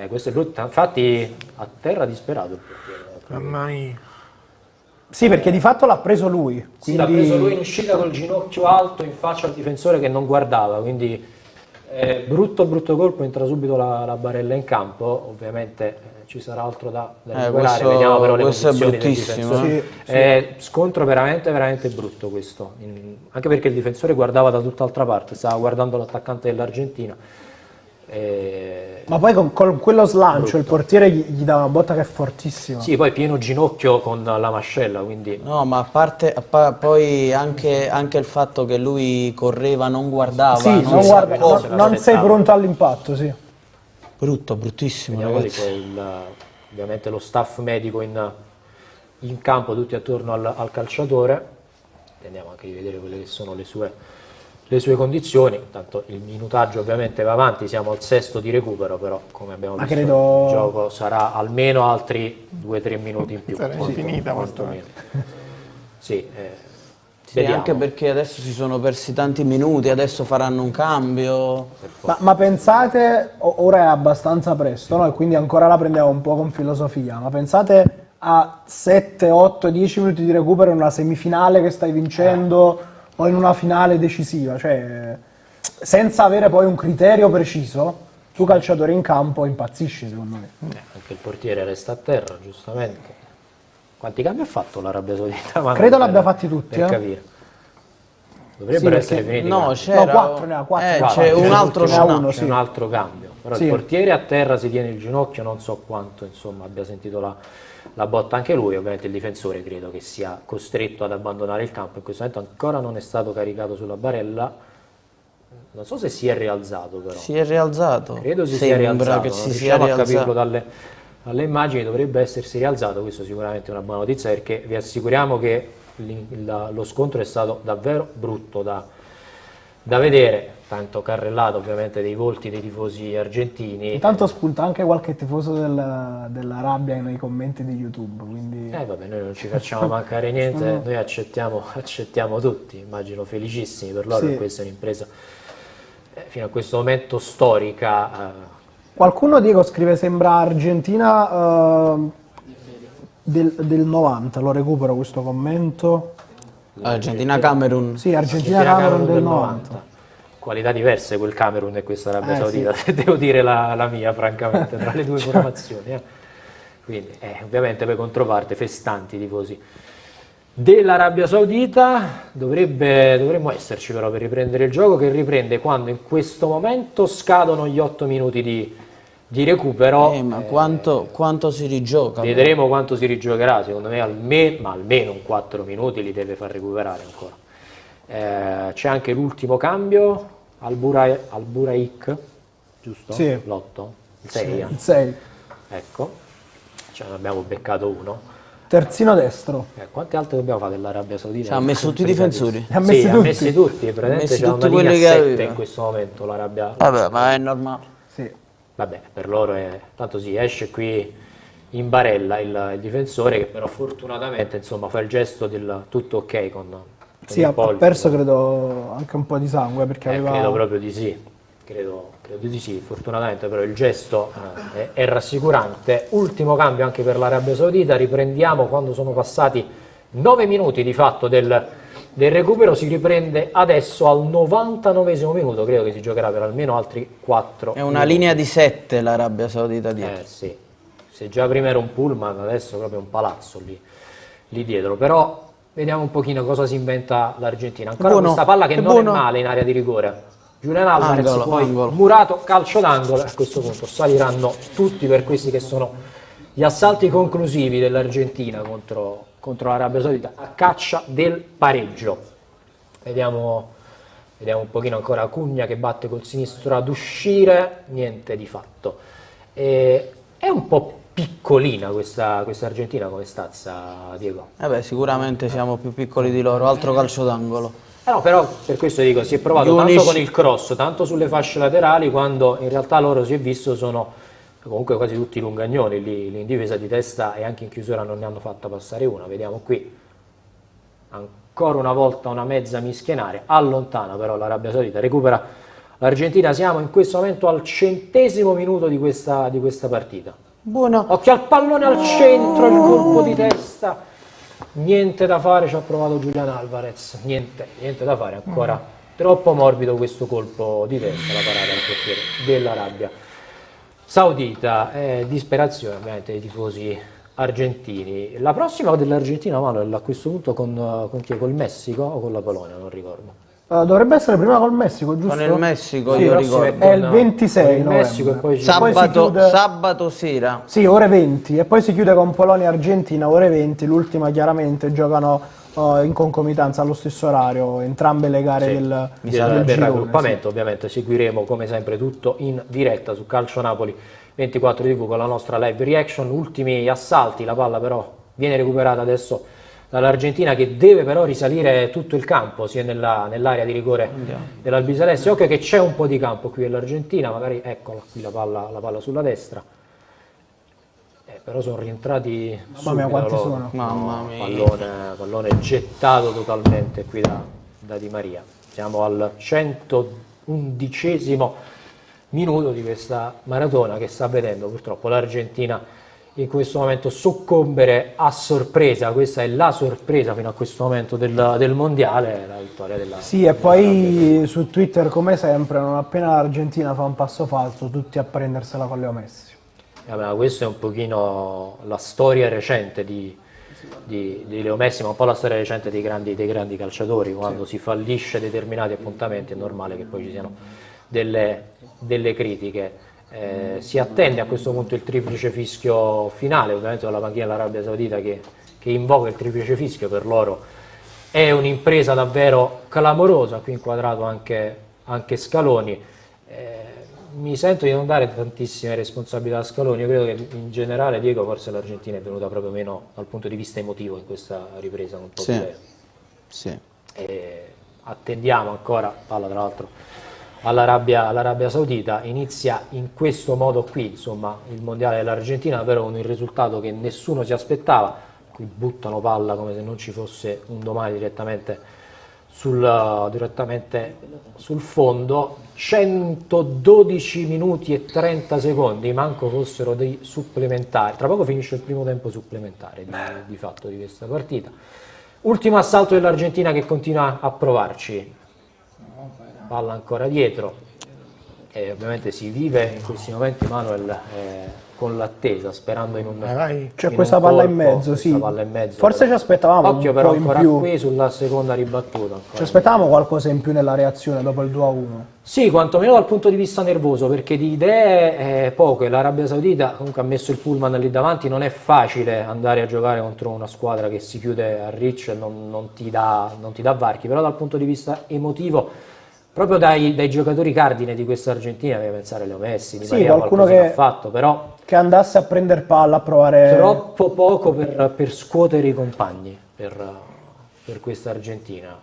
Questa è brutta. Infatti a terra disperato il portiere. Mamma mia. Sì, perché di fatto l'ha preso lui. Sì, l'ha preso lui in uscita col ginocchio alto in faccia al difensore che non guardava, quindi brutto colpo, entra subito la Barella in campo, ovviamente ci sarà altro da recuperare, questo- vediamo però le questo è posizioni del bruttissimo, difensore. Scontro veramente brutto questo, anche perché il difensore guardava da tutt'altra parte, stava guardando l'attaccante dell'Argentina. Ma poi con quello slancio Brutto. il portiere gli dà una botta che è fortissima. Sì, poi pieno ginocchio con la mascella, quindi No, ma a parte, poi anche il fatto che lui correva, non guardava. Sì, non non, si guarda, accorse. se non sei l'aspettava. pronto all'impatto, sì. Bruttissimo, vediamo lì ragazzi. poi ovviamente lo staff medico in campo, tutti attorno al calciatore. Andiamo anche a vedere quelle che sono le sue condizioni. Intanto il minutaggio ovviamente va avanti, siamo al sesto di recupero, però come abbiamo Ma visto credo- il gioco sarà almeno altri 2-3 minuti in più. Sarà infinita quantomeno. Sì, Sì, vediamo. anche perché adesso si sono persi tanti minuti, adesso faranno un cambio. Ma pensate, ora è abbastanza presto, no? E quindi ancora la prendiamo un po' con filosofia, ma pensate a 7, 8, 10 minuti di recupero in una semifinale che stai vincendo o in una finale decisiva, cioè senza avere poi un criterio preciso, tu calciatore in campo impazzisci secondo me. Anche il portiere resta a terra, giustamente. Quanti cambi ha fatto l'Arabia Saudita? Ma Credo per- l'abbia fatti tutti, per capire. Dovrebbero Sì, essere perché- finiti. No, i cambi. c'era. No, quattro ne ha, quattro. C'è un altro ne ha scenario. uno, C'è sì. un altro cambio, però Sì. il portiere a terra si tiene il ginocchio, non so quanto insomma abbia sentito la botta anche lui, ovviamente il difensore credo che sia costretto ad abbandonare il campo, in questo momento ancora non è stato caricato sulla barella, non so se si è rialzato però, Si è rialzato. credo si sia Sembra rialzato, che non si sia riusciamo a capirlo rialzato. dalle immagini, dovrebbe essersi rialzato, questo sicuramente è una buona notizia perché vi assicuriamo che lo scontro è stato davvero brutto da vedere, tanto carrellato ovviamente dei volti dei tifosi argentini. Intanto spunta anche qualche tifoso dell'Arabia nei commenti di YouTube, quindi Vabbè, noi non ci facciamo mancare niente, noi accettiamo tutti, immagino felicissimi per loro, Sì. questa è un'impresa fino a questo momento storica. qualcuno, Diego, scrive sembra Argentina del 90, lo recupero questo commento. Argentina-Camerun. Sì, Argentina-Camerun del 90. Qualità diverse quel Camerun e questa Arabia Sì. Saudita, se devo dire la mia francamente, tra le due formazioni. Quindi ovviamente per controparte festanti i tifosi dell'Arabia Saudita, dovremmo esserci però per riprendere il gioco, che riprende quando in questo momento scadono gli 8 minuti di recupero. Ma quanto si rigioca? Vedremo quanto si rigiocherà, secondo me almeno un 4 minuti li deve far recuperare ancora. C'è anche l'ultimo cambio, Al-Buraik, giusto? Sì. L'8? Il 6, Il 6. ecco, ce ne abbiamo beccato uno. Terzino destro. Quante altre dobbiamo fare dell'Arabia Saudita? Ci ha messo tutti i difensori. Li ha messi Sì, ha tutti. messi tutti, praticamente messi c'è tutti una linea quelli che 7 aveva. in questo momento l'Arabia. Vabbè, ma è normale. Sì. Vabbè, per loro è tanto sì, esce qui in barella il difensore che però fortunatamente insomma fa il gesto del tutto ok con Sì, il ha pollice. perso credo anche un po' di sangue perché aveva... Credo proprio di sì. credo di sì, fortunatamente però il gesto è rassicurante. Ultimo cambio anche per l'Arabia Saudita, riprendiamo quando sono passati 9 minuti di fatto del recupero, si riprende adesso al 99esimo minuto, credo che si giocherà per almeno altri 4 È una linea di 7 l'Arabia Saudita dietro. sì, se già prima era un pullman, adesso è proprio un palazzo lì dietro, però vediamo un pochino cosa si inventa l'Argentina. Ancora Buono, questa palla che è non buono. è male in area di rigore. Julian Alvarez, Angolo, poi angolo. Murato, calcio d'angolo, e a questo punto saliranno tutti per questi che sono gli assalti conclusivi dell'Argentina contro l'Arabia Saudita a caccia del pareggio. Vediamo un pochino ancora Acugna che batte col sinistro ad uscire, niente di fatto. È un po' piccolina questa Argentina come stazza, Diego. Sicuramente siamo più piccoli di loro, altro calcio d'angolo. No, però per questo dico, si è provato Gli tanto unici- con il cross, tanto sulle fasce laterali, quando in realtà loro si è visto sono comunque quasi tutti lungagnoni lì in difesa di testa, e anche in chiusura non ne hanno fatta passare una. Vediamo qui, ancora una volta una mezza mischienaria, allontana però l'Arabia Saudita, recupera l'Argentina. Siamo in questo momento al 100° minuto di questa partita. Buono. Occhio al pallone al centro, il colpo di testa. Niente da fare, ci ha provato Julian Alvarez. Niente da fare, ancora troppo morbido questo colpo di testa, la parata del portiere dell'Arabia Saudita. Disperazione ovviamente dei tifosi argentini. La prossima dell'Argentina, Manuel, a questo punto con chi è? Col Messico o con la Polonia? Non ricordo. Dovrebbe essere prima col Messico, giusto? Con il Messico, Sì, io prossimo ricordo. È il 26 con il novembre. Messico e poi ci Poi si Sabato, chiude- sabato sera. Sì, ore 20 e poi si chiude con Polonia-Argentina ore 20, l'ultima chiaramente giocano in concomitanza allo stesso orario entrambe le gare del del girone, raggruppamento. Ovviamente seguiremo come sempre tutto in diretta su Calcio Napoli 24 TV con la nostra live reaction. Ultimi assalti, la palla però viene recuperata adesso dall'Argentina, che deve però risalire tutto il campo, sia nell'area di rigore dell'Albiceleste. Occhio che c'è un po' di campo qui dell'Argentina, magari eccola qui la palla sulla destra. Però sono rientrati Mamma mia, quanti loro. sono? Mamma mia. Pallone gettato totalmente qui da Di Maria. Siamo al 111° minuto di questa maratona che sta vedendo purtroppo l'Argentina in questo momento soccombere a sorpresa. Questa è la sorpresa fino a questo momento del mondiale, la vittoria della Sì, e poi su Twitter come sempre, non appena l'Argentina fa un passo falso, tutti a prendersela con Leo Messi. Vabbè, questa è un pochino la storia recente di Leo Messi, ma un po' la storia recente dei grandi calciatori. Quando si fallisce determinati appuntamenti è normale che poi ci siano delle critiche. Si attende a questo punto il triplice fischio finale, ovviamente dalla panchina dell'Arabia Saudita che invoca il triplice fischio. Per loro è un'impresa davvero clamorosa, qui inquadrato anche Scaloni. Mi sento di non dare tantissime responsabilità a Scaloni. Io credo che in generale, Diego, forse l'Argentina è venuta proprio meno dal punto di vista emotivo in questa ripresa un po' Sì. più lei. Sì. Attendiamo ancora, palla tra l'altro all'Arabia Saudita. Inizia in questo modo qui, insomma, il mondiale dell'Argentina, davvero con il risultato che nessuno si aspettava. Qui buttano palla come se non ci fosse un domani direttamente sul fondo. 112 minuti e 30 secondi, manco fossero dei supplementari. Tra poco finisce il primo tempo supplementare di fatto di questa partita. Ultimo assalto dell'Argentina che continua a provarci. Palla ancora dietro, e ovviamente si vive in questi momenti, Manuel, con l'attesa, sperando in un C'è in questa un palla colpo, in mezzo, questa sì. palla in mezzo, Forse però. ci aspettavamo Occhio un però po' in ancora più. qui sulla seconda ribattuta. Ci Ancora. aspettavamo qualcosa in più nella reazione dopo il 2-1. Sì, quantomeno dal punto di vista nervoso, perché di idee poche. L'Arabia Saudita comunque ha messo il pullman lì davanti, non è facile andare a giocare contro una squadra che si chiude a riccio e non ti dà varchi, però dal punto di vista emotivo, proprio dai giocatori cardine di questa Argentina, devi pensare a Leo Messi, Di Sì, Maria qualcuno qualcosina che- ha fatto, però Che andasse a prendere palla, a provare... troppo poco per scuotere i compagni per questa Argentina.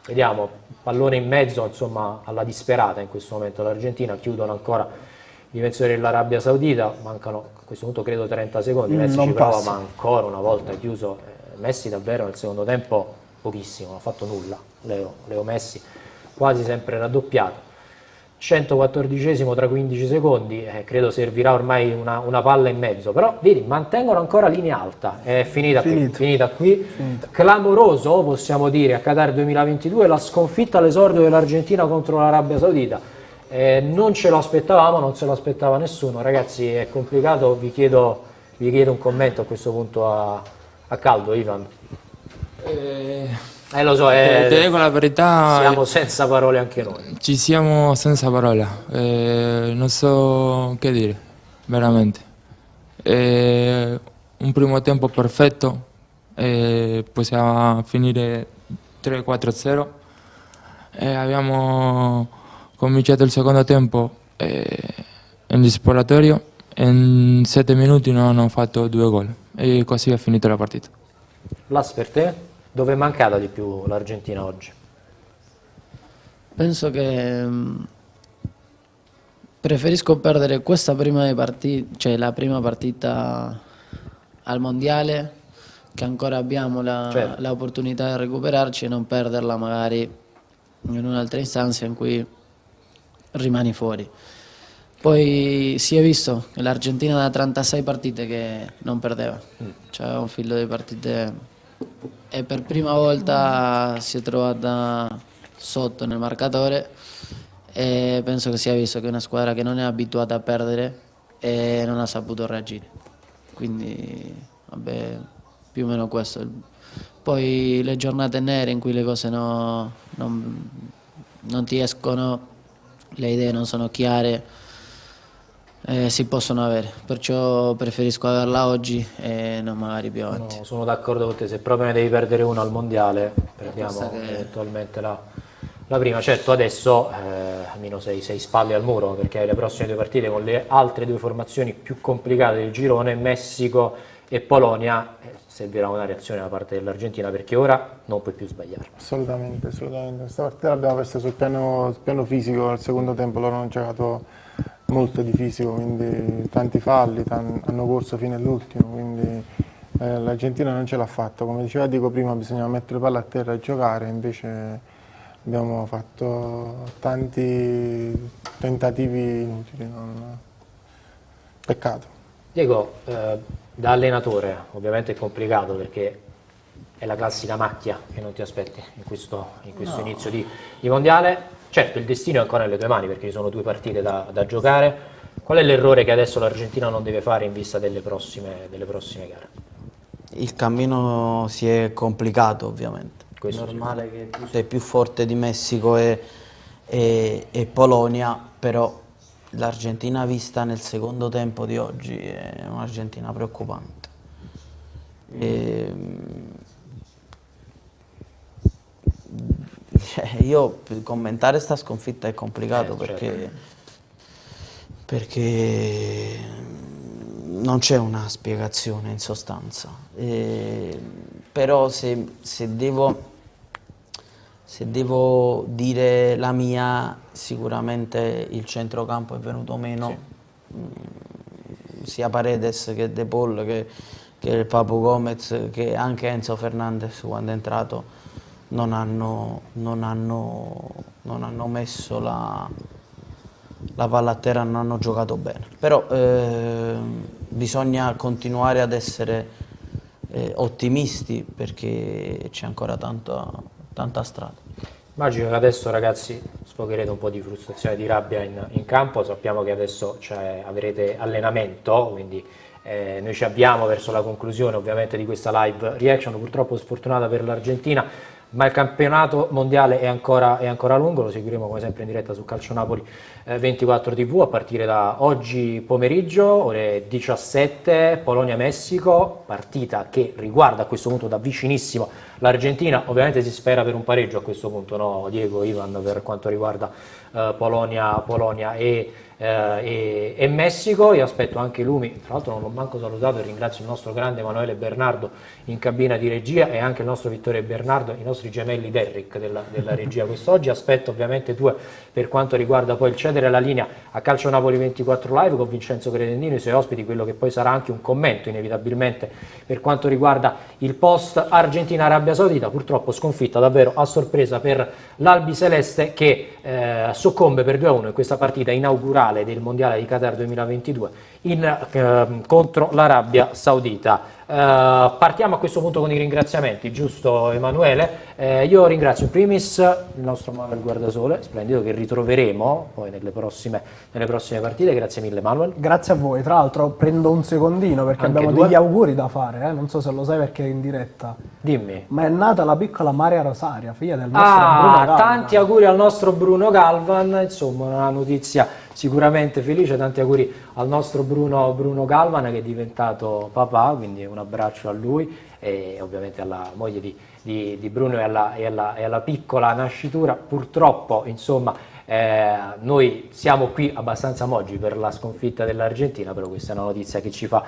Vediamo, pallone in mezzo, insomma, alla disperata in questo momento l'Argentina. Chiudono ancora i difensori dell'Arabia Saudita, mancano a questo punto credo 30 secondi, Messi non ci prova, passa. ma ancora una volta chiuso. Messi davvero nel secondo tempo pochissimo, non ha fatto nulla Leo Messi, quasi sempre raddoppiato. 114esimo tra 15 secondi, credo servirà ormai una palla e mezzo, però vedi, mantengono ancora linea alta, è finita qui. Clamoroso, possiamo dire, a Qatar 2022, la sconfitta all'esordio dell'Argentina contro l'Arabia Saudita. Non ce lo aspettavamo, non se lo aspettava nessuno, ragazzi, è complicato, vi chiedo un commento a questo punto a caldo, Ivan. Lo so, Te dico la verità, siamo senza parole anche noi. ci siamo senza parola, non so che dire, veramente. Un primo tempo perfetto, possiamo finire 3-4-0. Abbiamo cominciato il secondo tempo in disperatorio, in 7 minuti non hanno fatto 2 gol e così è finita la partita. Las, per te? Dove è mancata di più l'Argentina oggi? Penso che preferisco perdere questa prima partita, cioè la prima partita al mondiale, che ancora abbiamo Certo. l'opportunità di recuperarci e non perderla magari in un'altra istanza in cui rimani fuori. Poi si è visto che l'Argentina da 36 partite che non perdeva, c'era un filo di partite e per prima volta si è trovata sotto nel marcatore e penso che si è visto che è una squadra che non è abituata a perdere e non ha saputo reagire. Quindi vabbè, più o meno questo. Poi le giornate nere in cui le cose non ti escono, le idee non sono chiare, si possono avere, perciò preferisco averla oggi e non magari più avanti. No, sono d'accordo con te, se proprio ne devi perdere una al mondiale, perdiamo Basta che- eventualmente la prima. Certo, adesso almeno sei spalle al muro, perché hai le prossime 2 partite con le altre 2 formazioni più complicate del girone, Messico e Polonia. Servirà una reazione da parte dell'Argentina, perché ora non puoi più sbagliare. Assolutamente, assolutamente. Questa partita l'abbiamo persa sul piano fisico, al secondo tempo loro hanno giocato molto di fisico, quindi tanti falli, hanno corso fino all'ultimo, quindi l'Argentina non ce l'ha fatta. Come diceva Dico prima, bisognava mettere palla a terra e giocare, invece abbiamo fatto tanti tentativi inutili, peccato. Diego, da allenatore ovviamente è complicato, perché è la classica macchia che non ti aspetti in questo inizio di mondiale. Certo, il destino è ancora nelle tue mani, perché ci sono 2 partite da giocare. Qual è l'errore che adesso l'Argentina non deve fare in vista delle prossime gare? Il cammino si è complicato, ovviamente. È Questo normale che tu sei più forte di Messico e Polonia, però l'Argentina vista nel secondo tempo di oggi è un'Argentina preoccupante. Io commentare sta sconfitta è complicato perché non c'è una spiegazione in sostanza. Però se devo dire la mia, sicuramente il centrocampo è venuto meno, sia Paredes che De Paul che il Papu Gomez, che anche Enzo Fernandez quando è entrato non hanno messo la palla a terra, non hanno giocato bene. Però bisogna continuare ad essere ottimisti, perché c'è ancora tanta strada. Immagino che adesso, ragazzi, sfogherete un po' di frustrazione, di rabbia in campo. Sappiamo che adesso avrete allenamento, quindi noi ci avviamo verso la conclusione ovviamente di questa live reaction, purtroppo sfortunata per l'Argentina, ma il campionato mondiale è ancora lungo. Lo seguiremo come sempre in diretta su Calcio Napoli 24 TV a partire da oggi pomeriggio, ore 17, Polonia-Messico, partita che riguarda a questo punto da vicinissimo l'Argentina. Ovviamente si spera per un pareggio a questo punto, no Diego, Ivan, per quanto riguarda Polonia e Messico. Io aspetto anche Lumi, tra l'altro non l'ho manco salutato, e ringrazio il nostro grande Emanuele Bernardo in cabina di regia, e anche il nostro Vittorio Bernardo, i nostri gemelli Derrick della regia quest'oggi. Aspetto ovviamente tu per quanto riguarda poi il cedere la linea a Calcio Napoli 24 Live con Vincenzo Credendino e i suoi ospiti, quello che poi sarà anche un commento inevitabilmente per quanto riguarda il post Argentina-Arabia Arabia Saudita, purtroppo sconfitta davvero a sorpresa per l'Albiceleste che soccombe per 2-1 in questa partita inaugurale del Mondiale di Qatar 2022 contro l'Arabia Saudita. Partiamo a questo punto con i ringraziamenti, giusto Emanuele? Io ringrazio in primis il nostro Manuel Guardasole, splendido, che ritroveremo poi nelle prossime partite. Grazie mille Manuel. Grazie a voi, tra l'altro prendo un secondino perché Anche abbiamo due? degli auguri da fare, non so se lo sai perché è in diretta. Dimmi. Ma è nata la piccola Maria Rosaria, figlia del nostro Bruno Galvan. Tanti auguri al nostro Bruno Galvan, insomma una notizia sicuramente felice, tanti auguri al nostro Bruno Galvan che è diventato papà, quindi un abbraccio a lui e ovviamente alla moglie di Bruno e alla piccola nascitura. Purtroppo insomma noi siamo qui abbastanza moggi per la sconfitta dell'Argentina, però questa è una notizia che ci fa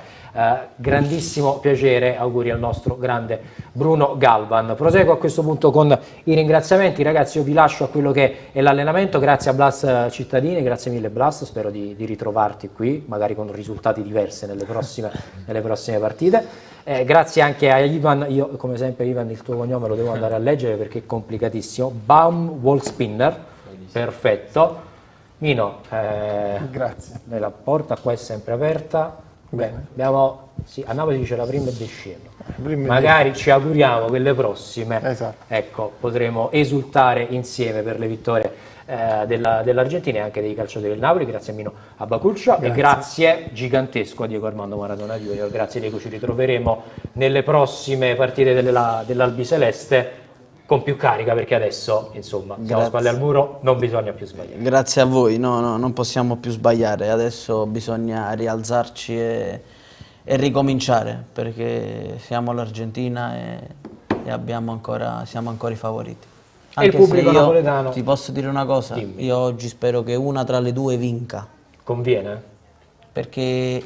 grandissimo piacere. Auguri al nostro grande Bruno Galvan. Proseguo a questo punto con i ringraziamenti, ragazzi. Io vi lascio a quello che è l'allenamento. Grazie a Blas Cittadini, grazie mille Blas, spero di ritrovarti qui magari con risultati diversi nelle prossime partite. Grazie anche a Ivan, io come sempre Ivan il tuo cognome lo devo andare a leggere perché è complicatissimo. Baum Wallspinner, perfetto. Mino, Grazie. la porta qua è sempre aperta. Bene. Sì, a Napoli dice la prima è descendo. Prima è Magari ci auguriamo che le prossime Esatto. ecco, potremo esultare insieme per le vittorie dell'Argentina e anche dei calciatori del Napoli. Grazie a Mino Abaculcio e grazie gigantesco a Diego Armando Maradona Junior. Grazie Diego, ci ritroveremo nelle prossime partite dell'Albiceleste con più carica perché adesso insomma siamo spalle al muro, non bisogna più sbagliare. Grazie a voi, no, non possiamo più sbagliare, adesso bisogna rialzarci e ricominciare perché siamo l'Argentina e siamo ancora i favoriti. E il pubblico napoletano? Ti posso dire una cosa? Dimmi. Io oggi spero che una tra le due vinca, Conviene? perché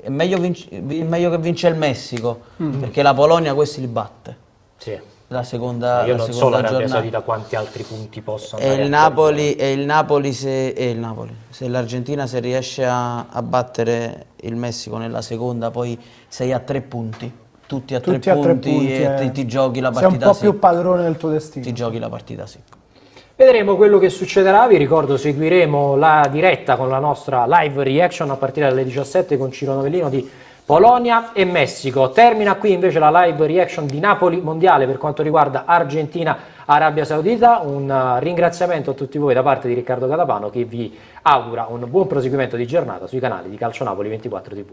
è meglio che vince il Messico, perché la Polonia questi li batte. Sì. La seconda, Io la non so seconda l'Arabia giornata. Saudita quanti altri punti possono E il Napoli, se l'Argentina se riesce a battere il Messico nella seconda, poi sei a 3 punti, tutti a 3 punti e ti giochi la partita sei un po' più secca. padrone del tuo destino. Ti giochi la partita secca. Vedremo quello che succederà, vi ricordo seguiremo la diretta con la nostra live reaction a partire dalle 17 con Ciro Novellino di Polonia e Messico. Termina qui invece la live reaction di Napoli Mondiale per quanto riguarda Argentina-Arabia Saudita. Un ringraziamento a tutti voi da parte di Riccardo Catapano che vi augura un buon proseguimento di giornata sui canali di Calcio Napoli 24 TV.